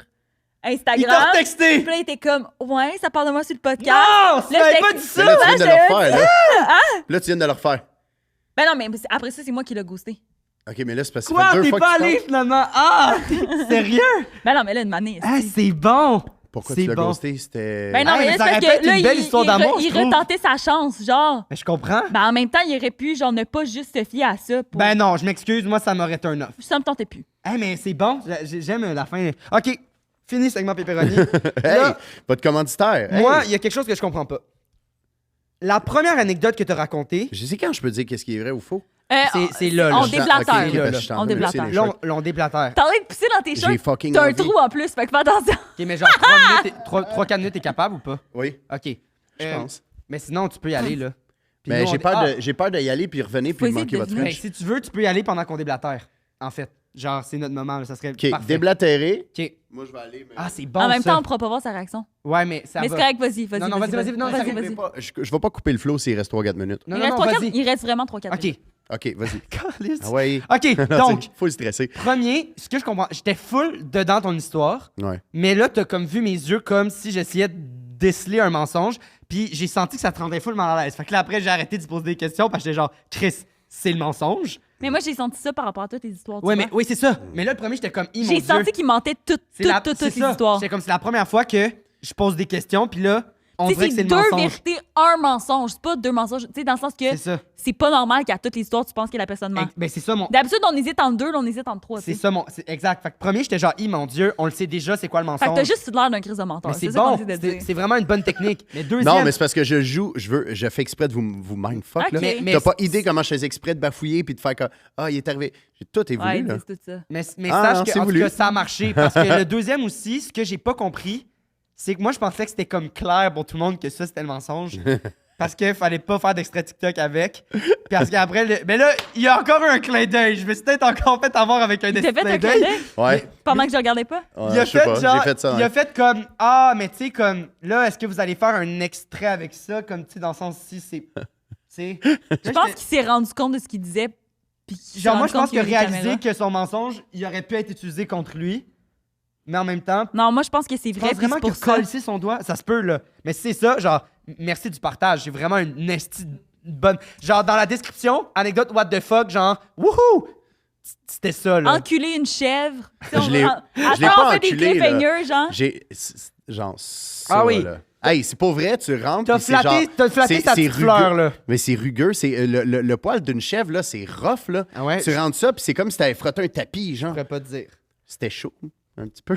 Speaker 1: Il
Speaker 2: Instagram.
Speaker 1: t'a texté!
Speaker 2: Puis là, il était comme, ouais, ça parle de moi sur le podcast.
Speaker 1: Non! Tu
Speaker 2: Là,
Speaker 1: m'avais
Speaker 2: j'étais-
Speaker 1: pas dit
Speaker 4: Mais
Speaker 1: ça!
Speaker 4: là, tu viens de le
Speaker 2: je-
Speaker 4: refaire, là. Là, tu viens de le refaire.
Speaker 2: Ben non, mais après ça, c'est moi qui l'ai ghosté.
Speaker 4: OK, mais là, c'est parce que ça
Speaker 1: Quoi?
Speaker 4: fait deux
Speaker 1: T'es
Speaker 4: fois
Speaker 1: pas
Speaker 4: que tu
Speaker 1: allé
Speaker 4: tentes.
Speaker 1: finalement? Ah! Sérieux?
Speaker 2: Ben non, mais là, une manée.
Speaker 1: Ah, c'est bon!
Speaker 4: Pourquoi
Speaker 1: C'est
Speaker 4: tu l'as
Speaker 1: bon.
Speaker 4: ghosté? C'était...
Speaker 2: Ben non,
Speaker 1: Ah,
Speaker 2: mais
Speaker 1: mais
Speaker 2: là,
Speaker 1: ça
Speaker 2: c'est
Speaker 1: aurait
Speaker 2: parce
Speaker 1: pu être
Speaker 2: que là,
Speaker 1: une belle histoire d'amour, je
Speaker 2: il
Speaker 1: trouve.
Speaker 2: retentait sa chance, genre.
Speaker 1: Mais je comprends.
Speaker 2: Ben en même temps, il aurait pu, genre, ne pas juste se fier à ça pour...
Speaker 1: Ben non, je m'excuse, moi, ça m'aurait turn off.
Speaker 2: Ça me tentait plus.
Speaker 1: Eh, mais c'est bon, j'aime la fin. OK, fini segment pepperoni.
Speaker 4: Hey,
Speaker 1: Là,
Speaker 4: votre commanditaire. Hey.
Speaker 1: moi, il y a quelque chose que je comprends pas. La première anecdote que t'as racontée,
Speaker 4: Je sais quand je peux dire qu'est-ce qui est vrai ou faux.
Speaker 1: c'est là, là.
Speaker 2: On
Speaker 1: Je-
Speaker 2: déblatère.
Speaker 4: Ok,
Speaker 1: là,
Speaker 4: parce
Speaker 1: là.
Speaker 4: que je suis en
Speaker 2: On
Speaker 4: train de
Speaker 2: déblatère.
Speaker 4: laisser les
Speaker 1: là,
Speaker 4: shorts.
Speaker 1: on déblatère.
Speaker 2: T'as envie de pousser dans tes
Speaker 4: J'ai
Speaker 2: shorts,
Speaker 4: fucking
Speaker 2: t'as un
Speaker 4: envie.
Speaker 2: trou en plus, fait que fais attention.
Speaker 1: OK, mais genre 3-4 minutes, t'es capable ou pas?
Speaker 4: Oui,
Speaker 1: OK.
Speaker 4: je pense.
Speaker 1: Mais sinon, tu peux y aller, là. Puis
Speaker 4: Mais
Speaker 1: nous,
Speaker 4: j'ai
Speaker 1: on-
Speaker 4: peur,
Speaker 1: Ah!
Speaker 4: j'ai peur d'y aller puis revenir
Speaker 2: Faut
Speaker 4: puis de
Speaker 2: essayer
Speaker 4: manquer
Speaker 2: de
Speaker 4: votre
Speaker 2: deviner.
Speaker 1: Ben,
Speaker 4: French.
Speaker 1: si tu veux, tu peux y aller en déblatère, en fait. Genre, c'est notre moment, là, ça serait
Speaker 4: OK,
Speaker 1: parfait.
Speaker 4: déblatéré.
Speaker 1: OK.
Speaker 4: Moi, je vais aller. Mais...
Speaker 1: Ah, c'est bon,
Speaker 2: En même
Speaker 1: ça.
Speaker 2: temps, on pourra pas voir sa réaction.
Speaker 1: Ouais, mais ça
Speaker 2: Mais
Speaker 1: va.
Speaker 2: c'est correct, vas-y, vas-y.
Speaker 1: Non, non, vas-y, non, ça
Speaker 2: vas-y,
Speaker 1: arrive
Speaker 2: vas-y.
Speaker 4: Je vais pas couper le flow s'il reste 3-4 minutes.
Speaker 1: Non,
Speaker 2: Il
Speaker 1: non,
Speaker 2: reste
Speaker 1: non,
Speaker 2: 3-4,
Speaker 1: vas-y.
Speaker 2: il reste vraiment 3-4.
Speaker 1: OK.
Speaker 4: OK, vas-y.
Speaker 1: Calice.
Speaker 4: Ah ouais.
Speaker 1: OK,
Speaker 4: Non,
Speaker 1: donc,
Speaker 4: c'est- faut le stresser.
Speaker 1: premier, ce que je comprends, j'étais full dedans ton histoire,
Speaker 4: Ouais.
Speaker 1: mais là, t'as comme vu mes yeux comme si j'essayais de déceler un mensonge, puis j'ai senti que ça te rendait full mal à l'aise. Fait que là, après, j'ai arrêté de te poser des questions parce que j'étais genre, Chris, c'est le mensonge.
Speaker 2: Mais moi, j'ai senti ça par rapport à toutes tes histoires. tu
Speaker 1: Ouais,
Speaker 2: vois.
Speaker 1: mais oui, c'est ça. Mais là, le premier, j'étais comme, mon
Speaker 2: J'ai
Speaker 1: Dieu.
Speaker 2: senti qu'il mentait toutes
Speaker 1: C'est la-
Speaker 2: toutes
Speaker 1: c'est
Speaker 2: les
Speaker 1: ça.
Speaker 2: histoires.
Speaker 1: C'est comme c'est la première fois que je pose des questions, puis là, on
Speaker 2: Tu sais,
Speaker 1: dirait que c'est
Speaker 2: c'est
Speaker 1: le
Speaker 2: deux
Speaker 1: mensonge.
Speaker 2: vérités, un mensonge. C'est pas deux mensonges. Tu sais, dans le sens que
Speaker 1: C'est ça.
Speaker 2: c'est pas normal qu'à toutes les histoires, tu penses que la personne ment.
Speaker 1: Ben, c'est ça mon.
Speaker 2: D'habitude, on hésite entre deux, là, on hésite entre trois.
Speaker 1: C'est
Speaker 2: tu sais.
Speaker 1: ça mon. C'est exact. Fait que premier, j'étais genre, mon Dieu, on le sait déjà, c'est quoi le
Speaker 2: Fait
Speaker 1: mensonge.
Speaker 2: que t'as juste l'air d'un crise de menteur.
Speaker 1: Mais c'est
Speaker 2: ça qu'on
Speaker 1: bon.
Speaker 2: essaie de
Speaker 1: C'est
Speaker 2: dire.
Speaker 1: c'est vraiment une bonne technique. Mais deuxième.
Speaker 4: Non, mais c'est parce que je fais exprès de vous mindfuck, là.
Speaker 2: Ok.
Speaker 1: Mais
Speaker 4: T'as pas idée comment je faisais exprès de bafouiller puis de faire comme il est arrivé. Tout est voulu,
Speaker 2: Ouais, ils
Speaker 4: là.
Speaker 2: disent tout ça.
Speaker 1: Mais
Speaker 4: Ah,
Speaker 1: sache
Speaker 4: non,
Speaker 1: que,
Speaker 4: c'est
Speaker 1: en tout
Speaker 4: voulu.
Speaker 1: cas, ça a marché. Parce que le deuxième aussi, ce que j'ai pas compris, c'est que moi, je pensais que c'était comme clair pour tout le monde que ça, c'était le mensonge. parce qu'il fallait pas faire d'extrait TikTok avec. Parce qu'après, mais là, il y a encore eu un clin d'œil. Je me suis peut-être encore fait avoir avec un
Speaker 2: Il t'a fait
Speaker 1: clin
Speaker 2: un clin
Speaker 1: d'œil.
Speaker 2: d'œil
Speaker 4: Ouais.
Speaker 2: pendant que je regardais pas?
Speaker 1: Il
Speaker 4: Ouais,
Speaker 1: a
Speaker 4: je sais
Speaker 1: fait
Speaker 4: pas,
Speaker 1: genre,
Speaker 4: j'ai fait ça.
Speaker 1: il a
Speaker 4: ouais.
Speaker 1: fait comme ah mais tu sais comme là est-ce que vous allez faire un extrait avec ça comme tu sais dans le sens si c'est tu sais.
Speaker 2: Je pense qu'il s'est rendu compte de ce qu'il disait. Puis qu'il s'est
Speaker 1: genre moi
Speaker 2: rendu
Speaker 1: je pense
Speaker 2: compte
Speaker 1: qu'il a
Speaker 2: y avait des
Speaker 1: réalisé
Speaker 2: caméras.
Speaker 1: que son mensonge il aurait pu être utilisé contre lui mais en même temps
Speaker 2: Non, moi, je pense que c'est
Speaker 1: je
Speaker 2: vrai.
Speaker 1: pense
Speaker 2: puis
Speaker 1: vraiment
Speaker 2: c'est
Speaker 1: qu'il
Speaker 2: pour
Speaker 1: a
Speaker 2: ça.
Speaker 1: collé son doigt ça se peut là mais si c'est ça genre merci du partage j'ai vraiment une esti bonne genre dans la description anecdote what the fuck genre wouhou c'était ça là.
Speaker 2: Enculer une chèvre. Tu sais,
Speaker 4: Je l'ai-
Speaker 2: Après,
Speaker 4: je l'ai pas
Speaker 2: on fait des
Speaker 4: enculé, là.
Speaker 2: cliffhangers, genre.
Speaker 4: Genre ça,
Speaker 1: Ah oui.
Speaker 4: là. Hey, c'est pas vrai, tu rentres.
Speaker 1: T'as
Speaker 4: puis c'est genre-
Speaker 1: flatté sa
Speaker 4: c'est
Speaker 1: petite
Speaker 4: rugueux.
Speaker 1: fleur là.
Speaker 4: Mais c'est rugueux, c'est le poil d'une chèvre, là, c'est rough, là.
Speaker 1: Ah ouais.
Speaker 4: Tu rentres ça, puis c'est comme si t'avais frotté un tapis,
Speaker 1: Je
Speaker 4: genre.
Speaker 1: pourrais pas te dire.
Speaker 4: C'était chaud, un petit peu.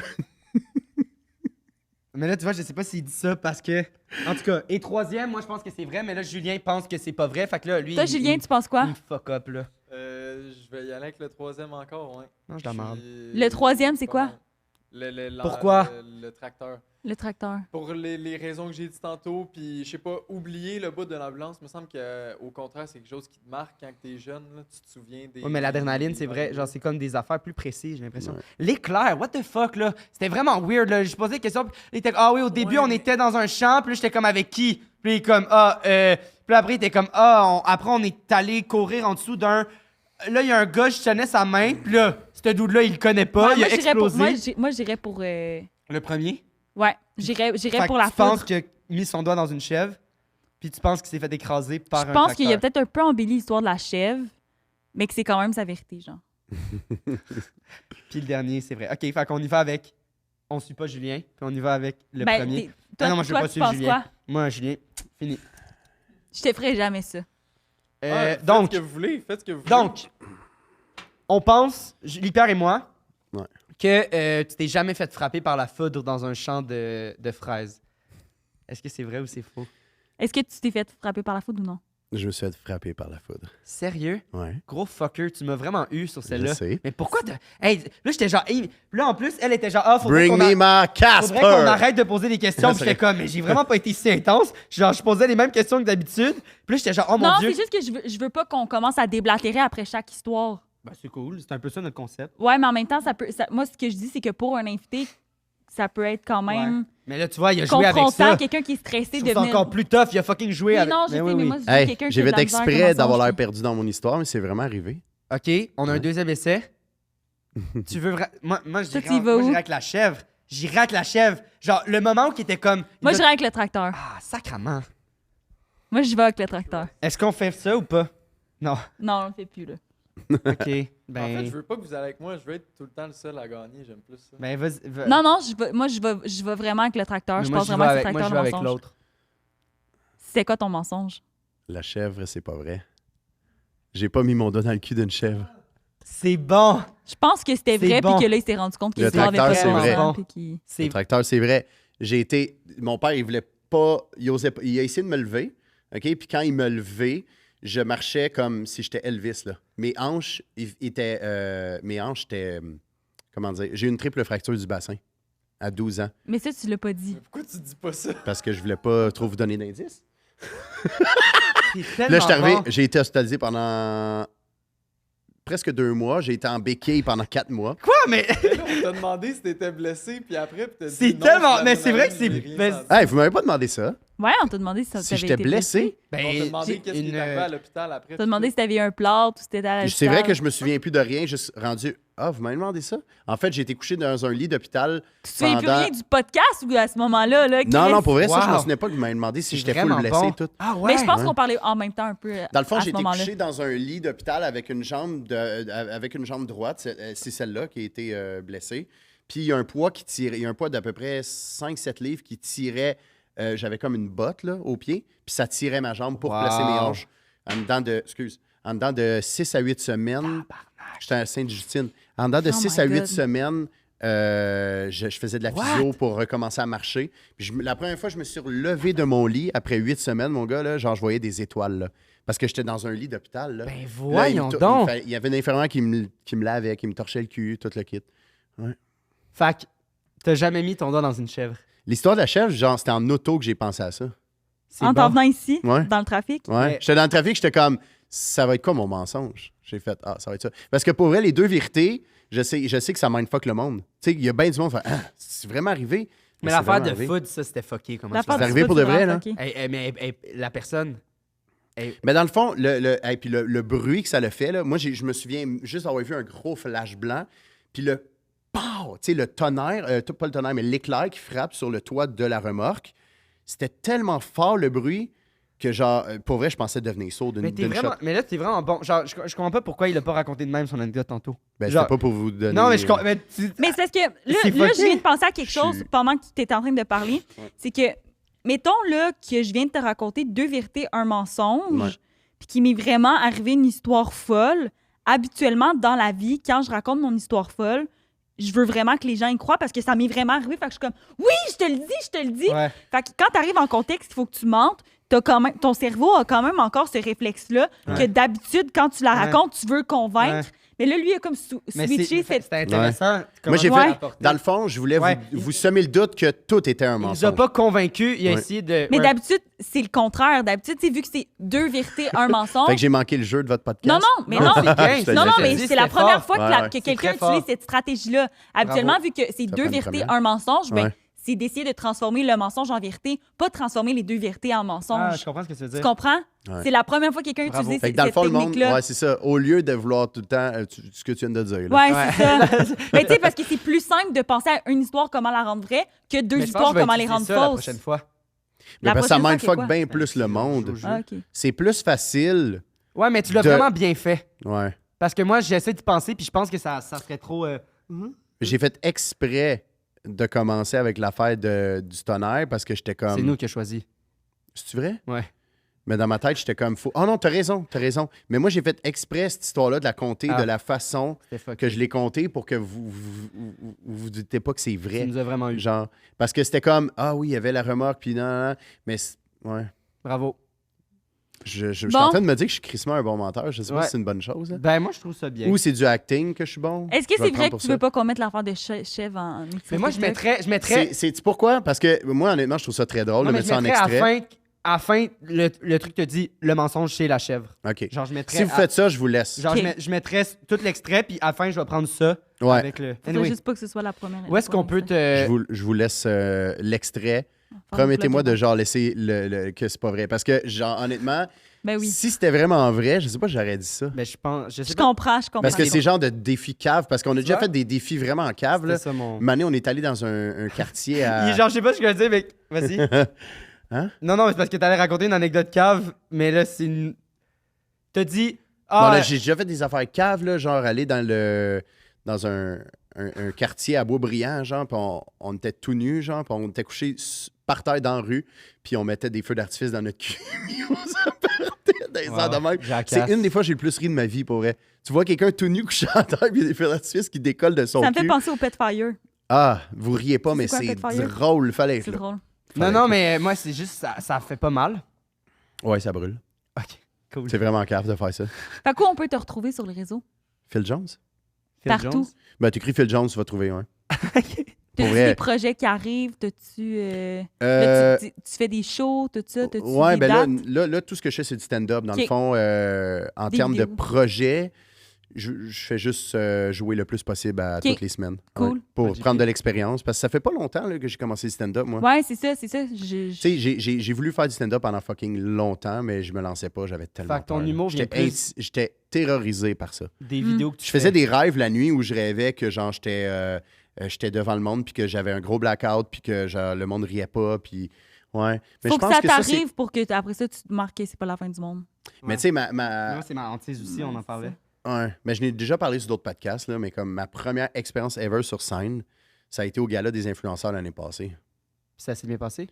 Speaker 1: Mais là, tu vois, je sais pas s'il dit ça parce que. En tout cas, et troisième, moi, je pense que c'est vrai, mais là, Julien pense que c'est pas vrai. Fait que là, lui.
Speaker 2: Toi, Julien, tu penses quoi?
Speaker 1: il me fuck up, là.
Speaker 3: Je vais y aller avec le troisième encore, ouais.
Speaker 1: Non, je la merde.
Speaker 2: Le troisième, c'est quoi?
Speaker 1: Pourquoi?
Speaker 3: Le tracteur.
Speaker 2: Le tracteur.
Speaker 3: Pour les raisons que j'ai dit tantôt, puis je sais pas, oublier le bout de l'ambulance, me semble qu'au contraire, c'est quelque chose qui te marque quand t'es jeune, là, tu te souviens des...
Speaker 1: Ouais, mais l'adrénaline,
Speaker 3: des-
Speaker 1: c'est vrai. Genre, c'est comme des affaires plus précises, j'ai l'impression.
Speaker 4: Ouais.
Speaker 1: L'éclair, what the fuck, là? C'était vraiment weird, là. Je posais des questions, puis il était ah oui, au début,
Speaker 3: Ouais,
Speaker 1: on
Speaker 3: mais-
Speaker 1: était dans un champ, puis là, j'étais comme avec qui? Puis il est comme, Puis après, il était comme, après, on est allé courir en dessous d'un. Là, il y a un gars, je tenais sa main, puis là, ce dude-là, il le connaît pas,
Speaker 2: Ouais,
Speaker 1: il a
Speaker 2: moi, j'irais pour-
Speaker 1: explosé.
Speaker 2: moi, j'irais pour.
Speaker 1: Le premier?
Speaker 2: Ouais, j'irais
Speaker 1: Fait
Speaker 2: pour
Speaker 1: que
Speaker 2: la
Speaker 1: tu penses
Speaker 2: foudre.
Speaker 1: qu'il a mis son doigt dans une chèvre, puis tu penses qu'il s'est fait écraser par
Speaker 2: Je
Speaker 1: un
Speaker 2: pense qu'il y a
Speaker 1: tracteur.
Speaker 2: peut-être un peu embelli l'histoire de la chèvre, mais que c'est quand même sa vérité, genre.
Speaker 1: Puis le dernier, c'est vrai. OK, fait qu'on y va avec... On suit pas Julien, puis on y va avec le
Speaker 2: Ben,
Speaker 1: premier.
Speaker 2: toi,
Speaker 1: non, moi, je veux
Speaker 2: toi,
Speaker 1: pas
Speaker 2: tu
Speaker 1: suivre
Speaker 2: penses
Speaker 1: Julien.
Speaker 2: quoi?
Speaker 1: Moi, Julien, fini.
Speaker 2: Je te ferai jamais ça.
Speaker 3: Faites
Speaker 1: Donc,
Speaker 3: ce que vous voulez, faites ce que vous voulez.
Speaker 1: donc, on pense, Lipierre et moi,
Speaker 4: Ouais.
Speaker 1: que tu t'es jamais fait frapper par la foudre dans un champ de fraises. Est-ce que c'est vrai ou c'est faux?
Speaker 2: Est-ce que tu t'es fait frapper par la foudre ou non?
Speaker 4: Je me suis fait frapper par la foudre.
Speaker 1: Sérieux?
Speaker 4: Ouais.
Speaker 1: Gros fucker, tu m'as vraiment eu sur
Speaker 4: Je
Speaker 1: celle-là.
Speaker 4: sais.
Speaker 1: Mais pourquoi t'as... Hey, là, j'étais genre... hey, là, en plus, elle était genre... Ah,
Speaker 4: Bring me my
Speaker 1: faudrait qu'on
Speaker 4: Casper!
Speaker 1: arrête de poser des questions. Puis
Speaker 4: Ça
Speaker 1: j'étais comme, mais j'ai vraiment pas été si intense. Genre, je posais les mêmes questions que d'habitude. Puis là, j'étais genre, oh mon
Speaker 2: Non,
Speaker 1: Dieu.
Speaker 2: c'est juste que je veux pas qu'on commence à déblatérer après chaque histoire.
Speaker 1: Ben, c'est cool. C'est un peu ça notre concept.
Speaker 2: Ouais, mais en même temps, moi, ce que je dis, c'est que pour un invité, ça peut être quand même
Speaker 1: Mais là, tu vois, il a joué avec
Speaker 2: confrontant,
Speaker 1: ça.
Speaker 2: quelqu'un qui est stressé
Speaker 1: Je
Speaker 2: de
Speaker 1: trouve ça
Speaker 2: venir...
Speaker 1: encore plus tough. Il a fucking joué
Speaker 2: Oui,
Speaker 1: avec...
Speaker 2: non, je sais,
Speaker 1: oui,
Speaker 2: mais
Speaker 1: oui.
Speaker 2: moi, je dis
Speaker 4: Hey,
Speaker 2: quelqu'un qui
Speaker 4: j'ai
Speaker 2: a de
Speaker 4: fait
Speaker 2: la misère avec
Speaker 4: exprès
Speaker 2: le
Speaker 4: d'avoir
Speaker 2: mensonge,
Speaker 4: l'air perdu dans mon histoire, mais c'est vraiment arrivé.
Speaker 1: OK, on a un
Speaker 4: Ouais.
Speaker 1: deuxième essai. Tu veux... Moi, je
Speaker 2: Toi,
Speaker 1: dirais...
Speaker 2: tu y vas
Speaker 1: Moi,
Speaker 2: où?
Speaker 1: j'irais avec la chèvre. J'irais avec la chèvre. Genre, le moment où il était comme...
Speaker 2: Moi,
Speaker 1: il
Speaker 2: je
Speaker 1: a-
Speaker 2: vais avec le tracteur.
Speaker 1: Ah, sacrement.
Speaker 2: Moi, je vais avec le tracteur.
Speaker 1: Est-ce qu'on fait ça ou pas? Non.
Speaker 2: Non, on le fait plus, là.
Speaker 1: OK.
Speaker 3: En
Speaker 1: Ben...
Speaker 3: fait, je veux pas que vous allez avec moi, je veux être tout le temps le seul à gagner, j'aime plus ça.
Speaker 1: Ben, vas-y...
Speaker 2: Non, non, moi, je vais vraiment avec le tracteur.
Speaker 1: Mais
Speaker 2: Je
Speaker 1: moi,
Speaker 2: pense
Speaker 1: j'y vais
Speaker 2: vraiment que c'est
Speaker 1: avec-
Speaker 2: le
Speaker 1: moi, je
Speaker 2: tracteur
Speaker 1: vais
Speaker 2: le
Speaker 1: avec
Speaker 2: mensonge.
Speaker 1: l'autre.
Speaker 2: C'est quoi ton mensonge?
Speaker 4: La chèvre, c'est pas vrai. J'ai pas mis mon doigt dans le cul d'une chèvre.
Speaker 1: C'est bon.
Speaker 2: Je pense que c'était
Speaker 1: C'est
Speaker 2: vrai,
Speaker 1: bon.
Speaker 2: puis que là, il s'est rendu compte que
Speaker 4: Le
Speaker 2: l'histoire avait
Speaker 4: tracteur,
Speaker 2: pas
Speaker 4: c'est
Speaker 2: de
Speaker 4: vrai.
Speaker 2: sens, puis qu'il-
Speaker 4: Le
Speaker 1: C'est
Speaker 4: tracteur, c'est vrai. J'ai été. Mon père, il voulait pas. Il osait pas. Il a essayé de me lever. OK? Puis quand il me levait, je marchais comme si j'étais Elvis, là. Mes hanches étaient. Comment dire? J'ai eu une triple fracture du bassin à 12 ans
Speaker 2: Mais ça, tu l'as pas dit.
Speaker 3: Mais pourquoi tu dis pas ça?
Speaker 4: parce que je voulais pas trop vous donner d'indices.
Speaker 1: tellement
Speaker 4: Là, je suis arrivé,
Speaker 1: bon.
Speaker 4: j'ai été hospitalisé pendant presque 2 mois. J'ai été en béquille pendant 4 mois.
Speaker 1: Quoi, mais...
Speaker 3: Mais là, on t'a demandé si t'étais blessé, puis après, puis t'as dit
Speaker 1: C'est
Speaker 3: non,
Speaker 1: tellement-
Speaker 3: c'est
Speaker 1: mais c'est vrai que
Speaker 3: l'adrénaline,
Speaker 1: c'est-
Speaker 3: j'ai
Speaker 1: mais-
Speaker 3: rien senti.
Speaker 4: Hey, vous m'avez pas demandé ça.
Speaker 2: Ouais, on t'a demandé si ça
Speaker 4: Si
Speaker 2: t'avais
Speaker 4: j'étais
Speaker 2: été
Speaker 4: blessé.
Speaker 3: On t'a demandé
Speaker 1: j'ai
Speaker 3: qu'est-ce qui est arrivé à l'hôpital après.
Speaker 2: On t'a demandé si t'avais eu un plâtre ou si t'étais à l'hôpital.
Speaker 4: C'est vrai que je me souviens plus de rien, juste rendu. Ah, vous m'avez demandé ça? En fait, j'ai été couché dans un lit d'hôpital.
Speaker 2: Tu te souviens plus
Speaker 4: pendant-
Speaker 2: rien du podcast ou à ce moment-là? Là,
Speaker 4: Non,
Speaker 2: Chris?
Speaker 4: non, pour vrai, ça, je me
Speaker 1: Wow.
Speaker 4: souvenais pas que vous m'avez demandé si
Speaker 1: C'est
Speaker 4: j'étais
Speaker 1: vraiment
Speaker 4: full blessé
Speaker 1: bon.
Speaker 4: et tout.
Speaker 1: Ah ouais?
Speaker 2: Mais je pense
Speaker 4: ouais.
Speaker 2: qu'on parlait en même temps un peu
Speaker 4: Dans le fond,
Speaker 2: à
Speaker 4: j'ai
Speaker 2: ce
Speaker 4: été
Speaker 2: moment-là.
Speaker 4: couché dans un lit d'hôpital avec une jambe avec une jambe droite. C'est celle-là qui a été blessée. Puis il y a un poids qui tirait, il y a un poids d'à peu près 5-7 livres qui tirait. J'avais comme une botte là, au pied, puis ça tirait ma jambe pour
Speaker 1: Wow.
Speaker 4: placer mes hanches. En dedans de 6 à 8 semaines, j'étais à Sainte-Justine. En dedans de
Speaker 2: Oh
Speaker 4: 6
Speaker 2: my
Speaker 4: à 8
Speaker 2: God.
Speaker 4: semaines, je faisais de la physio pour recommencer à marcher. Puis la première fois, je me suis relevé de mon lit après 8 semaines, mon gars, là, genre, je voyais des étoiles. Là, parce que j'étais dans un lit d'hôpital. Là.
Speaker 1: Ben
Speaker 4: Là, il me
Speaker 1: voyons
Speaker 4: to-
Speaker 1: donc.
Speaker 4: Il y avait un infirmière qui me lavait, qui me torchait le cul, tout le kit.
Speaker 1: Fait que t'as jamais mis ton doigt dans une chèvre.
Speaker 4: L'histoire de la chèvre, genre, c'était en auto que j'ai pensé à ça.
Speaker 1: C'est
Speaker 2: En t'en
Speaker 1: bon.
Speaker 2: venant ici,
Speaker 4: Ouais.
Speaker 2: dans le trafic.
Speaker 4: Ouais.
Speaker 1: Mais-
Speaker 4: J'étais dans le trafic, j'étais comme, ça va être quoi mon mensonge? J'ai fait, ça va être ça. Parce que pour vrai, les deux vérités, je sais que ça mindfuck le monde. Tu sais, il y a bien du monde qui fait, c'est vraiment arrivé.
Speaker 1: Mais
Speaker 4: c'est
Speaker 1: l'affaire
Speaker 4: vraiment
Speaker 1: de
Speaker 4: arrivé.
Speaker 1: food, ça, c'était fucké. Comment
Speaker 2: L'affaire
Speaker 1: tu
Speaker 4: C'est
Speaker 1: fais?
Speaker 4: arrivé
Speaker 2: du
Speaker 4: pour
Speaker 2: foot,
Speaker 4: de
Speaker 2: c'est
Speaker 4: vrai,
Speaker 2: vraiment
Speaker 4: là.
Speaker 2: fucké.
Speaker 1: Mais la personne.
Speaker 4: Mais dans le fond, puis le bruit que ça le fait, là, moi, je me souviens juste avoir vu un gros flash blanc, puis le pow! Tu sais, le tonnerre, pas le tonnerre, mais l'éclair qui frappe sur le toit de la remorque, c'était tellement fort le bruit que, genre, pour vrai, je pensais devenir sourd
Speaker 1: Mais,
Speaker 4: d'une
Speaker 1: vraiment,
Speaker 4: shot.
Speaker 1: mais là, t'es vraiment bon. Genre, je comprends pas pourquoi il a pas raconté de même son anecdote tantôt.
Speaker 4: Ben,
Speaker 1: genre-
Speaker 4: c'était pas pour vous donner...
Speaker 1: Non, mais
Speaker 2: Mais c'est parce que là,
Speaker 1: C'est
Speaker 2: là,
Speaker 1: fucké.
Speaker 2: je viens de penser à quelque
Speaker 4: Je
Speaker 2: chose
Speaker 4: suis-
Speaker 2: pendant que tu étais en train de parler.
Speaker 4: Ouais.
Speaker 2: C'est que, mettons là, que je viens de te raconter 2 vérités, un mensonge,
Speaker 4: Ouais.
Speaker 2: puis qu'il m'est vraiment arrivé une histoire folle. Habituellement, dans la vie, quand je raconte mon histoire folle, je veux vraiment que les gens y croient parce que ça m'est vraiment arrivé. Fait que je suis comme, oui, je te le dis.
Speaker 1: Ouais.
Speaker 2: Fait que quand tu arrives en contexte, il faut que tu mentes. Ton cerveau a quand même encore ce réflexe-là que
Speaker 1: Ouais.
Speaker 2: d'habitude, quand tu la
Speaker 1: Ouais.
Speaker 2: racontes, tu veux convaincre.
Speaker 1: Ouais.
Speaker 2: Mais là, lui, il a comme
Speaker 1: Mais
Speaker 2: switché cette...
Speaker 1: c'était intéressant.
Speaker 4: Moi, j'ai
Speaker 2: Ouais.
Speaker 4: fait... Dans le fond, je voulais
Speaker 1: Ouais.
Speaker 4: vous semer le doute que tout était un
Speaker 1: Il nous a
Speaker 4: mensonge.
Speaker 1: pas convaincus. Il a
Speaker 4: Ouais.
Speaker 1: essayé de.
Speaker 2: Mais
Speaker 1: ouais.
Speaker 2: d'habitude, c'est le contraire. D'habitude, vu que c'est 2 vérités, un mensonge.
Speaker 4: Fait que j'ai manqué le jeu de votre podcast.
Speaker 2: Non, non, mais
Speaker 1: Non,
Speaker 2: non.
Speaker 1: c'est bien,
Speaker 4: Je te
Speaker 2: Non,
Speaker 4: le
Speaker 2: non,
Speaker 4: dis.
Speaker 2: mais
Speaker 1: C'était
Speaker 2: c'est la
Speaker 1: fort.
Speaker 2: première fois que,
Speaker 4: Ouais, ouais.
Speaker 2: que quelqu'un
Speaker 1: C'est très fort.
Speaker 2: utilise cette stratégie-là. Habituellement,
Speaker 1: Bravo.
Speaker 2: vu que c'est
Speaker 4: Ça
Speaker 2: 2
Speaker 4: prend une
Speaker 2: vérités,
Speaker 4: première.
Speaker 2: un mensonge, ben,
Speaker 4: Ouais.
Speaker 2: c'est d'essayer de transformer le mensonge en vérité, pas de transformer les 2 vérités en
Speaker 1: Ah,
Speaker 2: mensonge.
Speaker 1: je comprends ce que tu veux
Speaker 2: Tu
Speaker 1: dire.
Speaker 2: comprends?
Speaker 4: Ouais.
Speaker 2: C'est la première fois que quelqu'un
Speaker 1: Bravo.
Speaker 2: utilise
Speaker 4: Fait que dans le
Speaker 2: cette
Speaker 4: fond, le monde,
Speaker 2: technique-là.
Speaker 4: ouais, c'est ça. Au lieu de vouloir tout le temps ce que tu viens de dire. Là.
Speaker 2: Ouais,
Speaker 1: Ouais.
Speaker 2: c'est ça. Mais tu sais, parce que c'est plus simple de penser à une histoire, comment la rendre vraie, que 2
Speaker 1: Mais je pense que
Speaker 2: histoires,
Speaker 1: je vais
Speaker 2: comment les
Speaker 1: utiliser
Speaker 2: rendre
Speaker 1: ça la
Speaker 2: fausses.
Speaker 1: prochaine fois.
Speaker 4: Mais
Speaker 2: La
Speaker 4: parce que ça
Speaker 2: prochaine fois,
Speaker 4: mindfuck
Speaker 2: c'est quoi?
Speaker 4: bien plus le monde.
Speaker 1: Je-
Speaker 2: Ah, OK.
Speaker 4: C'est plus facile.
Speaker 1: Ouais, mais tu l'as
Speaker 4: De-
Speaker 1: vraiment bien fait.
Speaker 4: Ouais.
Speaker 1: Parce que moi, j'essaie d'y penser, puis je pense que ça serait trop.
Speaker 4: J'ai fait exprès de commencer avec l'affaire du tonnerre parce que j'étais comme.
Speaker 1: C'est nous qui a choisi.
Speaker 4: C'est-tu vrai?
Speaker 1: Ouais.
Speaker 4: Mais dans ma tête, j'étais comme fou. Oh non, t'as raison. Mais moi, j'ai fait exprès cette histoire-là de la compter
Speaker 1: Ah.
Speaker 4: de la façon
Speaker 1: C'était fuck.
Speaker 4: que je l'ai comptée pour que vous doutez pas que c'est
Speaker 1: Tu
Speaker 4: vrai.
Speaker 1: nous as vraiment eu.
Speaker 4: Genre, parce que c'était comme, ah oui, il y avait la remorque, puis non. Mais, ouais.
Speaker 1: Bravo.
Speaker 4: Je suis
Speaker 2: Bon.
Speaker 4: en train de me dire que je suis crissement un bon menteur. Je sais pas
Speaker 1: Ouais.
Speaker 4: si c'est une bonne chose. Là.
Speaker 1: Ben, moi, je trouve ça bien.
Speaker 4: Ou c'est du acting que je suis bon.
Speaker 2: Est-ce que
Speaker 4: Je vais
Speaker 2: c'est
Speaker 4: le
Speaker 2: vrai
Speaker 4: prendre
Speaker 2: que
Speaker 4: pour
Speaker 2: tu
Speaker 4: ça.
Speaker 2: veux pas qu'on mette l'affaire de chèvre en
Speaker 1: Mais moi, je mettrais.
Speaker 4: C'est pourquoi? Parce que moi, honnêtement, je trouve ça très drôle
Speaker 1: Non,
Speaker 4: de
Speaker 1: mais
Speaker 4: mettre
Speaker 1: je
Speaker 4: ça en
Speaker 1: mettrais
Speaker 4: extrait.
Speaker 1: à la fin, le truc te dit le mensonge chez la chèvre.
Speaker 4: OK.
Speaker 1: Genre, je mettrais.
Speaker 4: Si vous faites ça, je vous laisse.
Speaker 1: Genre,
Speaker 2: Ok.
Speaker 1: je mettrais tout l'extrait, puis à la fin, je vais prendre ça.
Speaker 4: Ouais.
Speaker 1: Avec le.
Speaker 2: Faudrait
Speaker 1: Anyway,
Speaker 2: juste pas que ce soit la première.
Speaker 1: où est-ce qu'on peut te.
Speaker 4: Je vous laisse l'extrait.
Speaker 2: Faire
Speaker 4: Promettez-moi
Speaker 2: le
Speaker 4: de genre laisser que c'est pas vrai. Parce que, genre, honnêtement,
Speaker 2: Ben oui.
Speaker 4: si c'était vraiment vrai, je sais pas, j'aurais dit ça.
Speaker 1: Ben, je pense. Je sais
Speaker 2: Je
Speaker 1: pas.
Speaker 2: comprends.
Speaker 4: Parce que
Speaker 1: c'est
Speaker 4: c'est genre de défi cave. Parce qu'on a déjà
Speaker 1: vois?
Speaker 4: fait des défis vraiment en cave. Là.
Speaker 1: C'était ça mon.
Speaker 4: Une année, on est allé dans un quartier à.
Speaker 1: Genre, je sais pas ce que je veux dire, mais. Vas-y.
Speaker 4: Hein?
Speaker 1: Non, non, mais c'est parce que t'allais raconter une anecdote cave, mais là, c'est une. T'as dit.
Speaker 4: Bon,
Speaker 1: Ah,
Speaker 4: là, j'ai déjà fait des affaires caves, là, genre aller dans un quartier à Boisbriand, genre, puis on était tout nus, genre, puis on était couchés par terre dans la rue, puis on mettait des feux d'artifice dans notre cul. On s'en partait des
Speaker 1: wow,
Speaker 4: airs de même.
Speaker 1: jackass.
Speaker 4: C'est une des fois que j'ai le plus ri de ma vie, pour vrai. Tu vois quelqu'un tout nu couché à terre, puis il y a des feux d'artifice qui décollent de son
Speaker 2: Ça me fait
Speaker 4: cul.
Speaker 2: penser au Pet Fire.
Speaker 4: Ah, vous riez pas,
Speaker 2: C'est
Speaker 4: mais
Speaker 2: quoi,
Speaker 4: c'est
Speaker 2: Pet Fire?
Speaker 4: drôle. Fallait être
Speaker 2: C'est
Speaker 4: là.
Speaker 2: drôle.
Speaker 1: Non, non, mais moi, c'est juste. Ça fait pas mal.
Speaker 4: Ouais, ça brûle.
Speaker 1: Ok, cool.
Speaker 4: C'est vraiment cave de faire ça.
Speaker 2: Fait quoi, on peut te retrouver sur les réseaux?
Speaker 4: Phil Jones?
Speaker 1: Phil
Speaker 2: Partout.
Speaker 1: Jones.
Speaker 4: Ben, t'écris Phil Jones, tu vas trouver, ouais. Pour
Speaker 2: T'as-tu
Speaker 4: vrai.
Speaker 2: des projets qui arrivent? T'as-tu... là, tu fais des shows, tout ça? T'as-tu
Speaker 4: Ouais,
Speaker 2: des
Speaker 4: ben là,
Speaker 2: dates?
Speaker 4: là, tout ce que je fais, c'est du stand-up. Dans le
Speaker 2: Ok.
Speaker 4: fond, en
Speaker 2: Des
Speaker 4: termes de
Speaker 2: vidéos.
Speaker 4: projet, je fais juste jouer le plus possible à
Speaker 2: Ok.
Speaker 4: toutes les semaines.
Speaker 2: Cool.
Speaker 4: Ouais, pour
Speaker 1: Ouais, j'ai
Speaker 4: prendre de
Speaker 1: fait-
Speaker 4: l'expérience. Parce que ça fait pas longtemps là, que j'ai commencé le stand-up, moi.
Speaker 2: Ouais, c'est ça.
Speaker 4: Tu sais, j'ai voulu faire du stand-up pendant fucking longtemps, mais je me lançais pas. J'avais tellement
Speaker 1: Fait que ton
Speaker 4: peur.
Speaker 1: humour vient
Speaker 4: J'étais
Speaker 1: plus-
Speaker 4: j'étais terrorisé par ça.
Speaker 1: Des vidéos que tu
Speaker 4: Je faisais des rêves la nuit où je rêvais que genre j'étais devant le monde puis que j'avais un gros blackout puis que genre, le monde riait pas puis ouais. Mais
Speaker 2: Faut
Speaker 4: je
Speaker 2: que
Speaker 4: pense
Speaker 2: ça
Speaker 4: que
Speaker 2: t'arrive pour que après ça, tu te marques que c'est pas la fin du monde.
Speaker 4: Mais tu sais ma
Speaker 1: Moi, c'est ma hantise aussi, on en parlait.
Speaker 4: ouais, mais je n'ai déjà parlé sur d'autres podcasts là, mais comme ma première expérience ever sur scène, ça a été au gala des influenceurs l'année passée.
Speaker 1: Puis ça s'est bien passé.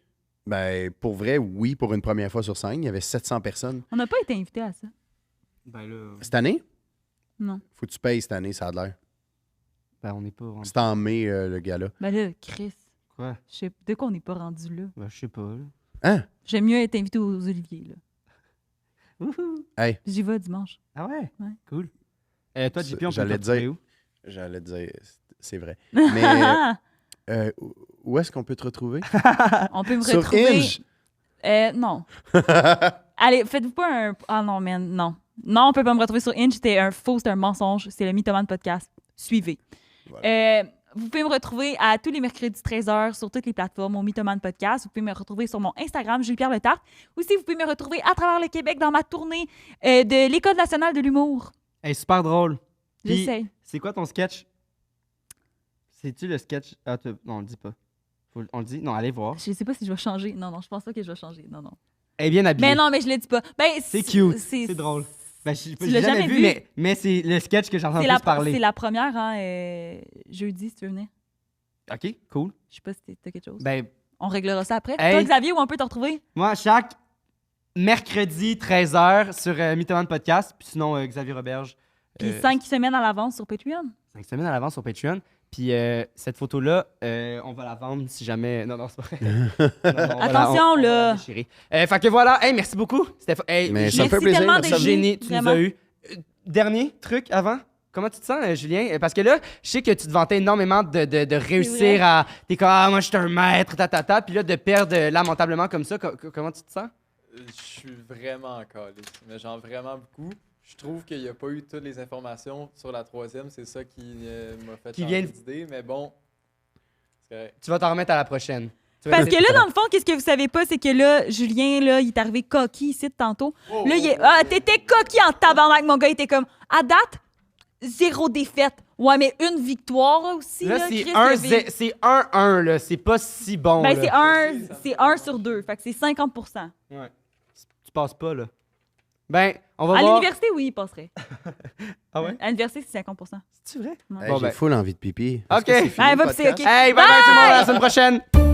Speaker 4: Ben pour vrai, oui, pour une première fois sur scène, il y avait 700 personnes.
Speaker 2: On n'a pas été invité à ça.
Speaker 1: Ben là.
Speaker 4: Cette année,
Speaker 2: Non.
Speaker 4: faut que tu payes cette année, ça a l'air.
Speaker 1: Ben, on n'est pas. rendu-
Speaker 4: C'est en mai le gala.
Speaker 2: Ben là, Chris,
Speaker 1: Quoi?
Speaker 2: je sais de quoi on n'est pas rendu là.
Speaker 1: Ben, je sais pas. Là.
Speaker 4: Hein?
Speaker 2: J'aime mieux être invité aux Oliviers, là.
Speaker 1: Wouhou!
Speaker 4: Hey,
Speaker 2: J'y vais dimanche.
Speaker 1: Ah ouais?
Speaker 2: Ouais.
Speaker 1: Cool. Toi, JP, on peut
Speaker 4: J'allais
Speaker 1: te retrouver
Speaker 4: dire-
Speaker 1: où?
Speaker 4: j'allais te dire, c'est vrai. Mais où est-ce qu'on peut te retrouver?
Speaker 2: On peut me
Speaker 4: Sur
Speaker 2: retrouver.
Speaker 4: Inge.
Speaker 2: Non. Allez, faites-vous pas un... Ah non, man, non. Non, on peut pas me retrouver sur Inch. C'était un faux, c'était un mensonge. C'est le Mythoman Podcast. Suivez.
Speaker 4: Voilà.
Speaker 2: Vous pouvez me retrouver à tous les mercredis 13h sur toutes les plateformes au Mythoman Podcast. Vous pouvez me retrouver sur mon Instagram, Julie-Pierre Le Tarte. Aussi, vous pouvez me retrouver à travers le Québec dans ma tournée de l'École nationale de l'humour.
Speaker 1: Hey, super drôle. Puis,
Speaker 2: J'essaie.
Speaker 1: c'est quoi ton sketch? C'est-tu le sketch? Ah, non, on le dit pas. On le dit? Non, allez voir.
Speaker 2: Je sais pas si je vais changer. Non, je pense pas que je vais changer. Non.
Speaker 1: Elle est bien habillée.
Speaker 2: Mais non, mais je le dis pas. Ben,
Speaker 1: C'est cute. C'est drôle. Ben, je
Speaker 2: Tu
Speaker 1: l'ai
Speaker 2: l'as
Speaker 1: jamais
Speaker 2: jamais
Speaker 1: vu,
Speaker 2: vu?
Speaker 1: mais c'est le sketch que j'entends
Speaker 2: C'est
Speaker 1: plus parler.
Speaker 2: c'est la première, hein, jeudi, si tu veux venir.
Speaker 1: OK, cool.
Speaker 2: Je sais pas si t'as quelque chose.
Speaker 1: Ben,
Speaker 2: On réglera ça après.
Speaker 1: Hey.
Speaker 2: Toi, Xavier, où on peut te retrouver?
Speaker 1: moi, chaque mercredi, 13h, sur Mythoman Podcast. Puis sinon, Xavier Roberge.
Speaker 2: Puis 5 semaines à l'avance sur Patreon.
Speaker 1: 5 semaines à l'avance sur Patreon. Puis cette photo-là, on va la vendre si jamais. Non, c'est pas vrai. Non, on va
Speaker 2: Attention,
Speaker 1: on va
Speaker 2: là.
Speaker 1: la déchirer. Fait que voilà. Hey, merci beaucoup. Hey,
Speaker 4: Mais
Speaker 1: j'ai-
Speaker 4: ça me fait
Speaker 2: Merci
Speaker 4: plaisir.
Speaker 2: tellement
Speaker 4: merci
Speaker 2: d'être
Speaker 4: à vous.
Speaker 1: Génie, tu
Speaker 2: Vraiment.
Speaker 1: nous as eu. Dernier truc avant. Comment tu te sens, Julien? Parce que là, je sais que tu te vantais énormément de réussir
Speaker 2: vrai.
Speaker 1: à. T'es comme, ah, moi, je suis un maître, Puis là, de perdre lamentablement comme ça, comment tu te sens?
Speaker 3: Je suis vraiment calé, mais genre vraiment beaucoup. Je trouve qu'il n'y a pas eu toutes les informations sur la troisième. C'est ça qui m'a fait
Speaker 1: Qui
Speaker 3: changer
Speaker 1: vient-
Speaker 3: d'idée, mais bon, c'est correct.
Speaker 1: Tu vas t'en remettre à la prochaine. Tu vas
Speaker 2: Parce
Speaker 1: essayer
Speaker 2: que
Speaker 1: de-
Speaker 2: là, dans le fond, qu'est-ce que vous savez pas, c'est que là, Julien, là, il est arrivé coquille ici de tantôt.
Speaker 3: Oh,
Speaker 2: Là,
Speaker 3: oh, oh.
Speaker 2: ah, t'étais coquille en tabarnak, mon gars. Il était comme, à date, 0 défaite. Ouais, mais une victoire aussi.
Speaker 1: Là,
Speaker 2: Là,
Speaker 1: c'est
Speaker 2: Chris,
Speaker 1: 1-1, c'est 1-1, là. C'est pas si bon.
Speaker 2: Ben,
Speaker 1: là.
Speaker 2: c'est 1 sur 2. Fait que c'est 50%.
Speaker 1: Ouais. Tu passes pas, là. Ben, on va
Speaker 2: À
Speaker 1: voir.
Speaker 2: l'université, oui, il passerait.
Speaker 1: Ah ouais?
Speaker 2: À l'université, c'est 50%.
Speaker 1: C'est vrai?
Speaker 2: Ouais.
Speaker 4: Hey,
Speaker 1: Bon,
Speaker 4: j'ai
Speaker 1: ben.
Speaker 4: full envie de pipi.
Speaker 1: Ok.
Speaker 4: Est-ce que c'est fini,
Speaker 2: Ben,
Speaker 4: le
Speaker 2: va pisser,
Speaker 4: podcast?
Speaker 2: ok.
Speaker 1: Hey, bye bye tout le monde, à la semaine prochaine!